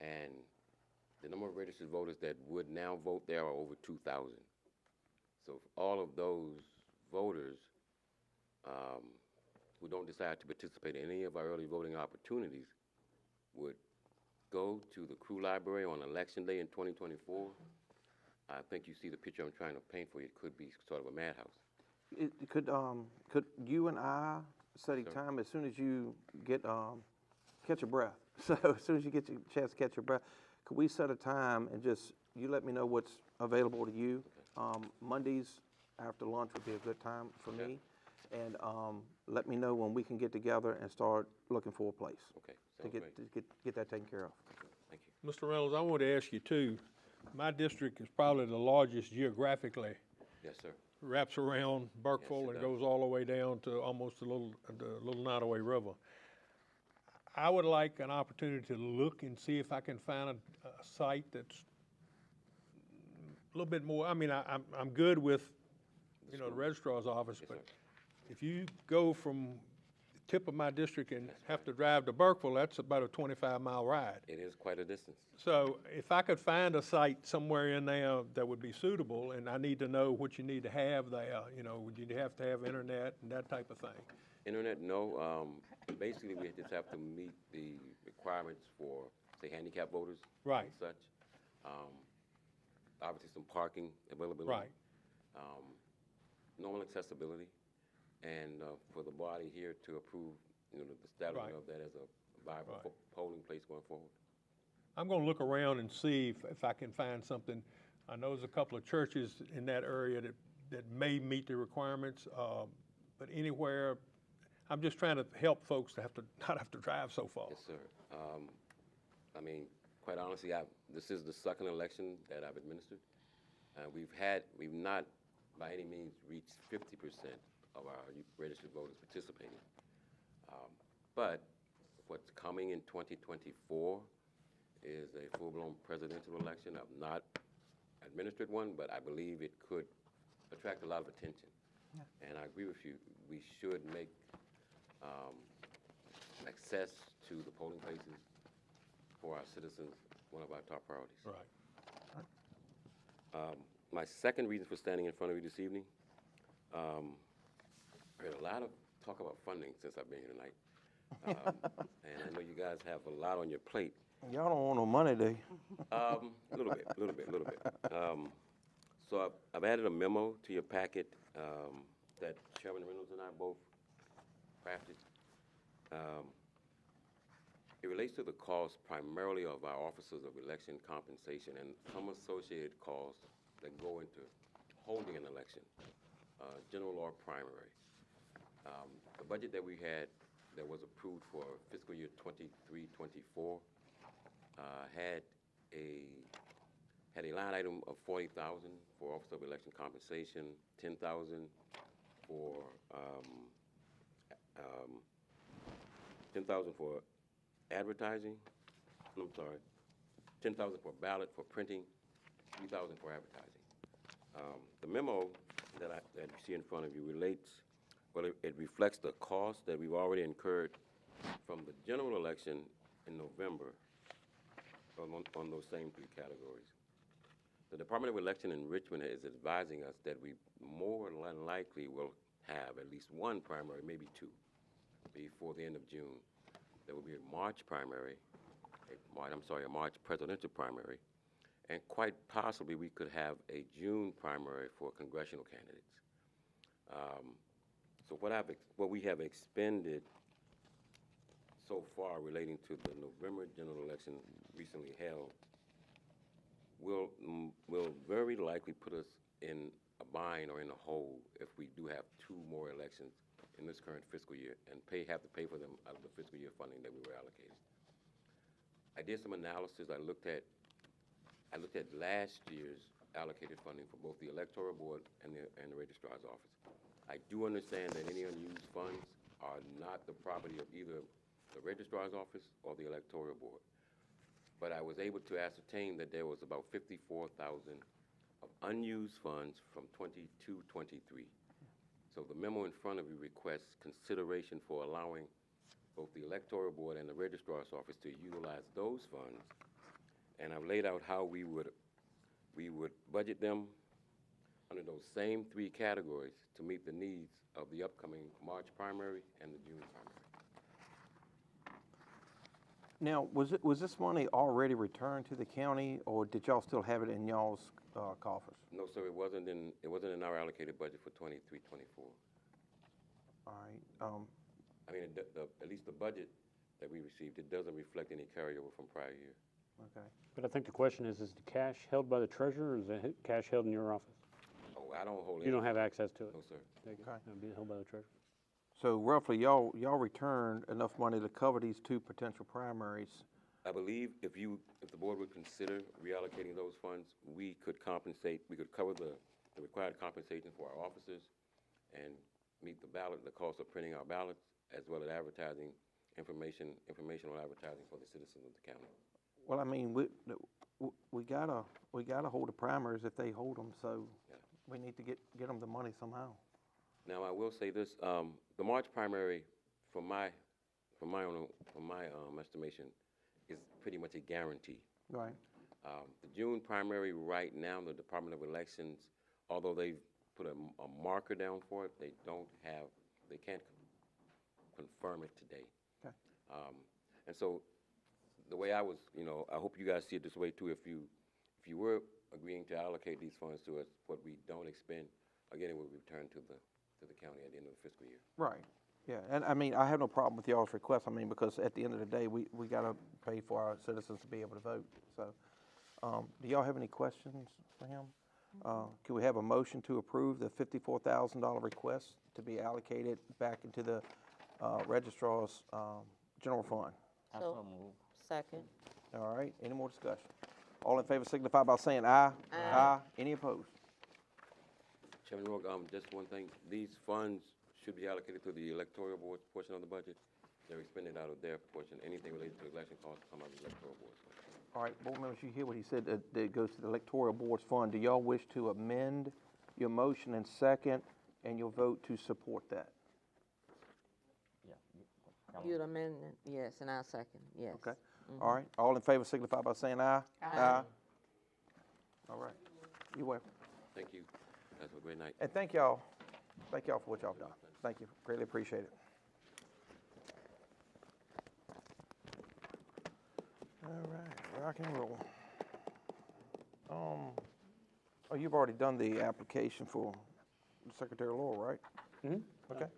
And the number of registered voters that would now vote there are over 2,000. So if all of those voters who don't decide to participate in any of our early voting opportunities would go to the Crew Library on Election Day in 2024, I think you see the picture I'm trying to paint for you. It could be sort of a madhouse. Could you and I set a time as soon as you get catch your breath? So as soon as you get your chance to catch your breath, could we set a time and just you let me know what's available to you? Mondays after lunch would be a good time for me, and let me know when we can get together and start looking for a place. Okay. To get that taken care of. Thank you. Mr. Reynolds, I want to ask you too, my district is probably the largest geographically. Yes, sir. Wraps around Burkeville and goes all the way down to almost the little Nottoway River. I would like an opportunity to look and see if I can find a site that's a little bit more, I mean, I'm good with, you know, the registrar's office, but if you go from the tip of my district and have to drive to Burkeville, that's about a 25-mile ride. It is quite a distance. So if I could find a site somewhere in there that would be suitable, and I need to know what you need to have there, you know, would you have to have internet and that type of thing? Internet, no. Basically, we just have to meet the requirements for, say, handicap voters Right. and such. Obviously, some parking availability. Right. Normal accessibility, and for the body here to approve, you know, the establishment Right. of that as a viable Right. polling place going forward. I'm gonna look around and see if I can find something. I know there's a couple of churches in that area that may meet the requirements, but anywhere, I'm just trying to help folks to not have to drive so far. Yes, sir. I mean, quite honestly, this is the second election that I've administered. We've not by any means reached 50% of our registered voters participating. But what's coming in 2024 is a full-blown presidential election. I've not administered one, but I believe it could attract a lot of attention. Yeah. And I agree with you. We should make access to the polling places for our citizens one of our top priorities. Right. My second reason for standing in front of you this evening, I heard a lot of talk about funding since I've been here tonight. And I know you guys have a lot on your plate. Y'all don't want no money, do you? A little bit. So I've added a memo to your packet that Chairman Reynolds and I both crafted. It relates to the cost primarily of our officers of election compensation and some associated costs that go into holding an election, general or primary. The budget that we had that was approved for fiscal year 23-24 had a line item of $40,000 for officer of election compensation, $10,000 for advertising. I'm sorry, $10,000 for ballot for printing, $3,000 for advertising. The memo that you see in front of you relates. Well, it reflects the cost that we've already incurred from the general election in November on those same three categories. The Department of Election Enrichment is advising us that we more than likely will have at least one primary, maybe two, before the end of June. There will be a March primary, a March presidential primary, and quite possibly we could have a June primary for congressional candidates. So what we have expended so far relating to the November general election recently held will very likely put us in a bind or in a hole if we do have two more elections in this current fiscal year and have to pay for them out of the fiscal year funding that we were allocated. I did some analysis. I looked at last year's allocated funding for both the Electoral Board and the Registrar's Office. I do understand that any unused funds are not the property of either the Registrar's Office or the Electoral Board. But I was able to ascertain that there was about $54,000 of unused funds from 22-23. So the memo in front of you requests consideration for allowing both the Electoral Board and the Registrar's Office to utilize those funds. And I've laid out how we would budget them under those same three categories to meet the needs of the upcoming March primary and the June primary. Now, was this money already returned to the county, or did y'all still have it in y'all's coffers? No, sir, it wasn't in our allocated budget for 23-24. All right. I mean, at least the budget that we received, it doesn't reflect any carryover from prior year. Okay. But I think the question is the cash held by the treasurer, or is the cash held in your office? Oh, I don't hold it. You don't have access to it? No, sir. Okay. It'll be held by the treasurer. So roughly, y'all returned enough money to cover these two potential primaries. I believe if the board would consider reallocating those funds, we could cover the required compensation for our officers and meet the cost of printing our ballots, as well as advertising informational advertising for the citizens of the county. Well, I mean, we gotta hold the primaries if they hold them, so we need to get them the money somehow. Now, I will say this, the March primary, from my estimation, is pretty much a guarantee. Right. The June primary right now, the Department of Elections, although they've put a marker down for it, they can't confirm it today. Okay. And so the way I was, I hope you guys see it this way too. If you were agreeing to allocate these funds to us, what we don't expend, again, it will return to the county at the end of the fiscal year. Right. Yeah, and I mean, I have no problem with y'all's request. I mean, because at the end of the day, we gotta pay for our citizens to be able to vote. So, do y'all have any questions for him? Can we have a motion to approve the $54,000 request to be allocated back into the registrar's general fund? So moved. Second. All right, any more discussion? All in favor signify by saying aye. Aye. Any opposed? Chairman Rourke, just one thing, these funds should be allocated to the electoral board portion of the budget. They're expended out of their portion. Anything related to election costs come out of the electoral board's fund. All right, board members, you hear what he said, that it goes to the electoral board's fund. Do y'all wish to amend your motion and second, and you'll vote to support that? You'd amend it, yes, and I'll second, yes. Okay. All right, all in favor signify by saying aye. Aye. All right, you're welcome. Thank you. Guys, have a great night. And thank y'all for what y'all done. Thank you, greatly appreciate it. All right, rock and roll. Oh, you've already done the application for Secretary Laurel, right? Mm-hmm. Okay.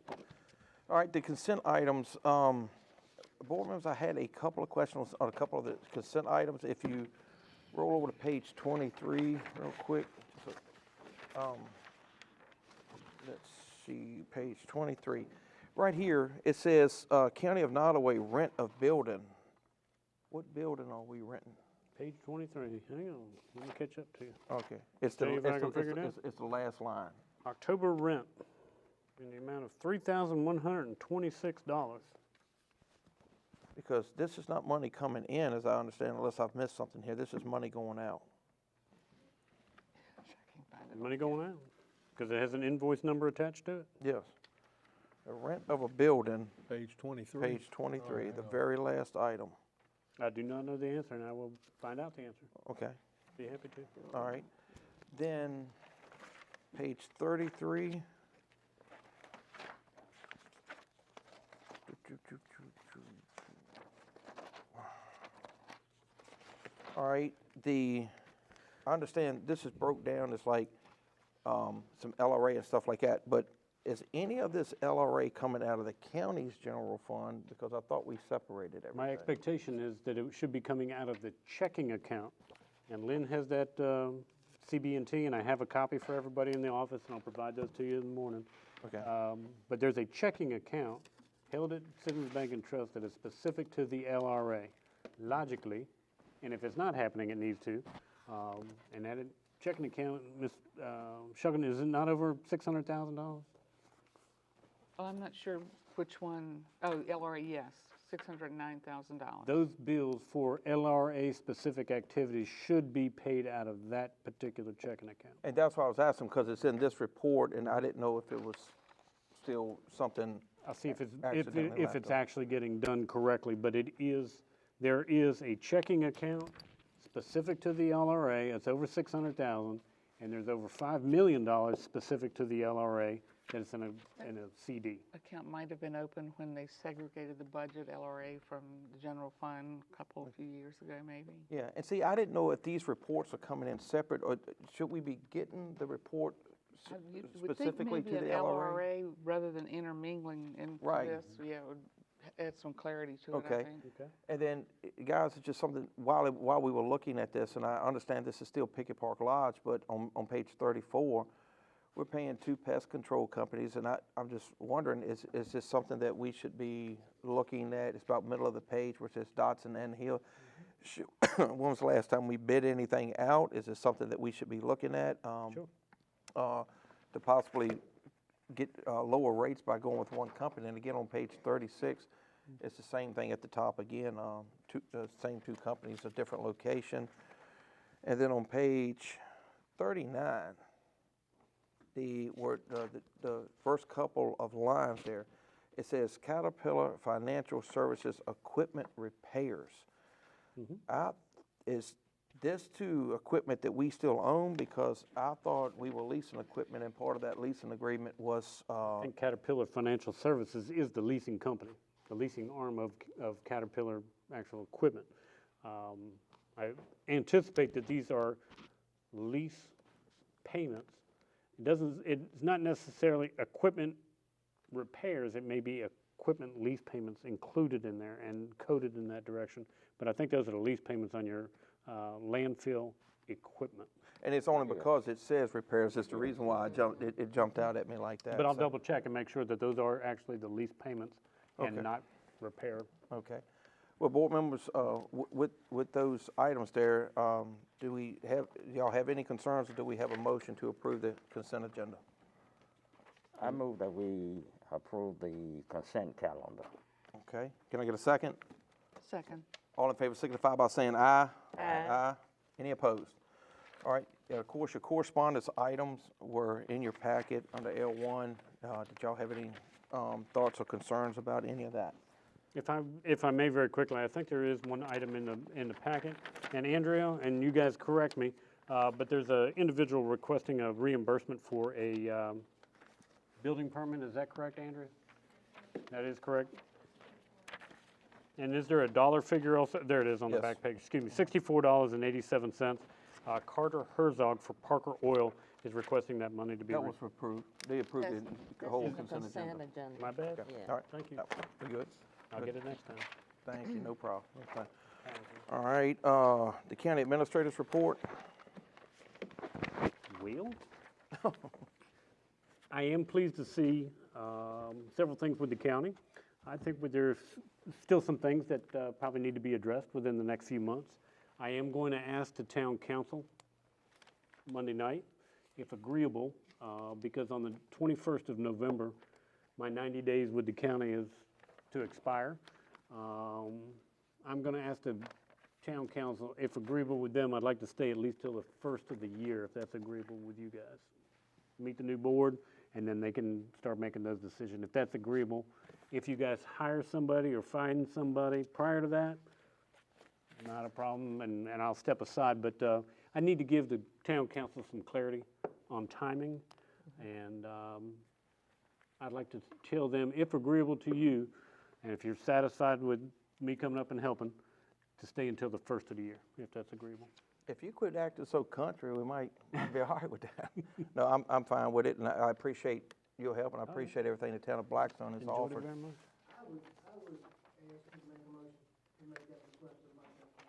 All right, the consent items, board members, I had a couple of questions on a couple of the consent items. If you roll over to page 23 real quick. Let's see, page 23. Right here, it says, County of Nottoway rent of building. What building are we renting? Page 23, hang on, let me catch up to you. Okay, it's See if I can figure it out. it's the last line. October rent in the amount of $3,126. Because this is not money coming in, as I understand, unless I've missed something here. This is money going out. Money going out, because it has an invoice number attached to it? Yes. The rent of a building. Page 23. Page 23, the very last item. I do not know the answer, and I will find out the answer. Okay. Be happy to. All right. Then, page 33. All right, I understand this is broke down as like some LRA and stuff like that, but is any of this LRA coming out of the county's general fund? Because I thought we separated everything. My expectation is that it should be coming out of the checking account. And Lynn has that CB&T, and I have a copy for everybody in the office, and I'll provide those to you in the morning. Okay. But there's a checking account held at Citizens Bank and Trust that is specific to the LRA. Logically, and if it's not happening, it needs to. And that checking account, Ms. Shuggin, is it not over $600,000? Oh, I'm not sure which one. Oh, LRA, yes, $609,000. Those bills for LRA-specific activities should be paid out of that particular checking account. And that's why I was asking, because it's in this report, and I didn't know if it was still something. I'll see if accidentally it's left actually getting done correctly, but there is a checking account specific to the LRA. It's over $600,000, and there's over $5 million specific to the LRA that is in a CD. Account might have been open when they segregated the budget LRA from the general fund a few years ago, maybe. Yeah, and see, I didn't know if these reports are coming in separate, or should we be getting the report specifically to the maybe an LRA rather than intermingling into Right. this, yeah, it would add some clarity to it, I Okay. think. Okay. And then, guys, it's just something, while we were looking at this, and I understand this is still Pickett Park Lodge, but on page 34, we're paying 2 pest control companies, and I'm just wondering, is this something that we should be looking at? It's about middle of the page where it says Dotson and Hill. When was the last time we bid anything out? Is this something that we should be looking at? Sure. To possibly get lower rates by going with one company? And again, on page 36, It's the same thing at the top again, same two companies, a different location. And then on page 39, the first couple of lines there, it says Caterpillar Financial Services Equipment Repairs. Is this to equipment that we still own? Because I thought we were leasing equipment, and part of that leasing agreement was, I think Caterpillar Financial Services is the leasing company, the leasing arm of Caterpillar actual equipment. I anticipate that these are lease payments. It's not necessarily equipment repairs, it may be equipment lease payments included in there and coded in that direction. But I think those are the lease payments on your landfill equipment. and it's only because it says repairs, it's the reason why it jumped out at me like that. But I'll so. double check and make sure that those are actually the lease payments and Okay. not repair. Okay. Well, board members, with those items there, do y'all have any concerns, or do we have a motion to approve the consent agenda? I move that we approve the consent calendar. Okay. Can I get a second? Second. All in favor signify by saying aye. Aye. Aye. Any opposed? All right. Of course, your correspondence items were in your packet under L1. Did y'all have any thoughts or concerns about any of that? If I may very quickly, I think there is one item in the packet. And Andrea, and you guys correct me, but there's an individual requesting a reimbursement for a building permit. Is that correct, Andrea? That is correct. And is there a dollar figure also? There it is on the Yes. back page. Excuse me, $64.87. Carter Herzog for Parker Oil is requesting that money to be. That was approved. They approved it, the whole consent agenda. My bad. Okay. Yeah. All right. Thank you. We good? I'll get it next time. Thank you, no problem. Okay. All right, the county administrator's report. Will? I am pleased to see several things with the county. I think there's still some things that probably need to be addressed within the next few months. I am going to ask the town council Monday night, if agreeable, because on the 21st of November, my 90 days with the county is to expire. I'm going to ask the town council, if agreeable with them, I'd like to stay at least till the first of the year, if that's agreeable with you guys. Meet the new board, and then they can start making those decisions. If that's agreeable, if you guys hire somebody or find somebody prior to that, not a problem, and I'll step aside, but I need to give the town council some clarity on timing, and I'd like to tell them, if agreeable to you, and if you're satisfied with me coming up and helping, to stay until the first of the year, if that's agreeable. If you quit acting so country, we might be all right with that. No, I'm fine with it, and I appreciate your help, and I appreciate everything the town of Blackstone has Enjoyed it offered. very much. I would ask you to make a motion to make that request of my company.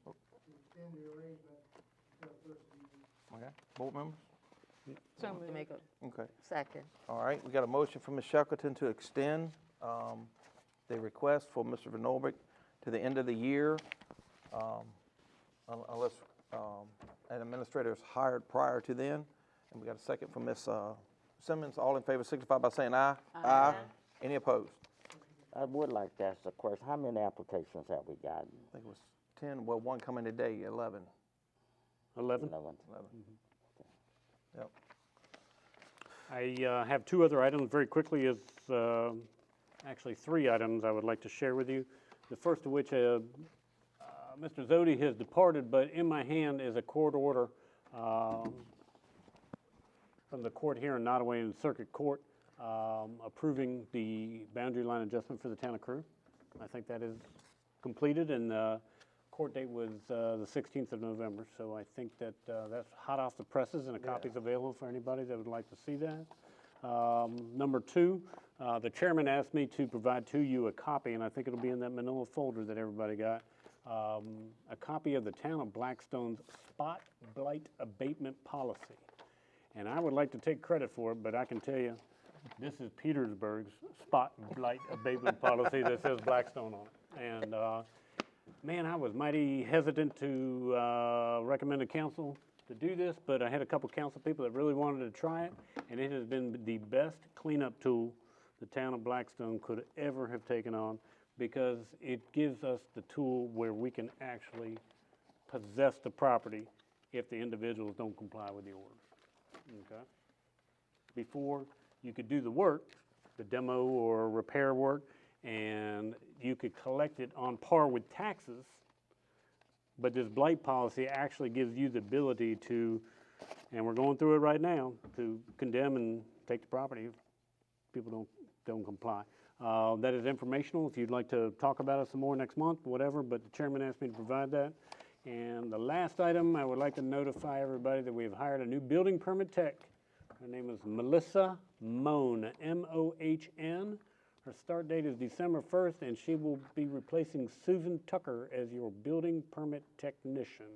To extend the arrangement until the first of the year. Okay, board members? So to make a Okay. second. All right, we got a motion from Ms. Shackleton to extend the request for Mr. Van Norbeck to the end of the year, unless an administrator is hired prior to then. And we got a second from Ms. Simmons. All in favor signify by saying aye. Aye. Any opposed? I would like to ask a question. How many applications have we gotten? I think it was 10, well, one coming today, 11. 11? 11. Yep. I have two other items very quickly, is actually three items I would like to share with you. The first of which, Mr. Zodi has departed, but in my hand is a court order from the court here in Nottoway and Circuit Court approving the boundary line adjustment for the town of Crewe. I think that is completed, and the court date was the 16th of November, so I think that that's hot off the presses, and a copy's available for anybody that would like to see that. Number two, the chairman asked me to provide to you a copy, and I think it'll be in that manila folder that everybody got, a copy of the town of Blackstone's spot blight abatement policy. And I would like to take credit for it, but I can tell you, this is Petersburg's spot blight abatement policy that says Blackstone on it. And man, I was mighty hesitant to recommend to council to do this, but I had a couple council people that really wanted to try it, and it has been the best cleanup tool the town of Blackstone could ever have taken on, because it gives us the tool where we can actually possess the property if the individuals don't comply with the order. Okay? Before, you could do the work, the demo or repair work, and you could collect it on par with taxes, but this blight policy actually gives you the ability to, and we're going through it right now, to condemn and take the property if people don't comply. That is informational. If you'd like to talk about it some more next month, whatever, but the chairman asked me to provide that. And the last item, I would like to notify everybody that we have hired a new building permit tech. Her name is Melissa Mohn, M-O-H-N. Her start date is December 1st, and she will be replacing Susan Tucker as your building permit technician.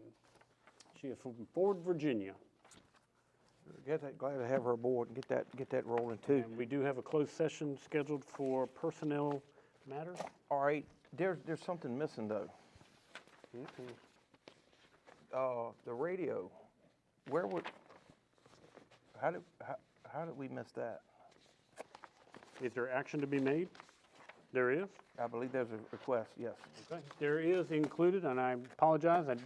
She is from Ford, Virginia. Glad to have her aboard and get that rolling too. And we do have a closed session scheduled for personnel matters. All right, there's something missing though. The radio, how did we miss that? Is there action to be made? There is? I believe there's a request, yes. Okay. There is included, and I apologize, I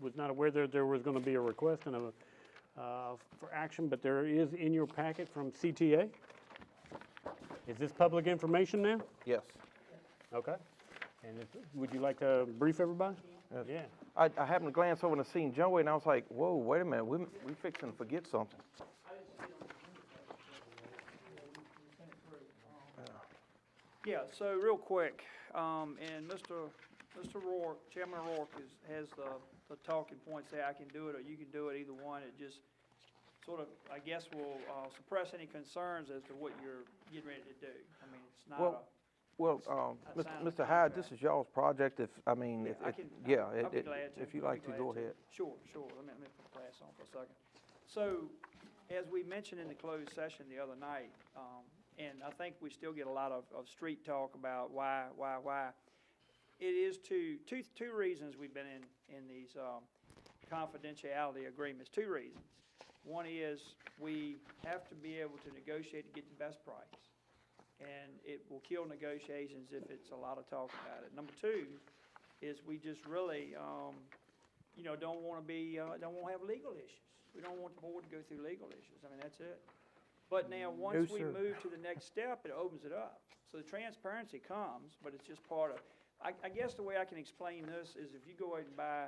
was not aware that there was going to be a request and for action, but there is in your packet from CTA. Is this public information now? Yes. Okay. And would you like to brief everybody? Yes. Yeah. I happened to glance over and seen Joey, and I was like, whoa, wait a minute, we fixing to forget something. Yeah, so real quick, and Mr. Rourke, Chairman Rourke has the talking points there. I can do it or you can do it, either one. It just sort of, I guess, will suppress any concerns as to what you're getting ready to do. I mean, it's not Mr. Hyde, this is y'all's project. I'll be glad to. If you'd like to, go ahead. Sure. Let me put the glass on for a second. So, as we mentioned in the closed session the other night, and I think we still get a lot of street talk about why. It is two reasons we've been in these confidentiality agreements. Two reasons. One is we have to be able to negotiate to get the best price, and it will kill negotiations if it's a lot of talk about it. Number two is we just really, don't want to have legal issues. We don't want the board to go through legal issues. I mean, that's it. But now, once we move to the next step, it opens it up. So the transparency comes, but it's just part of, I guess the way I can explain this is if you go out and buy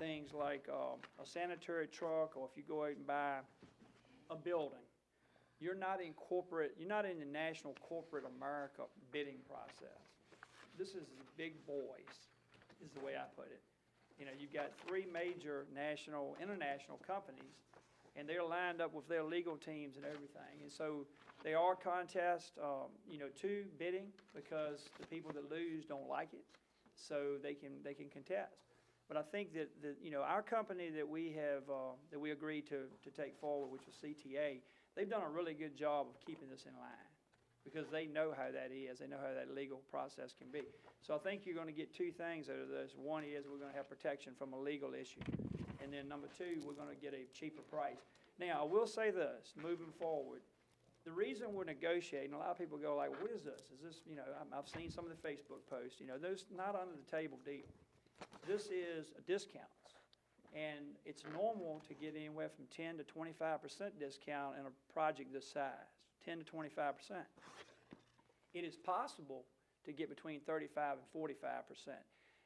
things like a sanitary truck, or if you go out and buy a building, you're not in the national corporate America bidding process. This is big boys, is the way I put it. You've got three major international companies, and they're lined up with their legal teams and everything. And so they are contests, to bidding, because the people that lose don't like it, so they can contest. But I think that our company that we have that we agreed to take forward, which was CTA, they've done a really good job of keeping this in line, because they know how that is. They know how that legal process can be. So I think you're going to get two things out of this. One is we're going to have protection from a legal issue. And then number two, we're going to get a cheaper price. Now, I will say this, moving forward, the reason we're negotiating, a lot of people go like, what is this? Is this, I've seen some of the Facebook posts, those not under the table deal. This is discounts. And it's normal to get anywhere from 10 to 25% discount in a project this size, 10 to 25%. It is possible to get between 35 and 45%.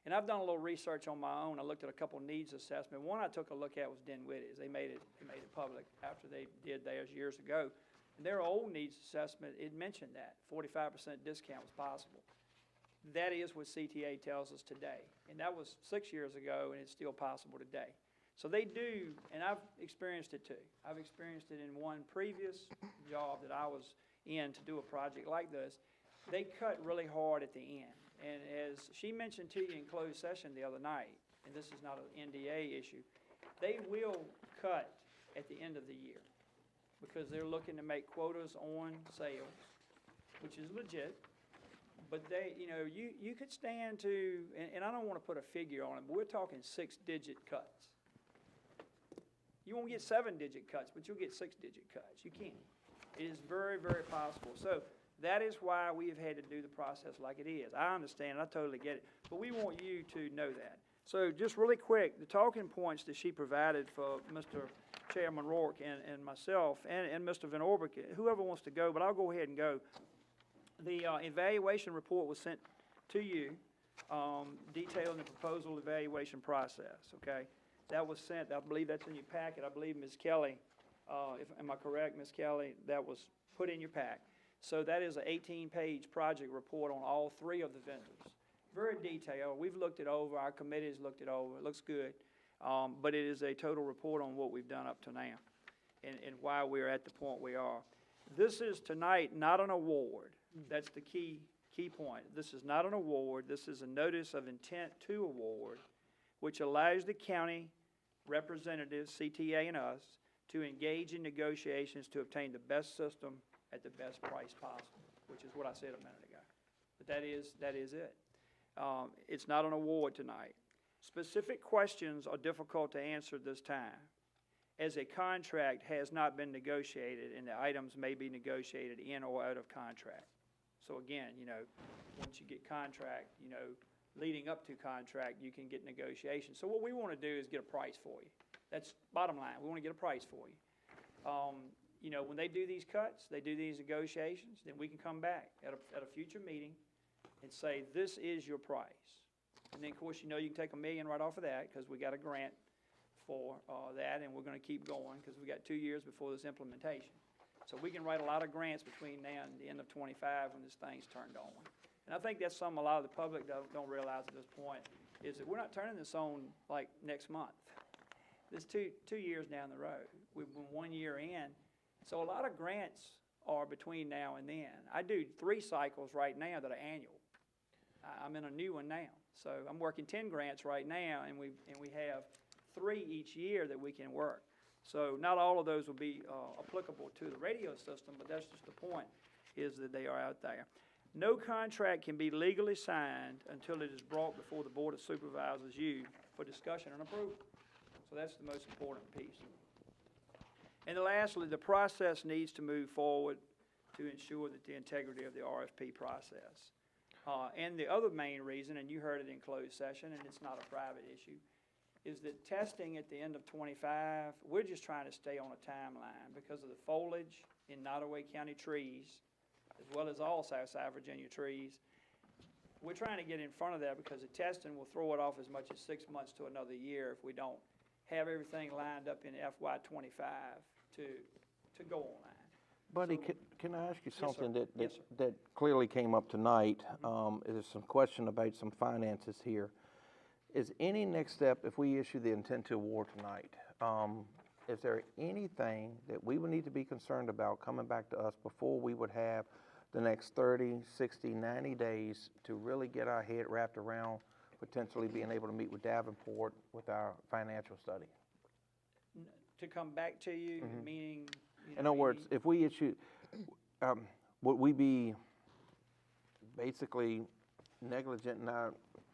And I've done a little research on my own. I looked at a couple needs assessment. One I took a look at was Dinwiddie's. They made it public after they did theirs years ago. And their old needs assessment, it mentioned that 45% discount was possible. That is what CTA tells us today. And that was 6 years ago, and it's still possible today. So they do, and I've experienced it too. I've experienced it in one previous job that I was in to do a project like this. They cut really hard at the end. And as she mentioned to you in closed session the other night, and this is not an NDA issue, they will cut at the end of the year because they're looking to make quotas on sales, which is legit. But they, you could stand to, and I don't want to put a figure on it, but we're talking 6-digit cuts. You won't get 7-digit cuts, but you'll get 6-digit cuts. You can. It is very, very possible. So That is why we have had to do the process like it is. I understand, I totally get it, but we want you to know that. So just really quick, the talking points that she provided for Mr. Chairman Rourke and myself and Mr. Van Orbeck, whoever wants to go, but I'll go ahead and go. The evaluation report was sent to you, detailing the proposal evaluation process, okay? That was sent, I believe that's in your packet. I believe Ms. Kelly, am I correct, Ms. Kelly? That was put in your pack. So that is an 18-page project report on all three of the vendors. Very detailed. We've looked it over. Our committee has looked it over. It looks good. But it is a total report on what we've done up to now and why we're at the point we are. This is tonight not an award. That's the key point. This is not an award. This is a notice of intent to award, which allows the county representatives, CTA and us, to engage in negotiations to obtain the best system at the best price possible, which is what I said a minute ago. But that is it. It's not an award tonight. Specific questions are difficult to answer this time, as a contract has not been negotiated and the items may be negotiated in or out of contract. So again, once you get contract, leading up to contract, you can get negotiations. So what we want to do is get a price for you. That's bottom line. We want to get a price for you. When they do these cuts, they do these negotiations, then we can come back at a future meeting and say, this is your price. And then, of course, you can take $1 million right off of that because we got a grant for that, and we're going to keep going because we got 2 years before this implementation. So we can write a lot of grants between now and the end of 25 when this thing's turned on. And I think that's something a lot of the public don't realize at this point, is that we're not turning this on like next month. This two years down the road. We've been 1 year in. So a lot of grants are between now and then. I do 3 cycles right now that are annual. I'm in a new one now. So I'm working 10 grants right now, and we have 3 each year that we can work. So not all of those will be applicable to the radio system, but that's just the point, is that they are out there. No contract can be legally signed until it is brought before the Board of Supervisors, you, for discussion and approval. So that's the most important piece. And lastly, the process needs to move forward to ensure that the integrity of the RFP process. And the other main reason, and you heard it in closed session, and it's not a private issue, is that testing at the end of 25, we're just trying to stay on a timeline because of the foliage in Nottoway County trees, as well as all Southside Virginia trees. We're trying to get in front of that because the testing will throw it off as much as 6 months to another year if we don't have everything lined up in FY 25 to go online. Buddy, can I ask you something Yes, sir. that clearly came up tonight? There's some question about some finances here. Is any next step, if we issue the intent to award tonight, is there anything that we would need to be concerned about coming back to us before we would have the next 30, 60, 90 days to really get our head wrapped around potentially being able to meet with Davenport with our financial study? To come back to you, meaning... In other words, if we issue, would we be basically negligent in our,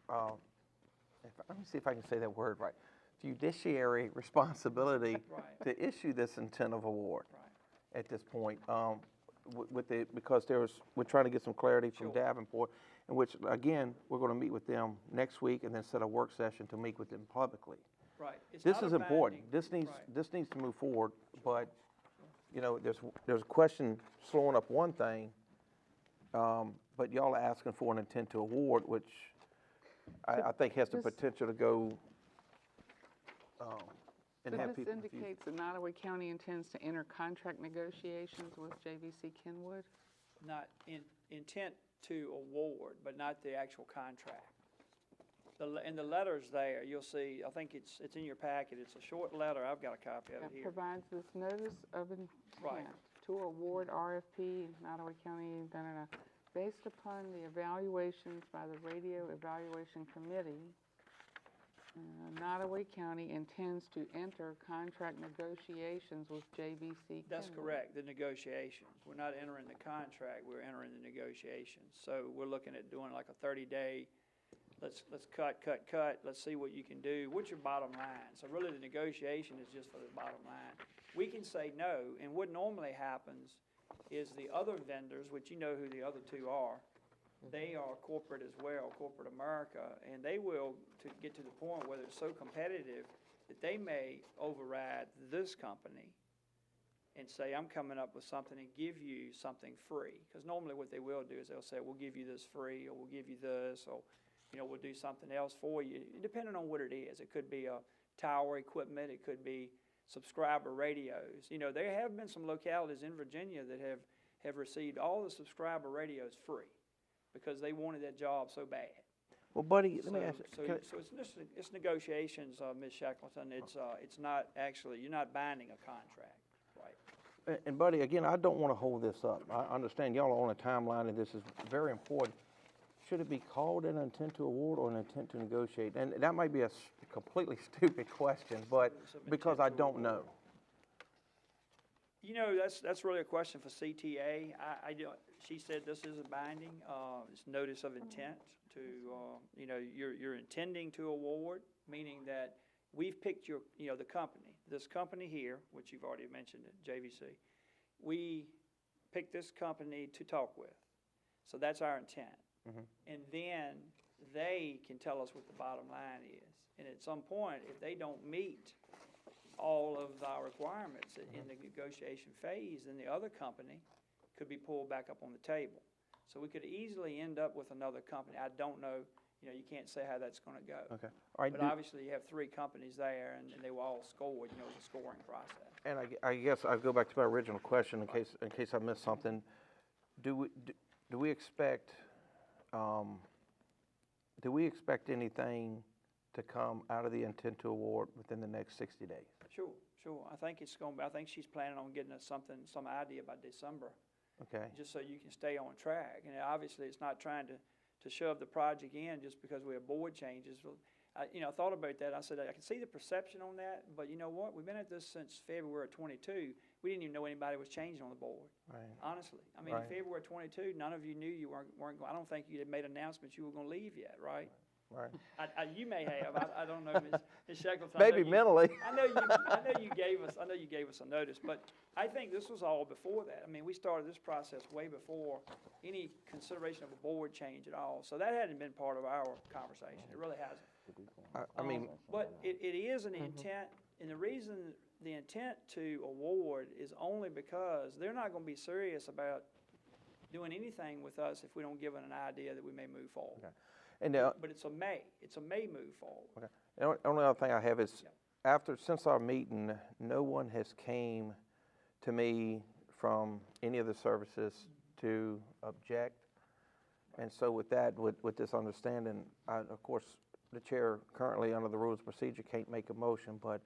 let me see if I can say that word right, fiduciary responsibility to issue this intent of award at this point, because we're trying to get some clarity from Davenport, in which, again, we're going to meet with them next week and then set a work session to meet with them publicly. Right. It's This not is a important. binding- This needs to move forward, but there's a question slowing up one thing, but y'all are asking for an intent to award, which I think has the potential to go and have This people confused. indicates that Nottoway County intends to enter contract negotiations with JVC Kenwood? Not intent to award, but not the actual contract. In the letters there, you'll see, I think it's in your packet, it's a short letter, I've got a copy of it here. Provides this notice of intent to award RFP, Nottoway County, based upon the evaluations by the Radio Evaluation Committee. Nottoway County intends to enter contract negotiations with JVC Kenwood. That's correct, the negotiations. We're not entering the contract, we're entering the negotiations. So we're looking at doing like a 30-day, let's cut, let's see what you can do. What's your bottom line? So really the negotiation is just for the bottom line. We can say no, and what normally happens is the other vendors, which you know who the other two are, they are corporate as well, corporate America, and they will to get to the point where it's so competitive that they may override this company and say, I'm coming up with something and give you something free. Because normally what they will do is they'll say, we'll give you this free, or we'll give you this, or we'll do something else for you, depending on what it is. It could be a tower equipment, it could be subscriber radios. There have been some localities in Virginia that have received all the subscriber radios free because they wanted that job so bad. Well, buddy, let me ask you. So it's negotiations, Ms. Shackleton. It's not actually, you're not binding a contract, right? And buddy, again, I don't want to hold this up. I understand y'all are on a timeline, and this is very important. Should it be called an intent to award or an intent to negotiate? And that might be a completely stupid question, but because I don't know. That's really a question for CTA. She said this is a binding. It's notice of intent to, you're intending to award, meaning that we've picked the company. This company here, which you've already mentioned, JVC, we picked this company to talk with. So that's our intent. And then they can tell us what the bottom line is. And at some point, if they don't meet all of our requirements in the negotiation phase, then the other company could be pulled back up on the table. So we could easily end up with another company. I don't know, you can't say how that's going to go. Okay. All right. But obviously you have three companies there, and they were all scored, it's a scoring process. And I guess I'll go back to my original question in case I missed something. Do we expect anything to come out of the intent to award within the next 60 days? Sure. I think it's going to be, I think she's planning on getting us some idea by December. Okay. Just so you can stay on track. And obviously it's not trying to shove the project in just because we have board changes. I thought about that. I said, I can see the perception on that, but you know what? We've been at this since February 22. We didn't even know anybody was changing on the board. Right. Honestly. I mean, Right. in February 22, none of you knew you weren't going. I don't think you had made announcements you were going to leave yet, right? Right. You may have. I don't know, Ms. Shackleton. Maybe mentally. I know you gave us a notice, but I think this was all before that. I mean, we started this process way before any consideration of a board change at all. So that hadn't been part of our conversation. It really hasn't. I mean, but it is an intent, and the reason the intent to award is only because they're not going to be serious about doing anything with us if we don't give it an idea that we may move forward. Okay. And but it's a may move forward. Okay. The only other thing I have is, since our meeting, no one has came to me from any of the services to object. And so with that, with this understanding, of course, the chair currently under the rules of procedure can't make a motion, but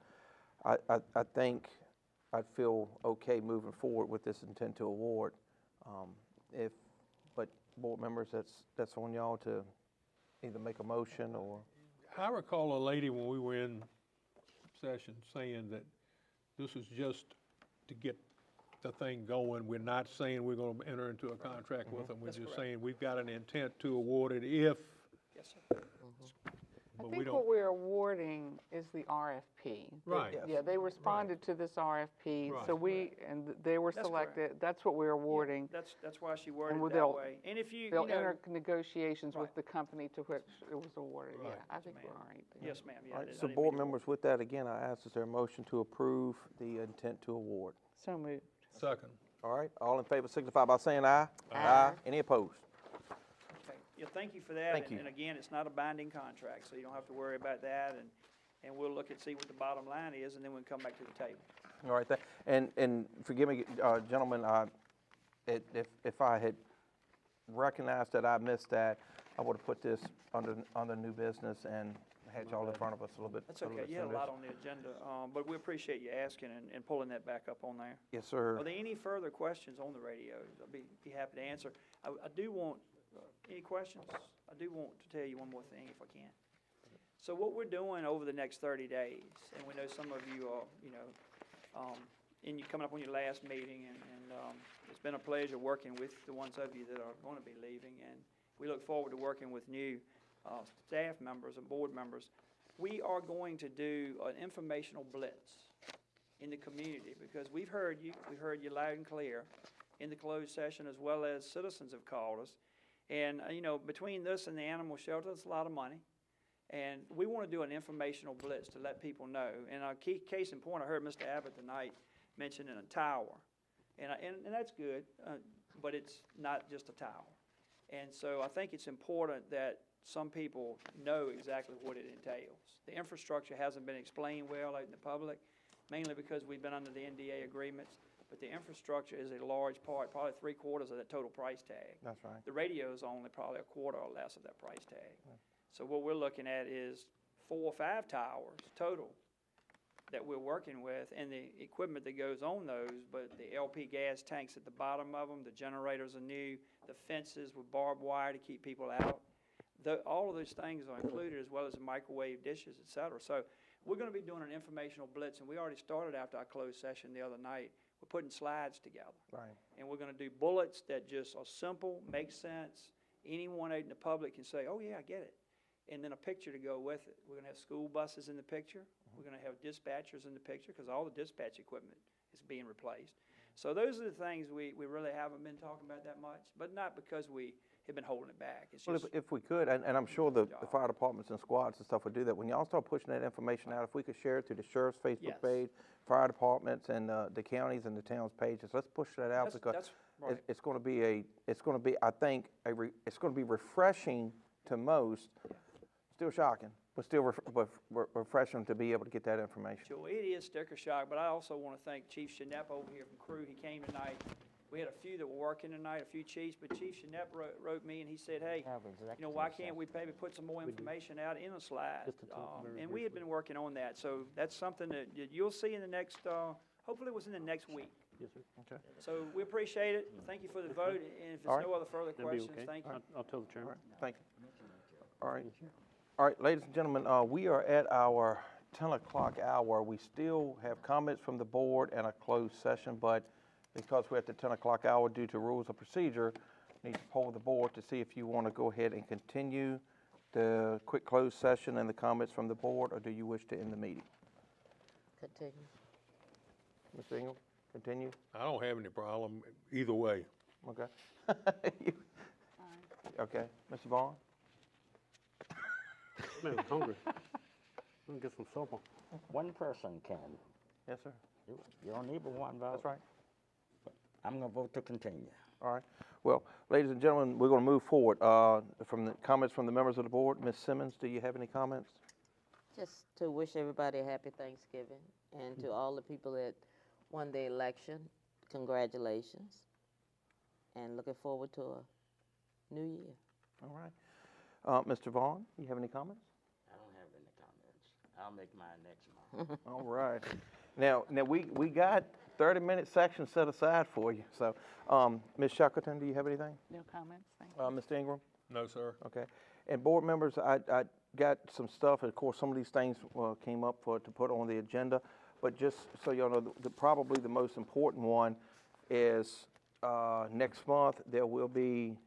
I think I'd feel okay moving forward with this intent to award. But board members, that's on y'all to either make a motion or. I recall a lady when we were in session saying that this is just to get the thing going. We're not saying we're going to enter into a contract with them. We're just saying we've got an intent to award it if. Yes, sir. I think what we're awarding is the RFP. Right. Yeah, they responded to this RFP, Right. so they were That's selected. That's what we're awarding. That's why she worded And it that way. And if they'll enter negotiations with the company to which it was awarded. Right. Yeah, I think we're all right there. Yes, ma'am. Yeah, All right, so board members, with that, again, I ask, is there a motion to approve the intent to award? So moved. Second. All right, all in favor signify by saying aye. Aye. Any opposed? Okay. Yeah, thank you for that. Thank you. And again, it's not a binding contract, so you don't have to worry about that. And we'll look and see what the bottom line is, and then we'll come back to the table. All right, and forgive me, gentlemen, if I had recognized that I missed that, I would have put this under new business and had y'all in front of us a little bit. That's okay. You had a lot on the agenda, but we appreciate you asking and pulling that back up on there. Yes, sir. Are there any further questions on the radio? I'll be happy to answer. I do want, any questions? I do want to tell you one more thing if I can. So what we're doing over the next 30 days, and we know some of you are, and you're coming up on your last meeting, and it's been a pleasure working with the ones of you that are going to be leaving, and we look forward to working with new staff members and board members. We are going to do an informational blitz in the community because we've heard you loud and clear, in the closed session, as well as citizens have called us. And, you know, between this and the animal shelter, it's a lot of money. And we want to do an informational blitz to let people know. And a key case in point, I heard Mr. Abbott tonight mentioning a tower. And that's good, but it's not just a tower. And so I think it's important that some people know exactly what it entails. The infrastructure hasn't been explained well out in the public, mainly because we've been under the NDA agreements. But the infrastructure is a large part, probably 3/4 of that total price tag. That's right. The radio is only probably a quarter or less of that price tag. So what we're looking at is 4 or 5 towers total that we're working with, and the equipment that goes on those, but the LP gas tanks at the bottom of them, the generators are new, the fences with barbed wire to keep people out. All of those things are included, as well as the microwave dishes, et cetera. So we're going to be doing an informational blitz, and we already started after our closed session the other night. We're putting slides together. Right. And we're going to do bullets that just are simple, make sense. Anyone out in the public can say, oh, yeah, I get it. And then a picture to go with it. We're going to have school buses in the picture. We're going to have dispatchers in the picture, because all the dispatch equipment is being replaced. So those are the things we really haven't been talking about that much, but not because we have been holding it back. It's Well, just if we could, and I'm sure the fire departments and squads and stuff would do that, when y'all start pushing that information out, if we could share it through the sheriff's Facebook Yes. page, fire departments, and the counties and the towns' pages, let's push that out, because that's right. it's going to be I think, it's going to be refreshing to most, still shocking, but still refreshing to be able to get that information. Sure, it is sticker shock, but I also want to thank Chief Shinepp over here from Crew. He came tonight. We had a few that were working tonight, a few chiefs, but Chief Shinepp wrote me and he said, hey, you know, why can't we maybe put some more information out in a slide? And we had been working on that, so that's something that you'll see in the next, hopefully it was in the next week. Yes, sir. Okay. So we appreciate it. Thank you for the vote, and if All there's right. no other further That'd be questions, okay. thank you. I'll tell the chairman. Thank you. All right. All right, ladies and gentlemen, we are at our 10 o'clock hour. We still have comments from the board and a closed session, but because we're at the 10 o'clock hour due to rules of procedure, need to poll the board to see if you want to go ahead and continue the quick closed session and the comments from the board, or do you wish to end the meeting? Continue. Mr. Ingram, continue? I don't have any problem either way. Okay. Okay, Mr. Vaughn? Man, I'm hungry. I'm gonna get some supper. One person can. Yes, sir. You don't need but one vote. That's right. I'm gonna vote to continue. All right. Well, ladies and gentlemen, we're going to move forward. From the comments from the members of the board, Ms. Simmons, do you have any comments? Just to wish everybody a happy Thanksgiving, and to all the people that won the election, congratulations, and looking forward to a new year. All right. Mr. Vaughn, you have any comments? I don't have any comments. I'll make mine next month. All right. Now we got 30-minute section set aside for you. So, Ms. Shackleton, do you have anything? No comments, thank you. Mr. Ingram? No, sir. Okay. And board members, I got some stuff. Of course, some of these things came up to put on the agenda. But just so y'all know, probably the most important one is next month there will be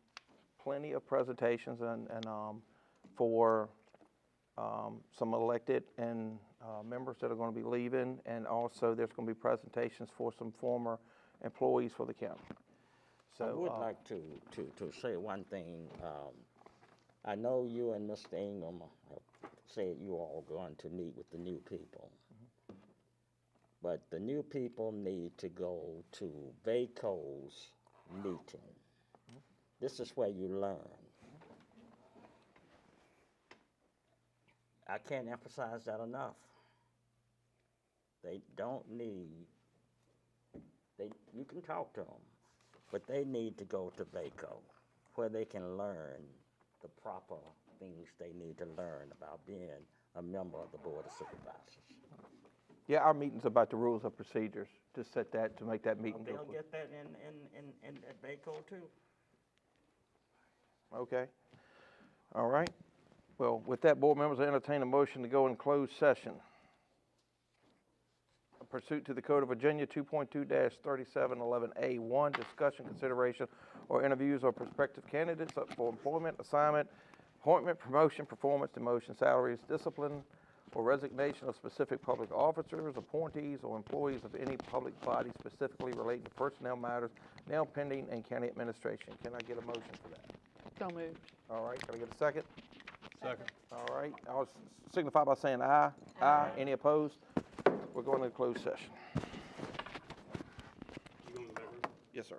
plenty of presentations and for some elected and members that are going to be leaving, and also there's going to be presentations for some former employees for the county. So I would like to say one thing. I know you and Mr. Ingram have said you all going to meet with the new people. But the new people need to go to VACO's meeting. This is where you learn. I can't emphasize that enough. They don't need, you can talk to them, but they need to go to VACO, where they can learn the proper things they need to learn about being a member of the Board of Supervisors. yeah, our meeting's about the rules of procedures. Just set that to make that meeting go They'll quick. get that in at VACO too. Okay. All right. Well, with that, board members, I entertain a motion to go in closed session. Pursuant to the Code of Virginia 2.2-3711A1, discussion, consideration, or interviews of prospective candidates up for employment, assignment, appointment, promotion, performance, demotion, salaries, discipline, or resignation of specific public officers, appointees, or employees of any public body specifically relating to personnel matters now pending in county administration. Can I get a motion for that? So moved. All right, can I get a second? Second. All right, I'll signify by saying aye. Aye. Any opposed? We're going to closed session. Yes, sir.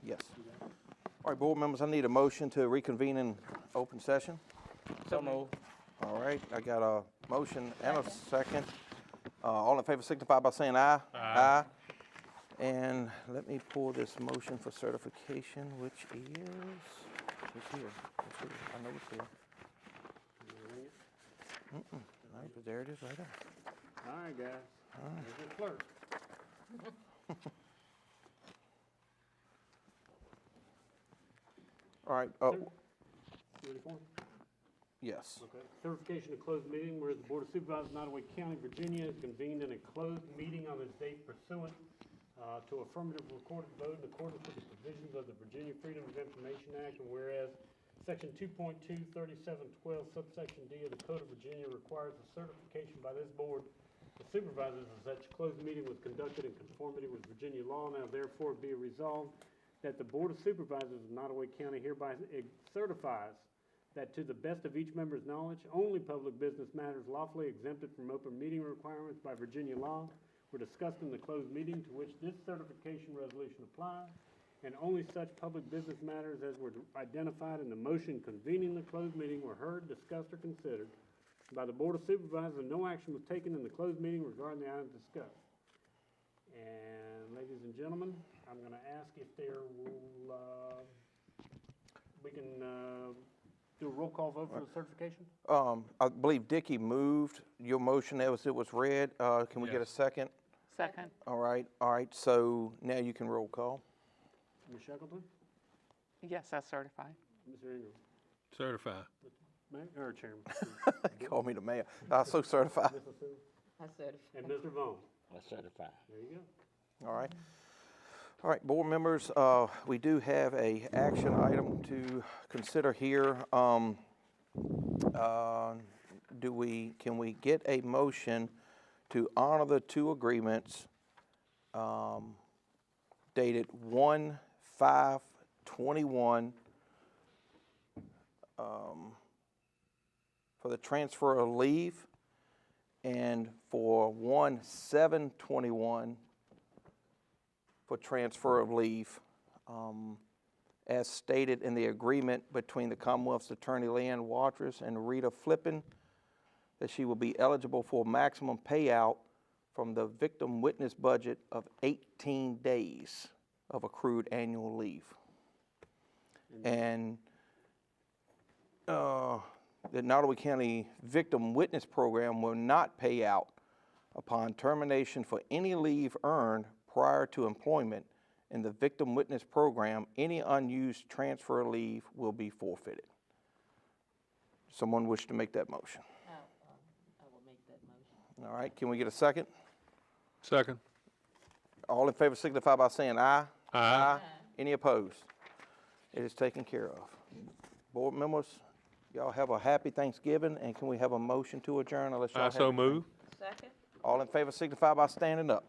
Yes. All right, board members, I need a motion to reconvene in open session. So moved. All right, I got a motion and a second. All in favor signify by saying aye. Aye. And let me pull this motion for certification, which is, it's here. It's here. I know it's here. Right, but there it is right there. All right, guys. All right. There's your clerk. All right, You ready for it? yes. Okay. Certification of closed meeting, whereas the Board of Supervisors of Nottoway County, Virginia, is convened in a closed meeting on this date pursuant to affirmative recorded vote in accordance with the provisions of the Virginia Freedom of Information Act, and whereas Section 2.23712 subsection D of the Code of Virginia requires a certification by this Board of Supervisors that such closed meeting was conducted in conformity with Virginia law. Now therefore be it resolved that the Board of Supervisors of Nottoway County hereby certifies that to the best of each member's knowledge, only public business matters lawfully exempted from open meeting requirements by Virginia law were discussed in the closed meeting to which this certification resolution applies, and only such public business matters as were identified in the motion convening the closed meeting were heard, discussed, or considered by the Board of Supervisors, and no action was taken in the closed meeting regarding the items discussed. And ladies and gentlemen, I'm gonna ask if there will, we can, do a roll call vote for the certification? I believe Dickie moved your motion as it was read. Can we get a Yes. second? Second. All right, so now you can roll call. Ms. Shackleton? Yes, I certify. Mr. Ingram? Certify. Mayor, or Chairman? Call me the mayor. I so certify. Mrs. Sue? I certify. And Mr. Vaughn? I certify. There you go. All right. All right, board members, we do have a action item to consider here. Can we get a motion to honor the two agreements dated 1/5/21 for the transfer of leave, and for 1/7/21 for transfer of leave, as stated in the agreement between the Commonwealth's Attorney Leanne Watrous and Rita Flippin, that she will be eligible for maximum payout from the victim witness budget of 18 days of accrued annual leave. And the Nottoway County Victim Witness Program will not pay out upon termination for any leave earned prior to employment in the Victim Witness Program. Any unused transfer leave will be forfeited. Someone wish to make that motion? I will make that motion. All right, can we get a second? Second. All in favor signify by saying aye. Aye. Any opposed? It is taken care of. Board members, y'all have a happy Thanksgiving, and can we have a motion to adjourn unless y'all I have so anything? move. Second. All in favor signify by standing up.